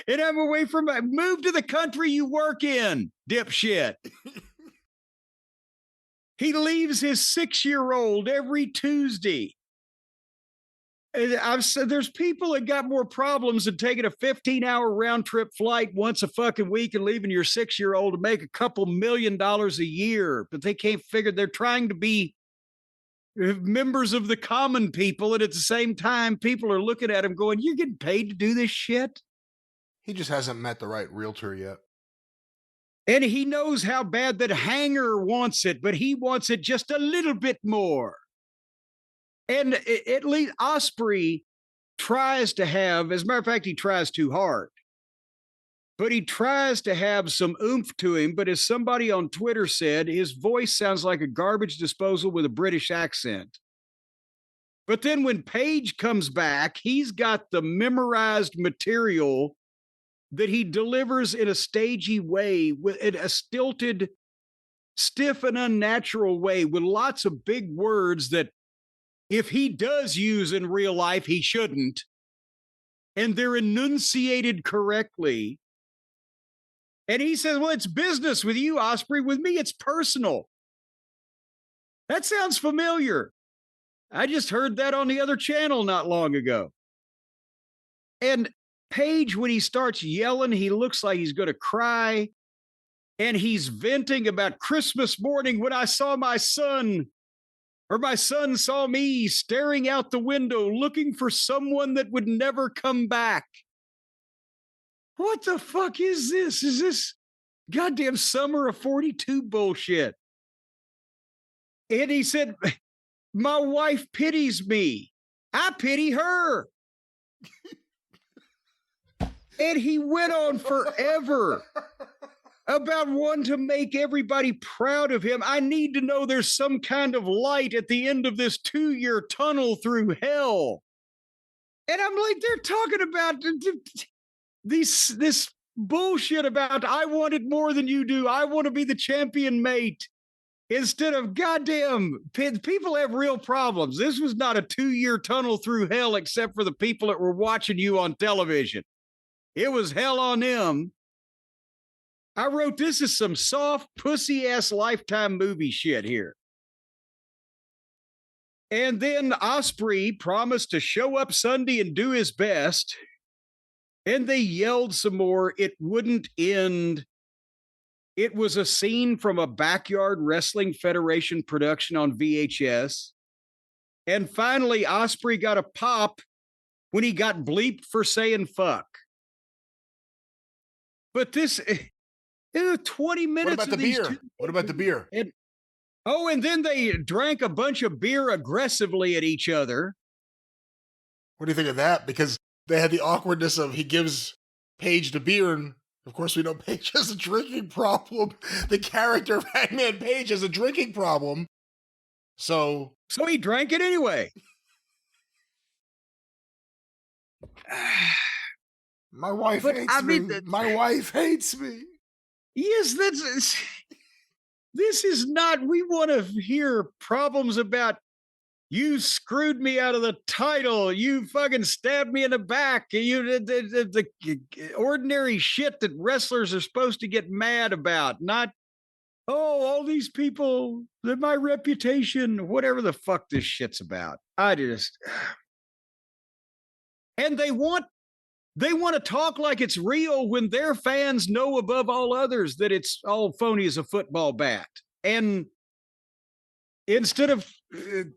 And I'm away from my move to the country you work in, dipshit. He leaves his 6-year-old every Tuesday. And I've said there's people that got more problems than taking a 15-hour round trip flight once a fucking week and leaving your 6-year-old to make a couple $1 million a year. But they can't figure they're trying to be members of the common people. And at the same time, people are looking at him going, you're getting paid to do this shit? He just hasn't met the right realtor yet. And he knows how bad that Hanger wants it, but he wants it just a little bit more. And at least Osprey tries to have, as a matter of fact, he tries too hard. But he tries to have some oomph to him. But as somebody on Twitter said, his voice sounds like a garbage disposal with a British accent. But then when Paige comes back, he's got the memorized material that he delivers in a stagey way, in a stilted, stiff and unnatural way with lots of big words that if he does use in real life, he shouldn't. And they're enunciated correctly. And he says, well, it's business with you, Osprey. With me, it's personal. That sounds familiar. I just heard that on the other channel not long ago. And Paige, when he starts yelling, he looks like he's going to cry. And he's venting about Christmas morning when I saw my son, or my son saw me staring out the window looking for someone that would never come back. What the fuck is this? Is this goddamn Summer of 42 bullshit? And he said, my wife pities me. I pity her. And he went on forever about wanting to make everybody proud of him. I need to know there's some kind of light at the end of this 2-year tunnel through hell. And I'm like, they're talking about this bullshit about I want it more than you do. I want to be the champion mate. Instead of goddamn, people have real problems. This was not a 2-year tunnel through hell except for the people that were watching you on television. It was hell on them. I wrote, this is some soft, pussy-ass Lifetime movie shit here. And then Osprey promised to show up Sunday and do his best. And they yelled some more. It wouldn't end. It was a scene from a Backyard Wrestling Federation production on VHS. And finally, Osprey got a pop when he got bleeped for saying fuck. But this... 20 minutes. What about the beer? What about the beer? And then they drank a bunch of beer aggressively at each other. What do you think of that? Because they had the awkwardness of he gives Paige the beer, and of course we know Paige has a drinking problem. The character of Hangman Page has a drinking problem. So he drank it anyway. My wife hates me. My wife hates me. Yes, this is not, we want to hear problems about you screwed me out of the title. You fucking stabbed me in the back. The ordinary shit that wrestlers are supposed to get mad about. Not, all these people, that my reputation, whatever the fuck this shit's about. And they want to talk like it's real when their fans know above all others that it's all phony as a football bat. And instead of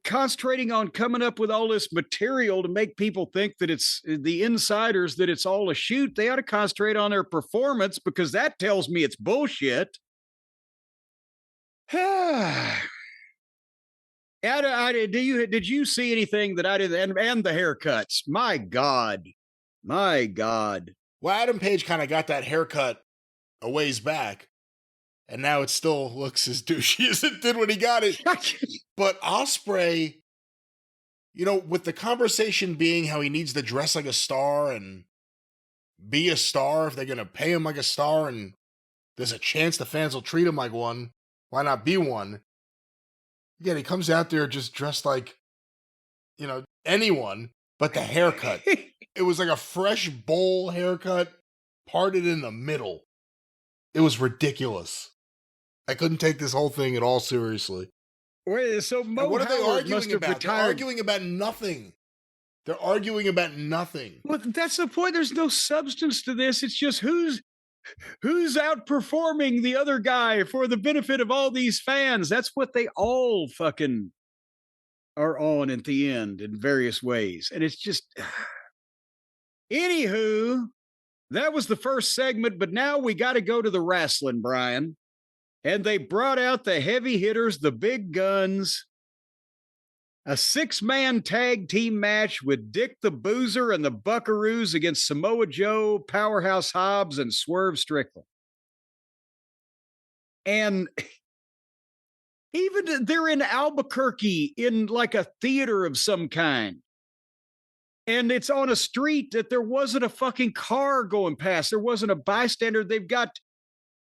concentrating on coming up with all this material to make people think that it's the insiders, that it's all a shoot, they ought to concentrate on their performance, because that tells me it's bullshit. Did you see anything that I didn't? And the haircuts, my God. Well, Adam Page kind of got that haircut a ways back, and now it still looks as douchey as it did when he got it. But Osprey, with the conversation being how he needs to dress like a star and be a star if they're going to pay him like a star, and there's a chance the fans will treat him like one, why not be one? Again, he comes out there just dressed like, anyone, but the haircut. It was like a fresh bowl haircut. parted in the middle. It was ridiculous. I couldn't take this whole thing at all seriously. Wait, so Mo And what are they Howard must arguing have about? They're retired. arguing about nothing. They're arguing about nothing. Well, that's the point. There's no substance to this. It's just who's outperforming the other guy for the benefit of all these fans. That's what they all fucking are on at the end in various ways. And it's just anywho, that was the first segment, but now we got to go to the wrestling, Brian. And they brought out the heavy hitters, the big guns. A 6-man tag team match with Dick the Boozer and the Buckaroos against Samoa Joe, Powerhouse Hobbs, and Swerve Strickland. And even they're in Albuquerque in like a theater of some kind. And it's on a street that there wasn't a fucking car going past. There wasn't a bystander. They've got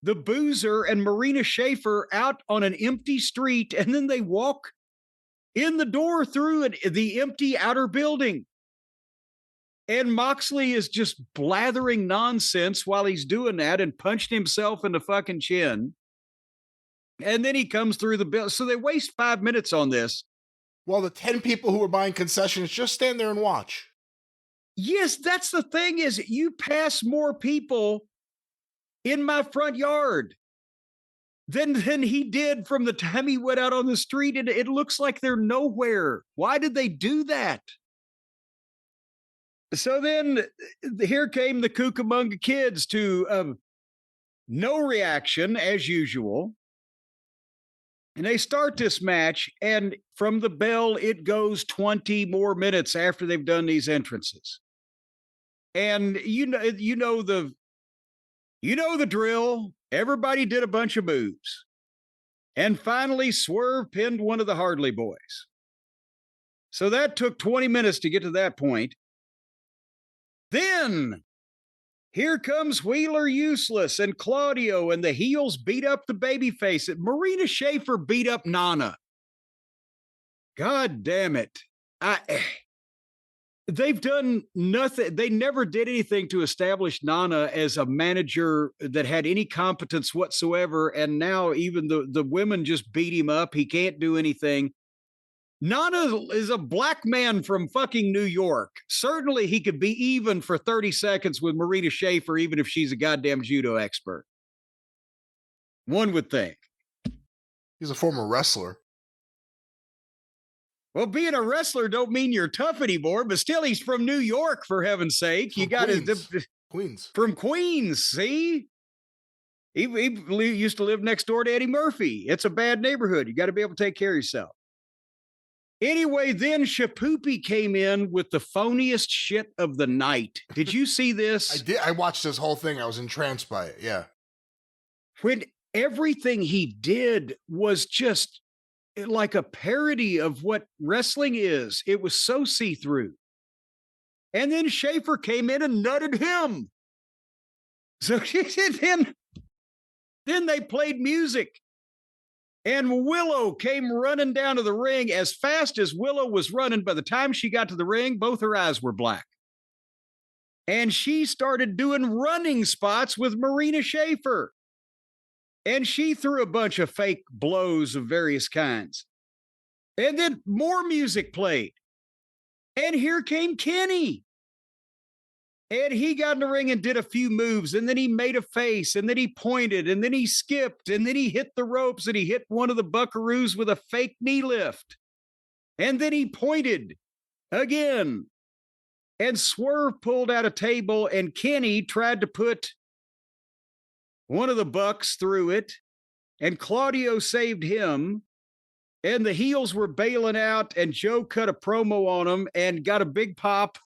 the Boozer and Marina Schaefer out on an empty street, and then they walk in the door through the empty outer building. And Moxley is just blathering nonsense while he's doing that and punched himself in the fucking chin. And then he comes through the building. So they waste 5 minutes on this. Well, the 10 people who were buying concessions just stand there and watch. Yes, that's the thing is you pass more people in my front yard than he did from the time he went out on the street. And it looks like they're nowhere. Why did they do that? So then here came the Cucamonga kids to no reaction as usual. And they start this match, and from the bell, it goes 20 more minutes after they've done these entrances. And you know the drill. Everybody did a bunch of moves. And finally, Swerve pinned one of the Hardley boys. So that took 20 minutes to get to that point. Then here comes Wheeler Useless and Claudio, and the heels beat up the babyface. Marina Schaefer beat up Nana. God damn it. They've done nothing. They never did anything to establish Nana as a manager that had any competence whatsoever. And now even the women just beat him up. He can't do anything. Nana is a black man from fucking New York. Certainly he could be even for 30 seconds with Marina Schaefer, even if she's a goddamn judo expert. One would think. He's a former wrestler. Well, being a wrestler don't mean you're tough anymore, but still he's from New York, for heaven's sake. From you got Queens. From Queens, see? He used to live next door to Eddie Murphy. It's a bad neighborhood. You got to be able to take care of yourself. Anyway, then Shapoopy came in with the phoniest shit of the night. Did you see this? I did. I watched this whole thing. I was entranced by it. Yeah. When everything he did was just like a parody of what wrestling is. It was so see-through. And then Schaefer came in and nutted him. So then they played music. And Willow came running down to the ring. As fast as Willow was running, by the time she got to the ring, both her eyes were black. And she started doing running spots with Marina Schaefer. And she threw a bunch of fake blows of various kinds. And then more music played. And here came Kenny. And he got in the ring and did a few moves, and then he made a face, and then he pointed, and then he skipped, and then he hit the ropes, and he hit one of the Buckaroos with a fake knee lift. And then he pointed again. And Swerve pulled out a table, and Kenny tried to put one of the Bucks through it, and Claudio saved him. And the heels were bailing out, and Joe cut a promo on him and got a big pop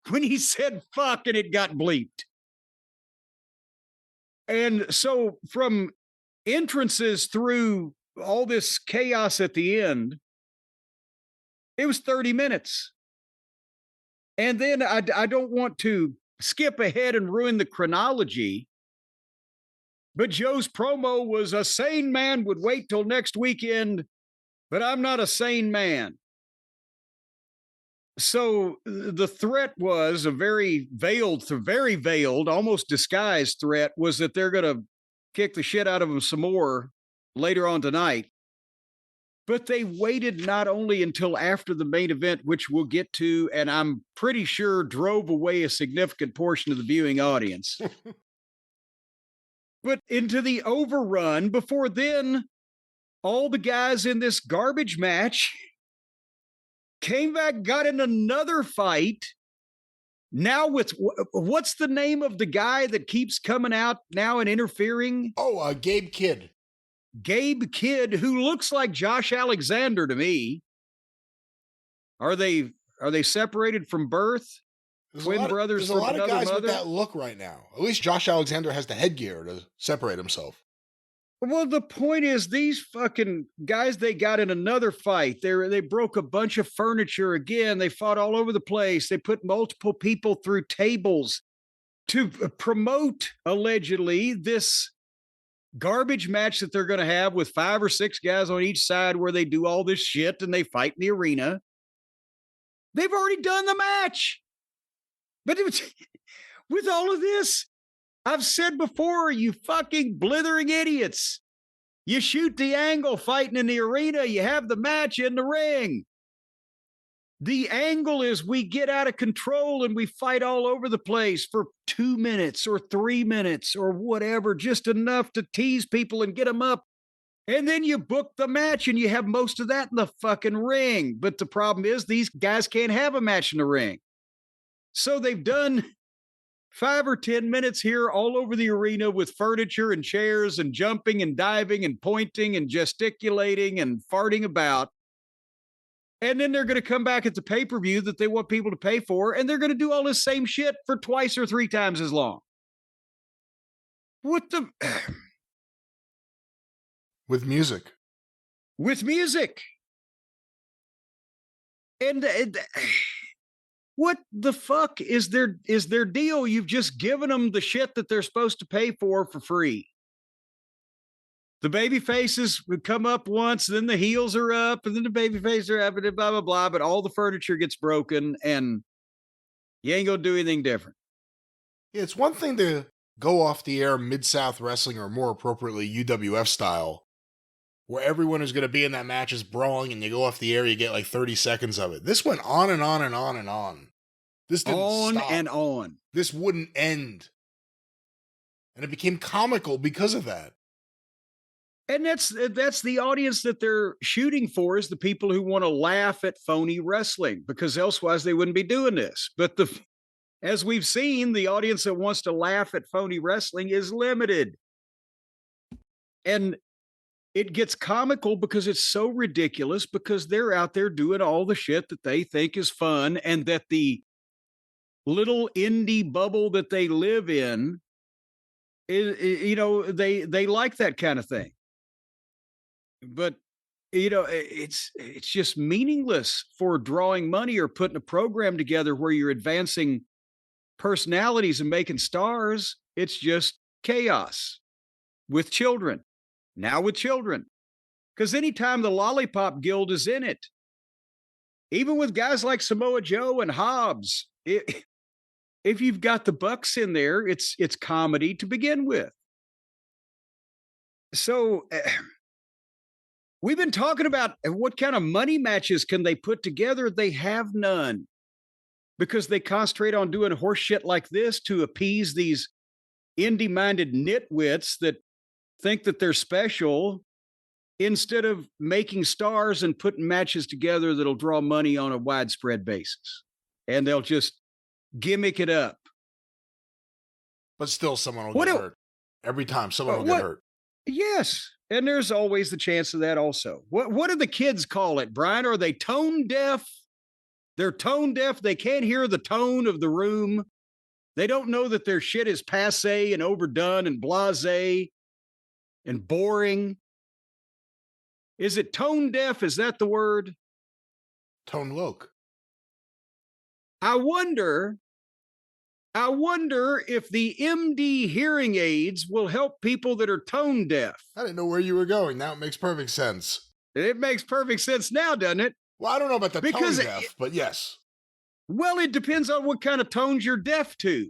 when he said fuck and it got bleeped. And so from entrances through all this chaos at the end, it was 30 minutes. And then I don't want to skip ahead and ruin the chronology, but Joe's promo was a sane man would wait till next weekend, but I'm not a sane man. So the threat was a very veiled, almost disguised threat was that they're going to kick the shit out of them some more later on tonight. But they waited not only until after the main event, which we'll get to, and I'm pretty sure drove away a significant portion of the viewing audience, but into the overrun. Before then, all the guys in this garbage match came back, got in another fight. Now with what's the name of the guy that keeps coming out now and interfering? Oh, Gabe Kidd. Gabe Kidd, who looks like Josh Alexander to me. Are they separated from birth? Twin brothers from another mother? There's a lot of guys with that look right now. At least Josh Alexander has the headgear to separate himself. Well, the point is, these fucking guys, they got in another fight. They broke a bunch of furniture again. They fought all over the place. They put multiple people through tables to promote, allegedly, this garbage match that they're going to have with 5 or 6 guys on each side where they do all this shit and they fight in the arena. They've already done the match. But with all of this, I've said before, you fucking blithering idiots. You shoot the angle fighting in the arena, you have the match in the ring. The angle is we get out of control and we fight all over the place for 2 minutes or 3 minutes or whatever, just enough to tease people and get them up. And then you book the match and you have most of that in the fucking ring. But the problem is these guys can't have a match in the ring. So they've done 5 or 10 minutes here all over the arena with furniture and chairs and jumping and diving and pointing and gesticulating and farting about. And then they're going to come back at the pay-per-view that they want people to pay for, and they're going to do all this same shit for 2 or 3 times as long. What the... With music. With music. And what the fuck is their deal? You've just given them the shit that they're supposed to pay for free. The baby faces would come up once, then the heels are up, and then the baby faces are up, and blah, blah, blah. But all the furniture gets broken, and you ain't going to do anything different. Yeah, it's one thing to go off the air Mid-South Wrestling, or more appropriately, UWF style, where everyone who's going to be in that match is brawling, and you go off the air, you get like 30 seconds of it. This went on and on and on and on. This didn't stop. And on. This wouldn't end. And it became comical because of that. And that's the audience that they're shooting for, is the people who want to laugh at phony wrestling, because elsewise they wouldn't be doing this. But as we've seen, the audience that wants to laugh at phony wrestling is limited. And it gets comical because it's so ridiculous, because they're out there doing all the shit that they think is fun, and that the little indie bubble that they live in is, they like that kind of thing. But, it's just meaningless for drawing money or putting a program together where you're advancing personalities and making stars. It's just chaos with children. Now with children. Because anytime the Lollipop Guild is in it, even with guys like Samoa Joe and Hobbs, if you've got the Bucks in there, it's comedy to begin with. So... we've been talking about what kind of money matches can they put together. They have none, because they concentrate on doing horse shit like this to appease these indie-minded nitwits that think that they're special, instead of making stars and putting matches together that'll draw money on a widespread basis. And they'll just gimmick it up. But still, someone will get hurt. Every time, someone will get hurt. Yes. And there's always the chance of that also. What do the kids call it, Brian? Are they tone deaf? They're tone deaf. They can't hear the tone of the room. They don't know that their shit is passé and overdone and blasé and boring. Is it tone deaf? Is that the word? Tone loc. I wonder if the MD hearing aids will help people that are tone deaf. I didn't know where you were going. Now it makes perfect sense. It makes perfect sense now, doesn't it? Well, I don't know about the tone deaf, but yes. Well, it depends on what kind of tones you're deaf to.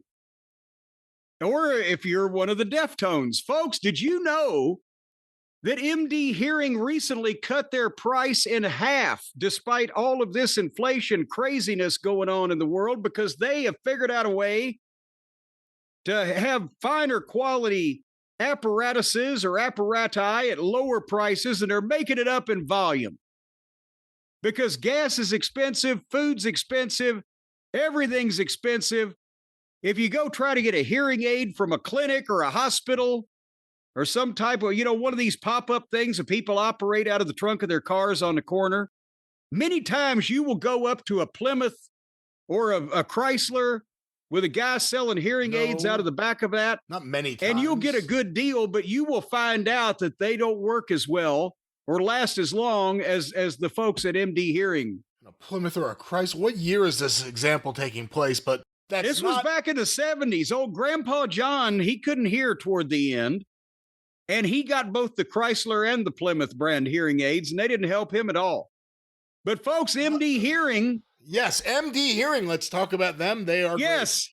Or if you're one of the Deftones. Folks, did you know that MD Hearing recently cut their price in half despite all of this inflation craziness going on in the world because they have figured out a way to have finer quality apparatuses or apparati at lower prices, and they're making it up in volume. Because gas is expensive, food's expensive, everything's expensive. If you go try to get a hearing aid from a clinic or a hospital or some type of, one of these pop-up things that people operate out of the trunk of their cars on the corner, many times you will go up to a Plymouth or a Chrysler with a guy selling hearing aids out of the back of that. Not many times. And you'll get a good deal, but you will find out that they don't work as well or last as long as the folks at MD Hearing. A Plymouth or a Chrysler. What year is this example taking place? But this was back in the 70s. Old Grandpa John, he couldn't hear toward the end. And he got both the Chrysler and the Plymouth brand hearing aids, and they didn't help him at all. But folks, MD Hearing. Yes, MD Hearing. Let's talk about them. They are great.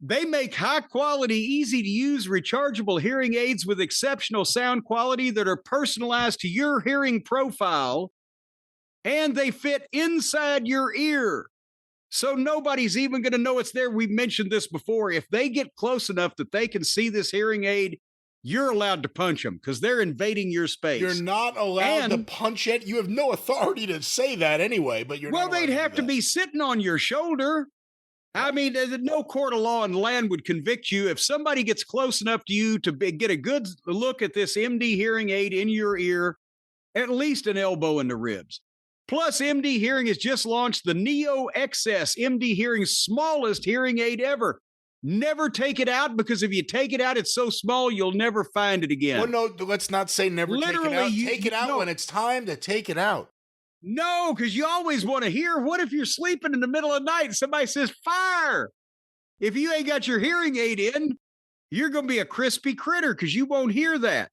They make high quality, easy to use, rechargeable hearing aids with exceptional sound quality that are personalized to your hearing profile. And they fit inside your ear. So nobody's even going to know it's there. We've mentioned this before. If they get close enough that they can see this hearing aid, you're allowed to punch them because they're invading your space. You're not allowed to punch it. You have no authority to say that anyway, but you're well, they'd have to be sitting on your shoulder. I mean, no court of law in the land would convict you if somebody gets close enough to you to get a good look at this MD hearing aid in your ear, at least an elbow in the ribs. Plus, MD Hearing has just launched the Neo XS, MD Hearing's smallest hearing aid ever. Never take it out, because if you take it out, it's so small, you'll never find it again. Well, no, let's not say never take it out. Take it out when it's time to take it out. No, because you always want to hear. What if you're sleeping in the middle of the night and somebody says, fire? If you ain't got your hearing aid in, you're going to be a crispy critter because you won't hear that.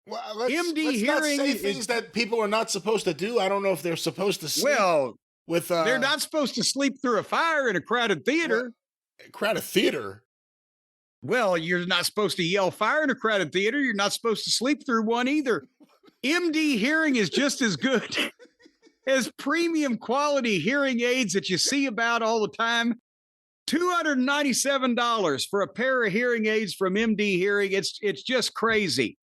Well, let's Hearing not say things that people are not supposed to do. I don't know if they're supposed to sleep. Well, they're not supposed to sleep through a fire in a crowded theater. Crowded theater? Well, you're not supposed to yell fire in a crowded theater. You're not supposed to sleep through one either. MD Hearing is just as good as premium quality hearing aids that you see about all the time. $297 for a pair of hearing aids from MD Hearing. It's just crazy.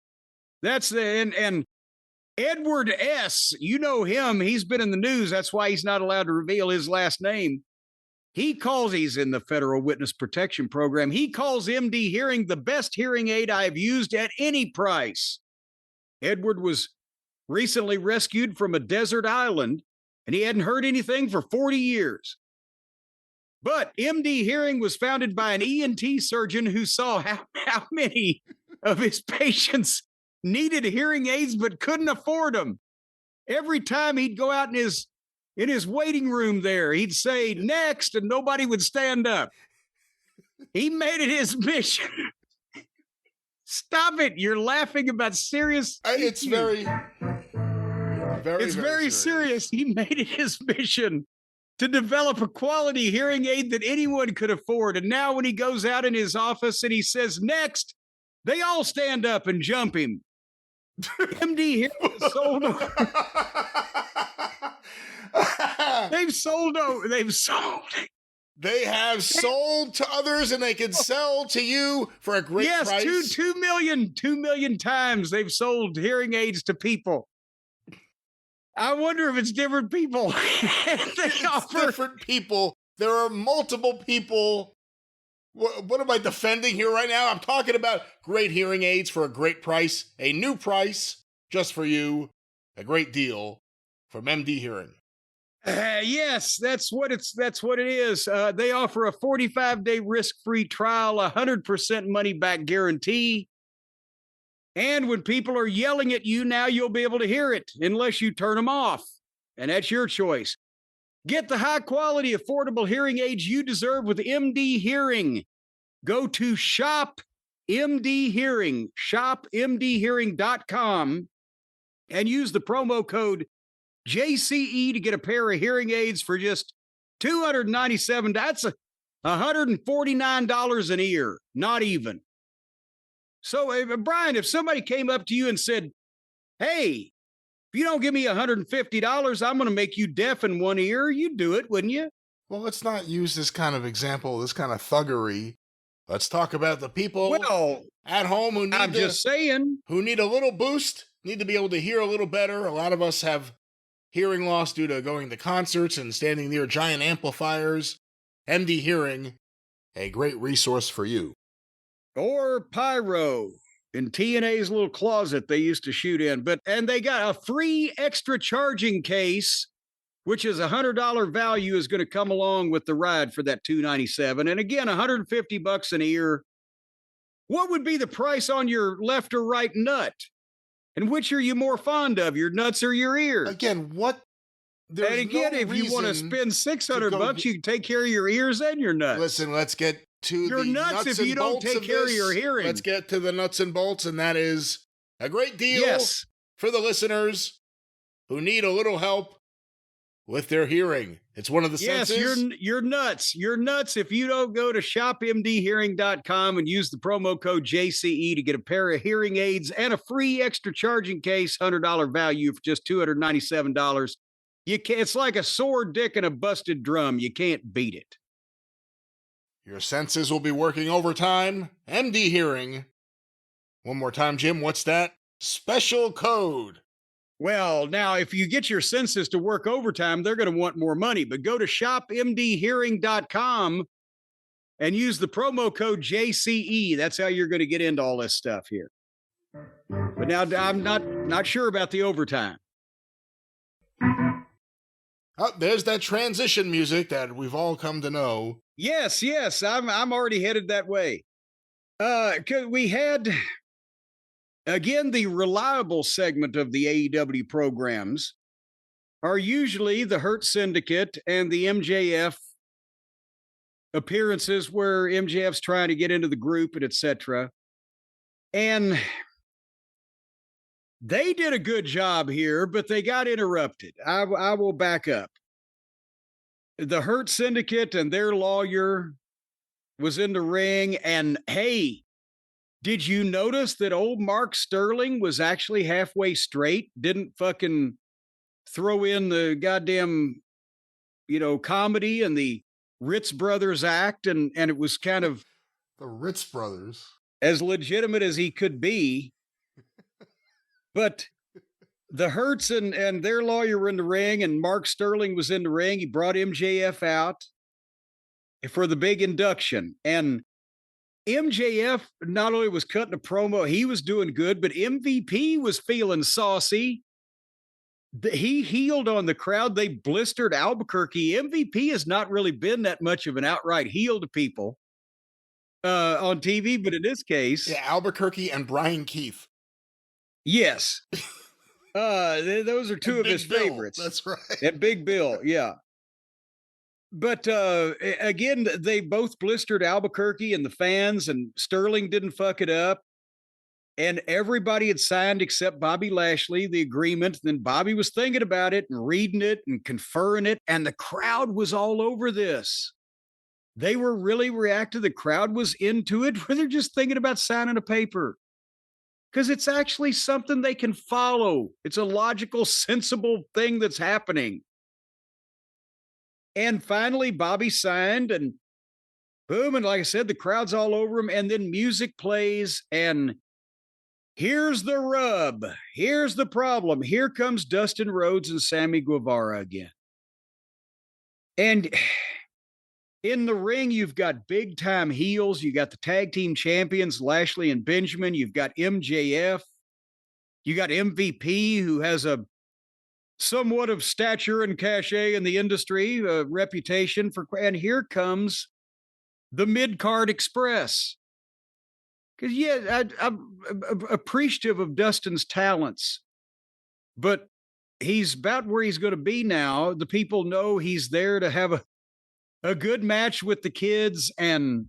That's and Edward S., you know him. He's been in the news. That's why he's not allowed to reveal his last name. He's in the Federal Witness Protection Program. He calls MD Hearing the best hearing aid I have used at any price. Edward was recently rescued from a desert island, and he hadn't heard anything for 40 years. But MD Hearing was founded by an ENT surgeon who saw how many of his patients needed hearing aids but couldn't afford them. Every time he'd go out in his waiting room there, he'd say, next, and nobody would stand up. He made it his mission. Stop it. You're laughing about serious. It's very serious. He made it his mission to develop a quality hearing aid that anyone could afford. And now when he goes out in his office and he says, next, they all stand up and jump him. MD Hearing sold. They have sold to others, and they can sell to you for a great price. Yes, 2 million times they've sold hearing aids to people. I wonder if it's different people. Different people. There are multiple people. What am I defending here right now? I'm talking about great hearing aids for a great price, a new price just for you, a great deal from MD Hearing. Yes, that's what it is. They offer a 45-day risk-free trial, 100% money-back guarantee. And when people are yelling at you, now you'll be able to hear it unless you turn them off. And that's your choice. Get the high-quality, affordable hearing aids you deserve with MD Hearing. Go to Shop MD Hearing, shopmdhearing.com, and use the promo code JCE to get a pair of hearing aids for just $297. That's $149 an ear. Not even. So, Brian, if somebody came up to you and said, hey, if you don't give me $150, I'm going to make you deaf in one ear, you'd do it, wouldn't you? Well, let's not use this kind of example, this kind of thuggery. Let's talk about the people at home who need a little boost, need to be able to hear a little better. A lot of us have hearing loss due to going to concerts and standing near giant amplifiers. MD Hearing, a great resource for you. Or Pyro in TNA's little closet they used to shoot in. And they got a free extra charging case, which is $100 value, is going to come along with the ride for that $297. And again, $150 an ear. What would be the price on your left or right nut? And which are you more fond of, your nuts or your ears? Again, if you want to spend $600, you can take care of your ears and your nuts. Listen, let's get to your nuts if you don't take care of your hearing. Let's get to the nuts and bolts, and that is a great deal for the listeners who need a little help with their hearing. It's one of the senses. Yes, your nuts. Your nuts. If you don't go to shopmdhearing.com and use the promo code JCE to get a pair of hearing aids and a free extra charging case, $100 value for just $297. It's like a sore dick and a busted drum. You can't beat it. Your senses will be working overtime. MD Hearing. One more time, Jim. What's that? Special code. Well, now, if you get your senses to work overtime, they're going to want more money. But go to shopmdhearing.com and use the promo code JCE. That's how you're going to get into all this stuff here. But now I'm not sure about the overtime. Oh, there's that transition music that we've all come to know. Yes, I'm already headed that way. We had, again, the reliable segment of the AEW programs are usually the Hurt Syndicate and the MJF appearances where MJF's trying to get into the group and etc. And they did a good job here, but they got interrupted. I will back up. The Hurt Syndicate and their lawyer was in the ring, and hey, did you notice that old Mark Sterling was actually halfway straight? Didn't fucking throw in the goddamn, comedy and the Ritz Brothers act, and it was kind of the Ritz Brothers as legitimate as he could be. But the Hurts and their lawyer were in the ring, and Mark Sterling was in the ring. He brought MJF out for the big induction. And MJF not only was cutting a promo, he was doing good, but MVP was feeling saucy. He healed on the crowd. They blistered Albuquerque. MVP has not really been that much of an outright heel to people on TV, but in this case... Yeah, Albuquerque and Brian Keith. Yes. Those are two of his favorites. That's right. And Big Bill, yeah. But again, they both blistered Albuquerque and the fans, and Sterling didn't fuck it up. And everybody had signed except Bobby Lashley, the agreement. Then Bobby was thinking about it and reading it and conferring it. And the crowd was all over this. They were really reacting. The crowd was into it, where they're just thinking about signing a paper. Because it's actually something they can follow. It's a logical, sensible thing that's happening. And finally, Bobby signed, and boom, and like I said, the crowd's all over him, and then music plays, and here's the rub. Here's the problem. Here comes Dustin Rhodes and Sammy Guevara again. And in the ring, you've got big-time heels. You got the tag team champions, Lashley and Benjamin. You've got MJF. You got MVP, who has a somewhat of stature and cachet in the industry, a reputation for... And here comes the Mid-Card Express. Because, yeah, I'm appreciative of Dustin's talents, but he's about where he's going to be now. The people know he's there to have a good match with the kids and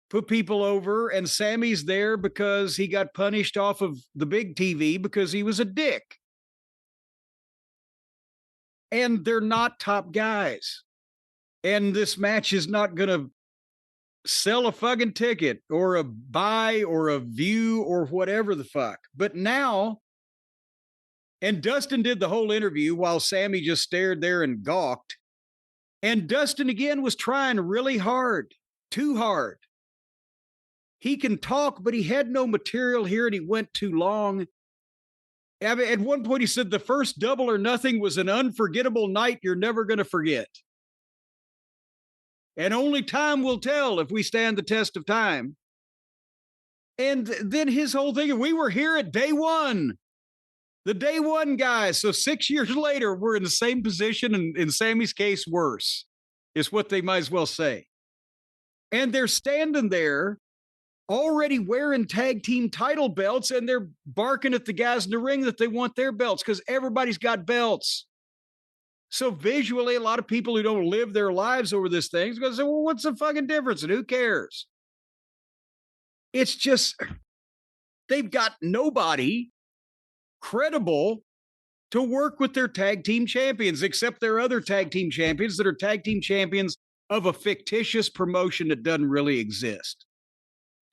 put people over. And Sammy's there because he got punished off of the big TV because he was a dick. And they're not top guys. And this match is not going to sell a fucking ticket or a buy or a view or whatever the fuck. But now, and Dustin did the whole interview while Sammy just stared there and gawked. And Dustin again was trying really hard, too hard. He can talk, but he had no material here and he went too long. At one point, he said the first Double or Nothing was an unforgettable night you're never going to forget. And only time will tell if we stand the test of time. And then his whole thing, we were here at day one. The day one guys. So 6 years later, we're in the same position, and in Sammy's case, worse, is what they might as well say. And they're standing there already wearing tag team title belts, and they're barking at the guys in the ring that they want their belts because everybody's got belts. So visually, a lot of people who don't live their lives over this thing is going to say, well, what's the fucking difference? And who cares? It's just, they've got nobody credible to work with their tag team champions, except their other tag team champions that are tag team champions of a fictitious promotion that doesn't really exist.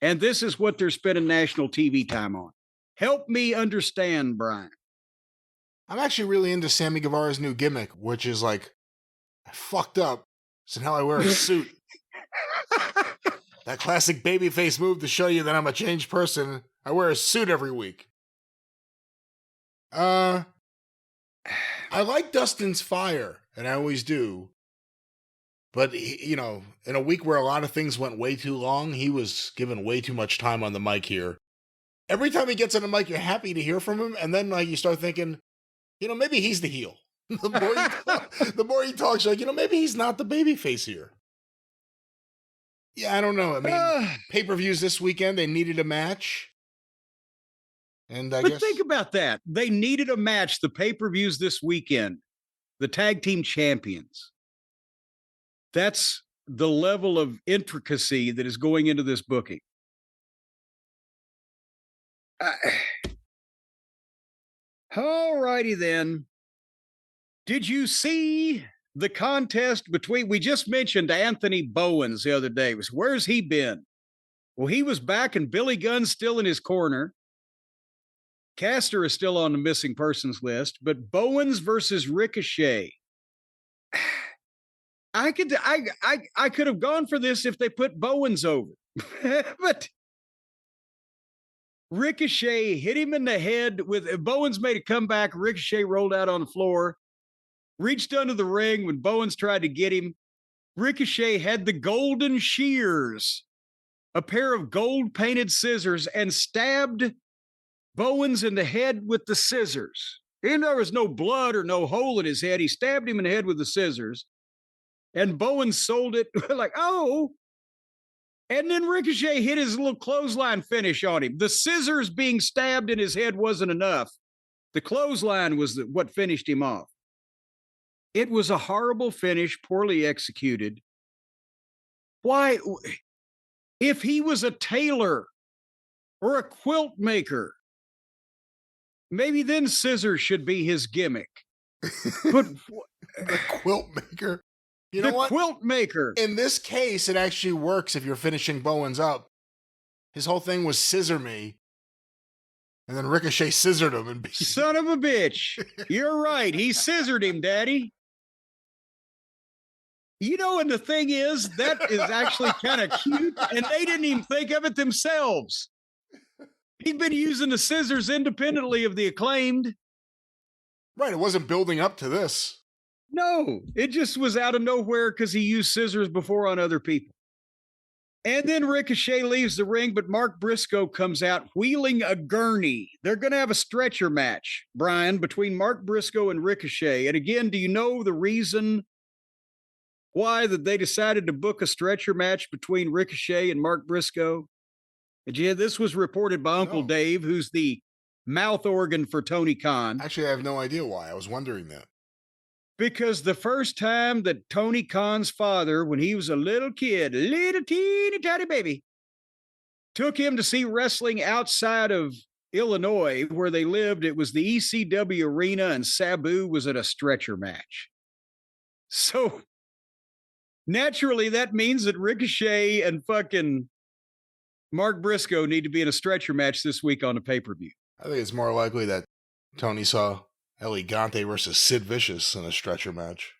And this is what they're spending national TV time on. Help me understand, Brian. I'm actually really into Sammy Guevara's new gimmick, which is like, I fucked up, so now I wear a suit. That classic babyface move to show you that I'm a changed person. I wear a suit every week. I like Dustin's fire, and I always do. But, he, in a week where a lot of things went way too long, he was given way too much time on the mic here. Every time he gets on the mic, you're happy to hear from him, and then you start thinking, maybe he's the heel. The more he talks, you're like, maybe he's not the babyface here. Yeah, I don't know. I mean, pay-per-views this weekend, they needed a match. And I guess... think about that. They needed a match, the pay-per-views this weekend. The tag team champions. That's the level of intricacy that is going into this booking. All righty then. Did you see the contest between, we just mentioned Anthony Bowens the other day. Where's he been? Well, he was back and Billy Gunn's still in his corner. Caster is still on the missing persons list, but Bowens versus Ricochet. I could have gone for this if they put Bowens over. But Ricochet hit him in the head with Bowens made a comeback. Ricochet rolled out on the floor, reached under the ring when Bowens tried to get him. Ricochet had the golden shears, a pair of gold painted scissors, and stabbed Bowens in the head with the scissors. Even though there was no blood or no hole in his head, he stabbed him in the head with the scissors. And Bowens sold it like, oh. And then Ricochet hit his little clothesline finish on him. The scissors being stabbed in his head wasn't enough. The clothesline was what finished him off. It was a horrible finish, poorly executed. Why? If he was a tailor or a quilt maker, maybe then scissors should be his gimmick. But the quilt maker? You know what? Quilt maker. In this case, it actually works if you're finishing Bowens up. His whole thing was scissor me. And then Ricochet scissored him. And son of a bitch. You're right. He scissored him, Daddy. And the thing is, that is actually kind of cute. And they didn't even think of it themselves. He'd been using the scissors independently of the Acclaimed. Right. It wasn't building up to this. No, it just was out of nowhere because he used scissors before on other people. And then Ricochet leaves the ring, but Mark Briscoe comes out wheeling a gurney. They're going to have a stretcher match, Brian, between Mark Briscoe and Ricochet. And again, do you know the reason why that they decided to book a stretcher match between Ricochet and Mark Briscoe? This was reported by Uncle Dave, who's the mouth organ for Tony Khan. Actually, I have no idea why. I was wondering that. Because the first time that Tony Khan's father, when he was a little kid, a little teeny tiny baby, took him to see wrestling outside of Illinois, where they lived, it was the ECW arena, and Sabu was at a stretcher match. So naturally, that means that Ricochet and fucking Mark Briscoe need to be in a stretcher match this week on the pay-per-view. I think it's more likely that Tony saw Elegante versus Sid Vicious in a stretcher match.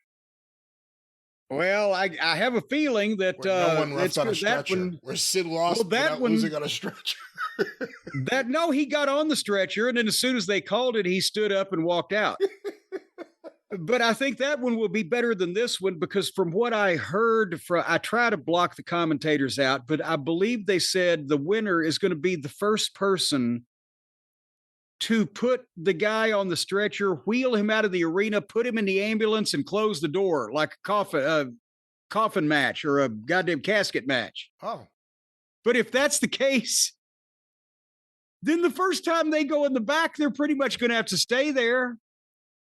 Well, I have a feeling that no one left on a stretcher. Where Sid lost without losing on a stretcher. No, he got on the stretcher, and then as soon as they called it, he stood up and walked out. But I think that one will be better than this one because from what I heard, I try to block the commentators out, but I believe they said the winner is going to be the first person to put the guy on the stretcher, wheel him out of the arena, put him in the ambulance, and close the door like a coffin match or a goddamn casket match. Oh. But if that's the case, then the first time they go in the back, they're pretty much going to have to stay there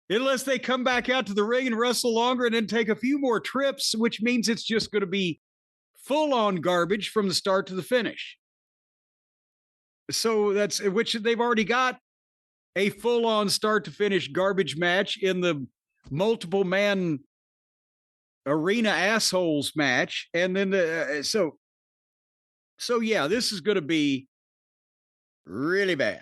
unless they come back out to the ring and wrestle longer and then take a few more trips, which means it's just going to be full-on garbage from the start to the finish. So which they've already got a full-on start-to-finish garbage match in the multiple-man arena assholes match. And then, so yeah, this is going to be really bad.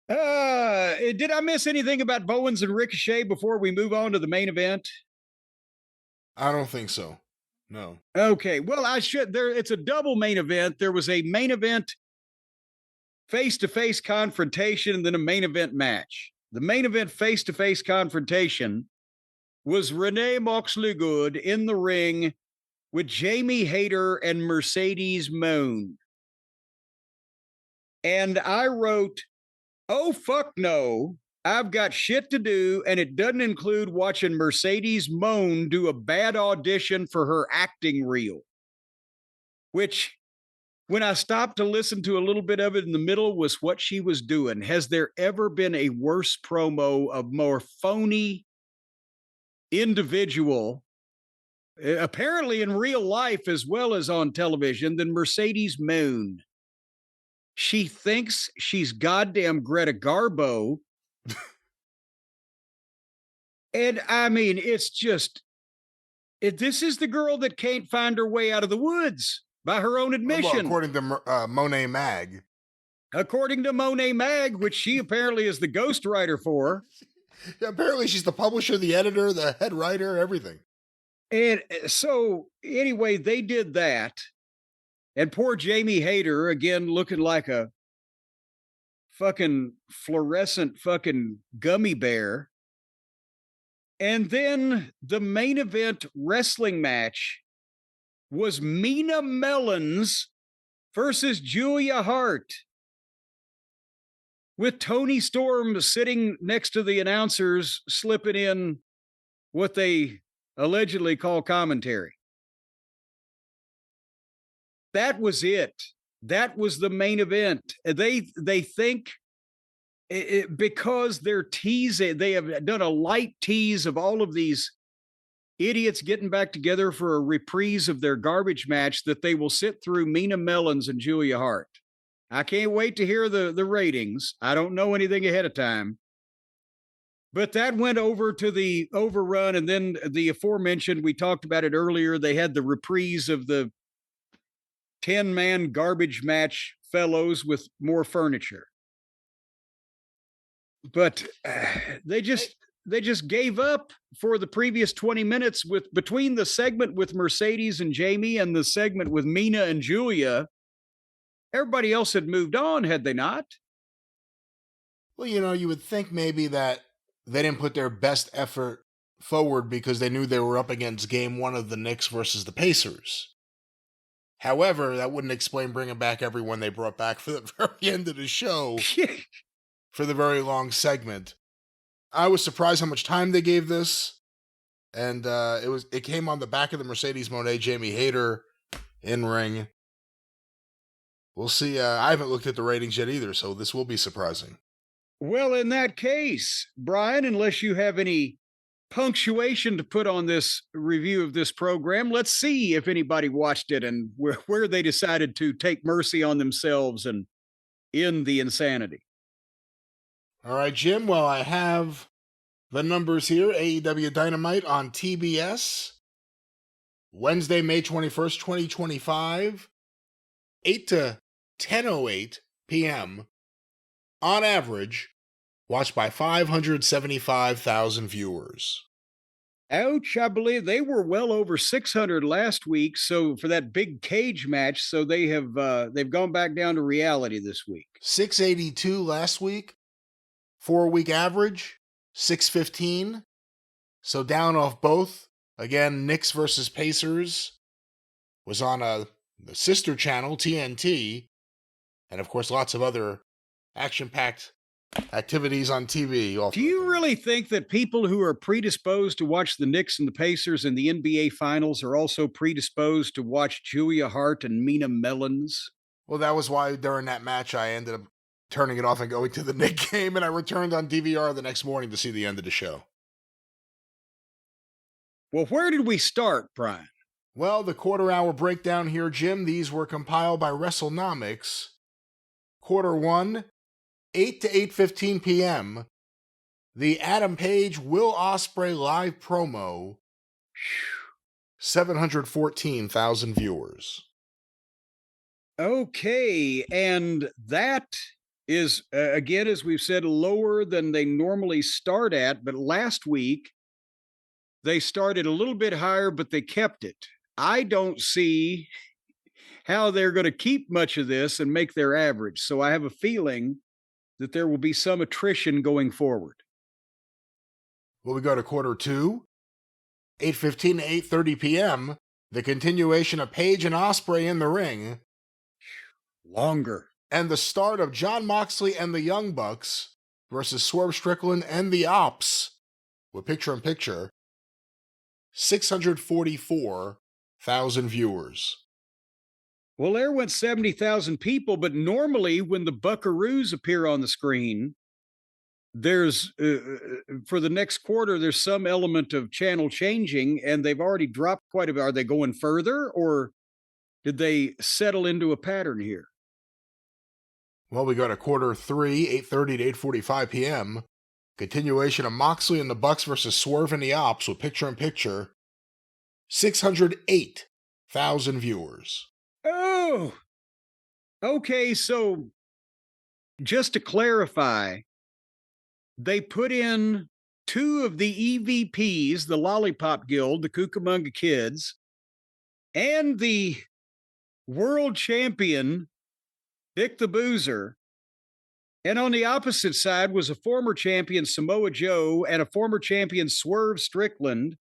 Did I miss anything about Bowens and Ricochet before we move on to the main event? I don't think so. No. Okay. Well, it's a double main event. There was a main event face-to-face confrontation and then a main event match. The main event face-to-face confrontation was Renee Moxley Good in the ring with Jamie Hayter and Mercedes Moon. And I wrote, oh, fuck no. I've got shit to do, and it doesn't include watching Mercedes Moon do a bad audition for her acting reel, which, when I stopped to listen to a little bit of it in the middle, was what she was doing. Has there ever been a worse promo, a more phony individual, apparently in real life as well as on television, than Mercedes Moon? She thinks she's goddamn Greta Garbo. And I mean, it's just, this is the girl that can't find her way out of the woods by her own admission. Well, according to Monet Mag. According to Monet Mag, which she apparently is the ghostwriter for. Yeah, apparently she's the publisher, the editor, the head writer, everything. And so anyway, they did that. And poor Jamie Hayter, again, looking like a fucking fluorescent fucking gummy bear. And then the main event wrestling match was Mina Mellons versus Julia Hart, with Tony Storm sitting next to the announcers, slipping in what they allegedly call commentary. That was it. That was the main event. They think because they're teasing, they have done a light tease of all of these idiots getting back together for a reprise of their garbage match, that they will sit through Mina Mellons and Julia Hart. I can't wait to hear the ratings. I don't know anything ahead of time. But that went over to the overrun, and then the aforementioned, we talked about it earlier, they had the reprise of the 10-man garbage match fellows with more furniture. But they just gave up for the previous 20 minutes between the segment with Mercedes and Jamie and the segment with Mina and Julia. Everybody else had moved on, had they not? Well, you would think maybe that they didn't put their best effort forward because they knew they were up against game one of the Knicks versus the Pacers. However, that wouldn't explain bringing back everyone they brought back for the very end of the show for the very long segment. I was surprised how much time they gave this, and it came on the back of the Mercedes Moné Jamie Hayter in ring. We'll see. I haven't looked at the ratings yet either, so this will be surprising. Well, in that case, Brian, unless you have any punctuation to put on this review of this program, let's see if anybody watched it and where they decided to take mercy on themselves and end the insanity. All right, Jim. Well, I have the numbers here. AEW Dynamite on TBS. Wednesday, May 21st, 2025, 8 to 10:08 p.m. On average, watched by 575,000 viewers. Ouch, I believe they were well over 600 last week. So for that big cage match, so they've gone back down to reality this week. 682 last week, 4-week average, 615. So down off both. Again, Knicks versus Pacers was on the sister channel, TNT. And of course, lots of other action-packed activities on TV. Do you really think that people who are predisposed to watch the Knicks and the Pacers in the NBA Finals are also predisposed to watch Julia Hart and Mina Mellons? Well, that was why during that match I ended up turning it off and going to the Knicks game, and I returned on DVR the next morning to see the end of the show. Well, where did we start, Brian? Well, the quarter-hour breakdown here, Jim. These were compiled by WrestleNomics. Quarter 1, 8 to 8:15 p.m., the Adam Page Will Ospreay live promo, 714,000 viewers. Okay, and that is, again, as we've said, lower than they normally start at, but last week they started a little bit higher, but they kept it. I don't see how they're going to keep much of this and make their average, so I have a feeling that there will be some attrition going forward. Well, we go to quarter 2, 8:15 to 8:30 p.m., the continuation of Page and Ospreay in the ring. Longer. And the start of Jon Moxley and the Young Bucks versus Swerve Strickland and the Ops with picture-in-picture, 644,000 viewers. Well, there went 70,000 people, but normally when the Buckaroos appear on the screen, there's, for the next quarter, there's some element of channel changing, and they've already dropped quite a bit. Are they going further, or did they settle into a pattern here? Well, we go to quarter 3, 8:30 to 8:45 p.m., continuation of Moxley and the Bucks versus Swerve and the Ops with picture-in-picture, 608,000 viewers. Oh, okay. So just to clarify, they put in 2 of the EVPs, the Lollipop Guild, the Cucamonga Kids, and the world champion, Dick the Boozer. And on the opposite side was a former champion, Samoa Joe, and a former champion, Swerve Strickland,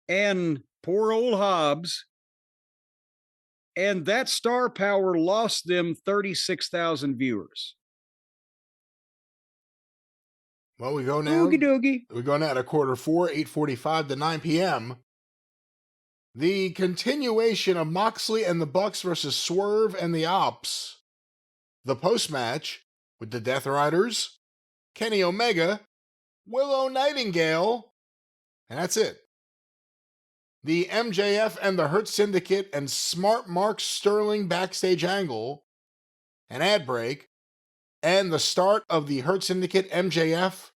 and poor old Hobbs. And that star power lost them 36,000 viewers. Well, we go now. Oogie doogie. We go now to quarter 4, 8:45 to 9 p.m. The continuation of Moxley and the Bucks versus Swerve and the Ops. The post-match with the Death Riders, Kenny Omega, Willow Nightingale, and that's it. The MJF and the Hurt Syndicate and Smart Mark Sterling backstage angle, an ad break, and the start of the Hurt Syndicate MJF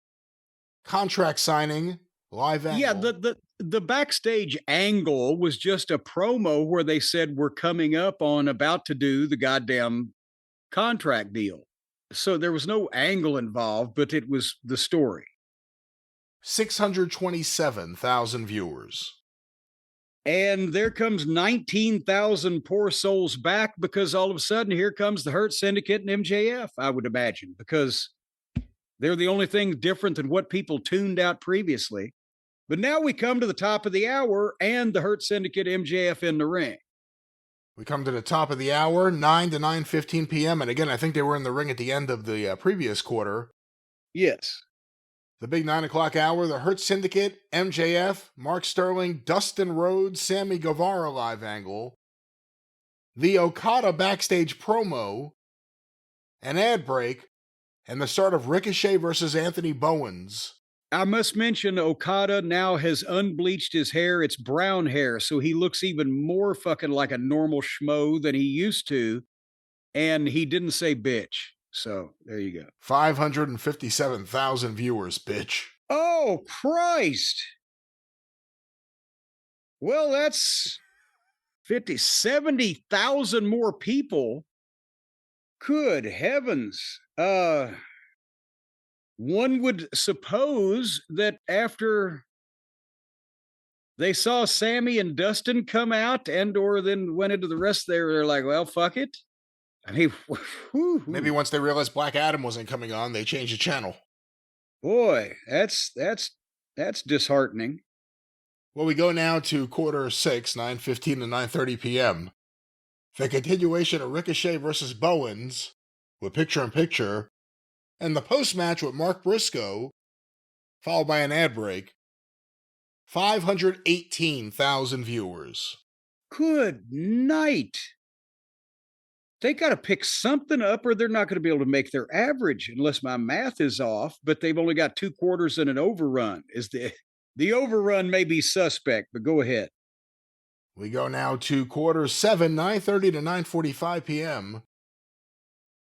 contract signing live angle. Yeah, the backstage angle was just a promo where they said we're coming up on about to do the goddamn contract deal. So there was no angle involved, but it was the story. 627,000 viewers. And there comes 19,000 poor souls back because all of a sudden here comes the Hurt Syndicate and MJF, I would imagine, because they're the only thing different than what people tuned out previously. But now we come to the top of the hour and the Hurt Syndicate MJF in the ring. We come to the top of the hour, 9 to 9:15 p.m. And again, I think they were in the ring at the end of the previous quarter. Yes. The big 9 o'clock hour, the Hurt Syndicate, MJF, Mark Sterling, Dustin Rhodes, Sammy Guevara live angle. The Okada backstage promo, an ad break, and the start of Ricochet versus Anthony Bowens. I must mention Okada now has unbleached his hair. It's brown hair, so he looks even more fucking like a normal schmo than he used to. And he didn't say bitch. So there you go. 557,000 viewers, bitch. Oh, Christ. Well, that's 70,000 more people. Good heavens. One would suppose that after they saw Sammy and Dustin come out and or then went into the rest there, they're like, well, fuck it. I mean, Maybe once they realized Black Adam wasn't coming on, they changed the channel. Boy, that's disheartening. Well, we go now to quarter 6, 9:15 to 9:30 p.m. The continuation of Ricochet versus Bowens with picture-in-picture, and the post-match with Mark Briscoe, followed by an ad break. 518,000 viewers. Good night. They got to pick something up or they're not going to be able to make their average unless my math is off, but they've only got 2 quarters and an overrun. The overrun may be suspect, but go ahead. We go now to quarter 7, 9:30 to 9:45 p.m.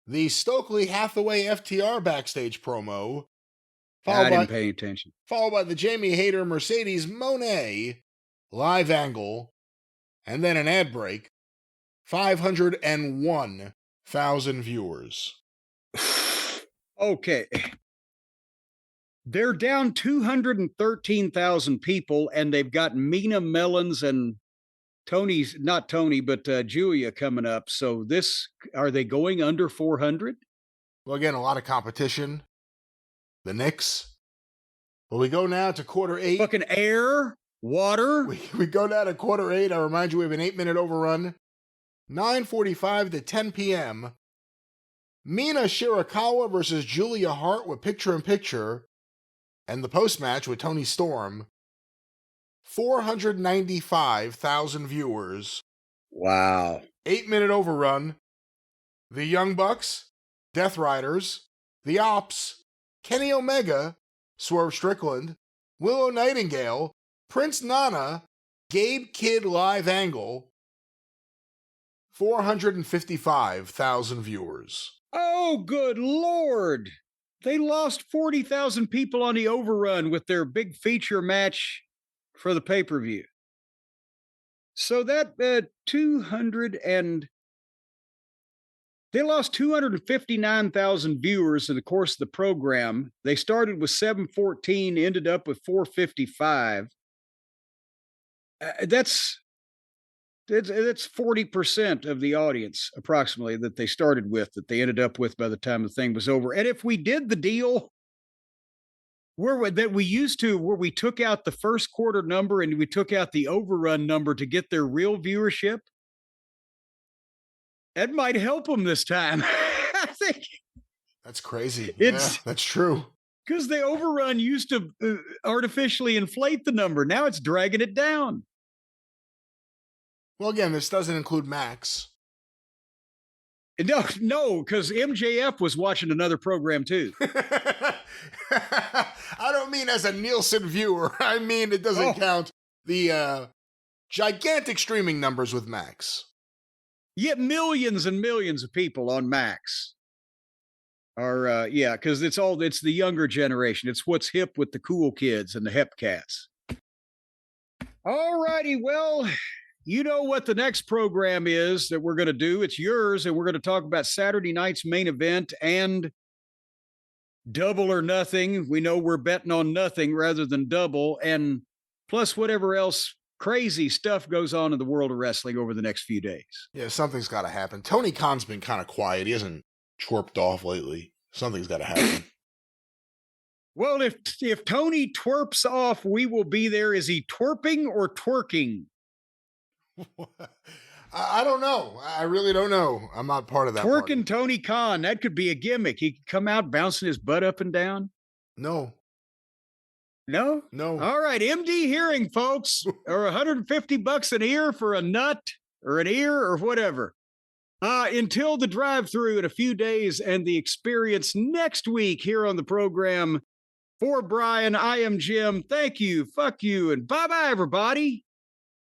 The Stokely Hathaway FTR backstage promo. I didn't pay attention. Followed by the Jamie Hayter Mercedes Moné live angle, and then an ad break. 501,000 viewers. Okay. They're down 213,000 people, and they've got Mina Mellons and Julia coming up. So are they going under 400? Well, again, a lot of competition. The Knicks. Well, we go now to quarter 8. Fucking air, water. We go now to quarter 8. I remind you, we have an 8-minute overrun. 9:45 to 10 p.m. Mina Shirakawa versus Julia Hart with picture-in-picture, and the post-match with Toni Storm. 495,000 viewers. Wow. 8-minute overrun. The Young Bucks, Death Riders, The Ops, Kenny Omega, Swerve Strickland, Willow Nightingale, Prince Nana, Gabe Kidd live angle. 455,000 viewers. Oh, good Lord. They lost 40,000 people on the overrun with their big feature match for the pay-per-view. So that they lost 259,000 viewers in the course of the program. They started with 714, ended up with 455. That's 40% of the audience, approximately, that they started with, that they ended up with by the time the thing was over. And if we did the deal where we took out the first quarter number and we took out the overrun number to get their real viewership, that might help them this time. I think that's crazy. Yeah, that's true. Because the overrun used to artificially inflate the number. Now it's dragging it down. Well, again, this doesn't include Max. No, because MJF was watching another program too. I don't mean as a Nielsen viewer. I mean it doesn't count the gigantic streaming numbers with Max. Yet millions and millions of people on Max are, because it's the younger generation. It's what's hip with the cool kids and the hep cats. All righty, well, you know what the next program is that we're going to do. It's yours, and we're going to talk about Saturday night's main event and Double or Nothing. We know we're betting on nothing rather than double, and plus whatever else crazy stuff goes on in the world of wrestling over the next few days. Yeah, something's got to happen. Tony Khan's been kind of quiet. He hasn't twerped off lately. Something's got to happen. Well, if Tony twerps off, we will be there. Is he twerping or twerking? I don't know. I really don't know. I'm not part of that. Twerking party. Tony Khan. That could be a gimmick. He could come out bouncing his butt up and down. No. No? No. All right. MD hearing, folks, or $150 an ear for a nut or an ear or whatever. Until the drive-through in a few days and the experience next week here on the program. For Brian, I am Jim. Thank you. Fuck you. And bye-bye, everybody.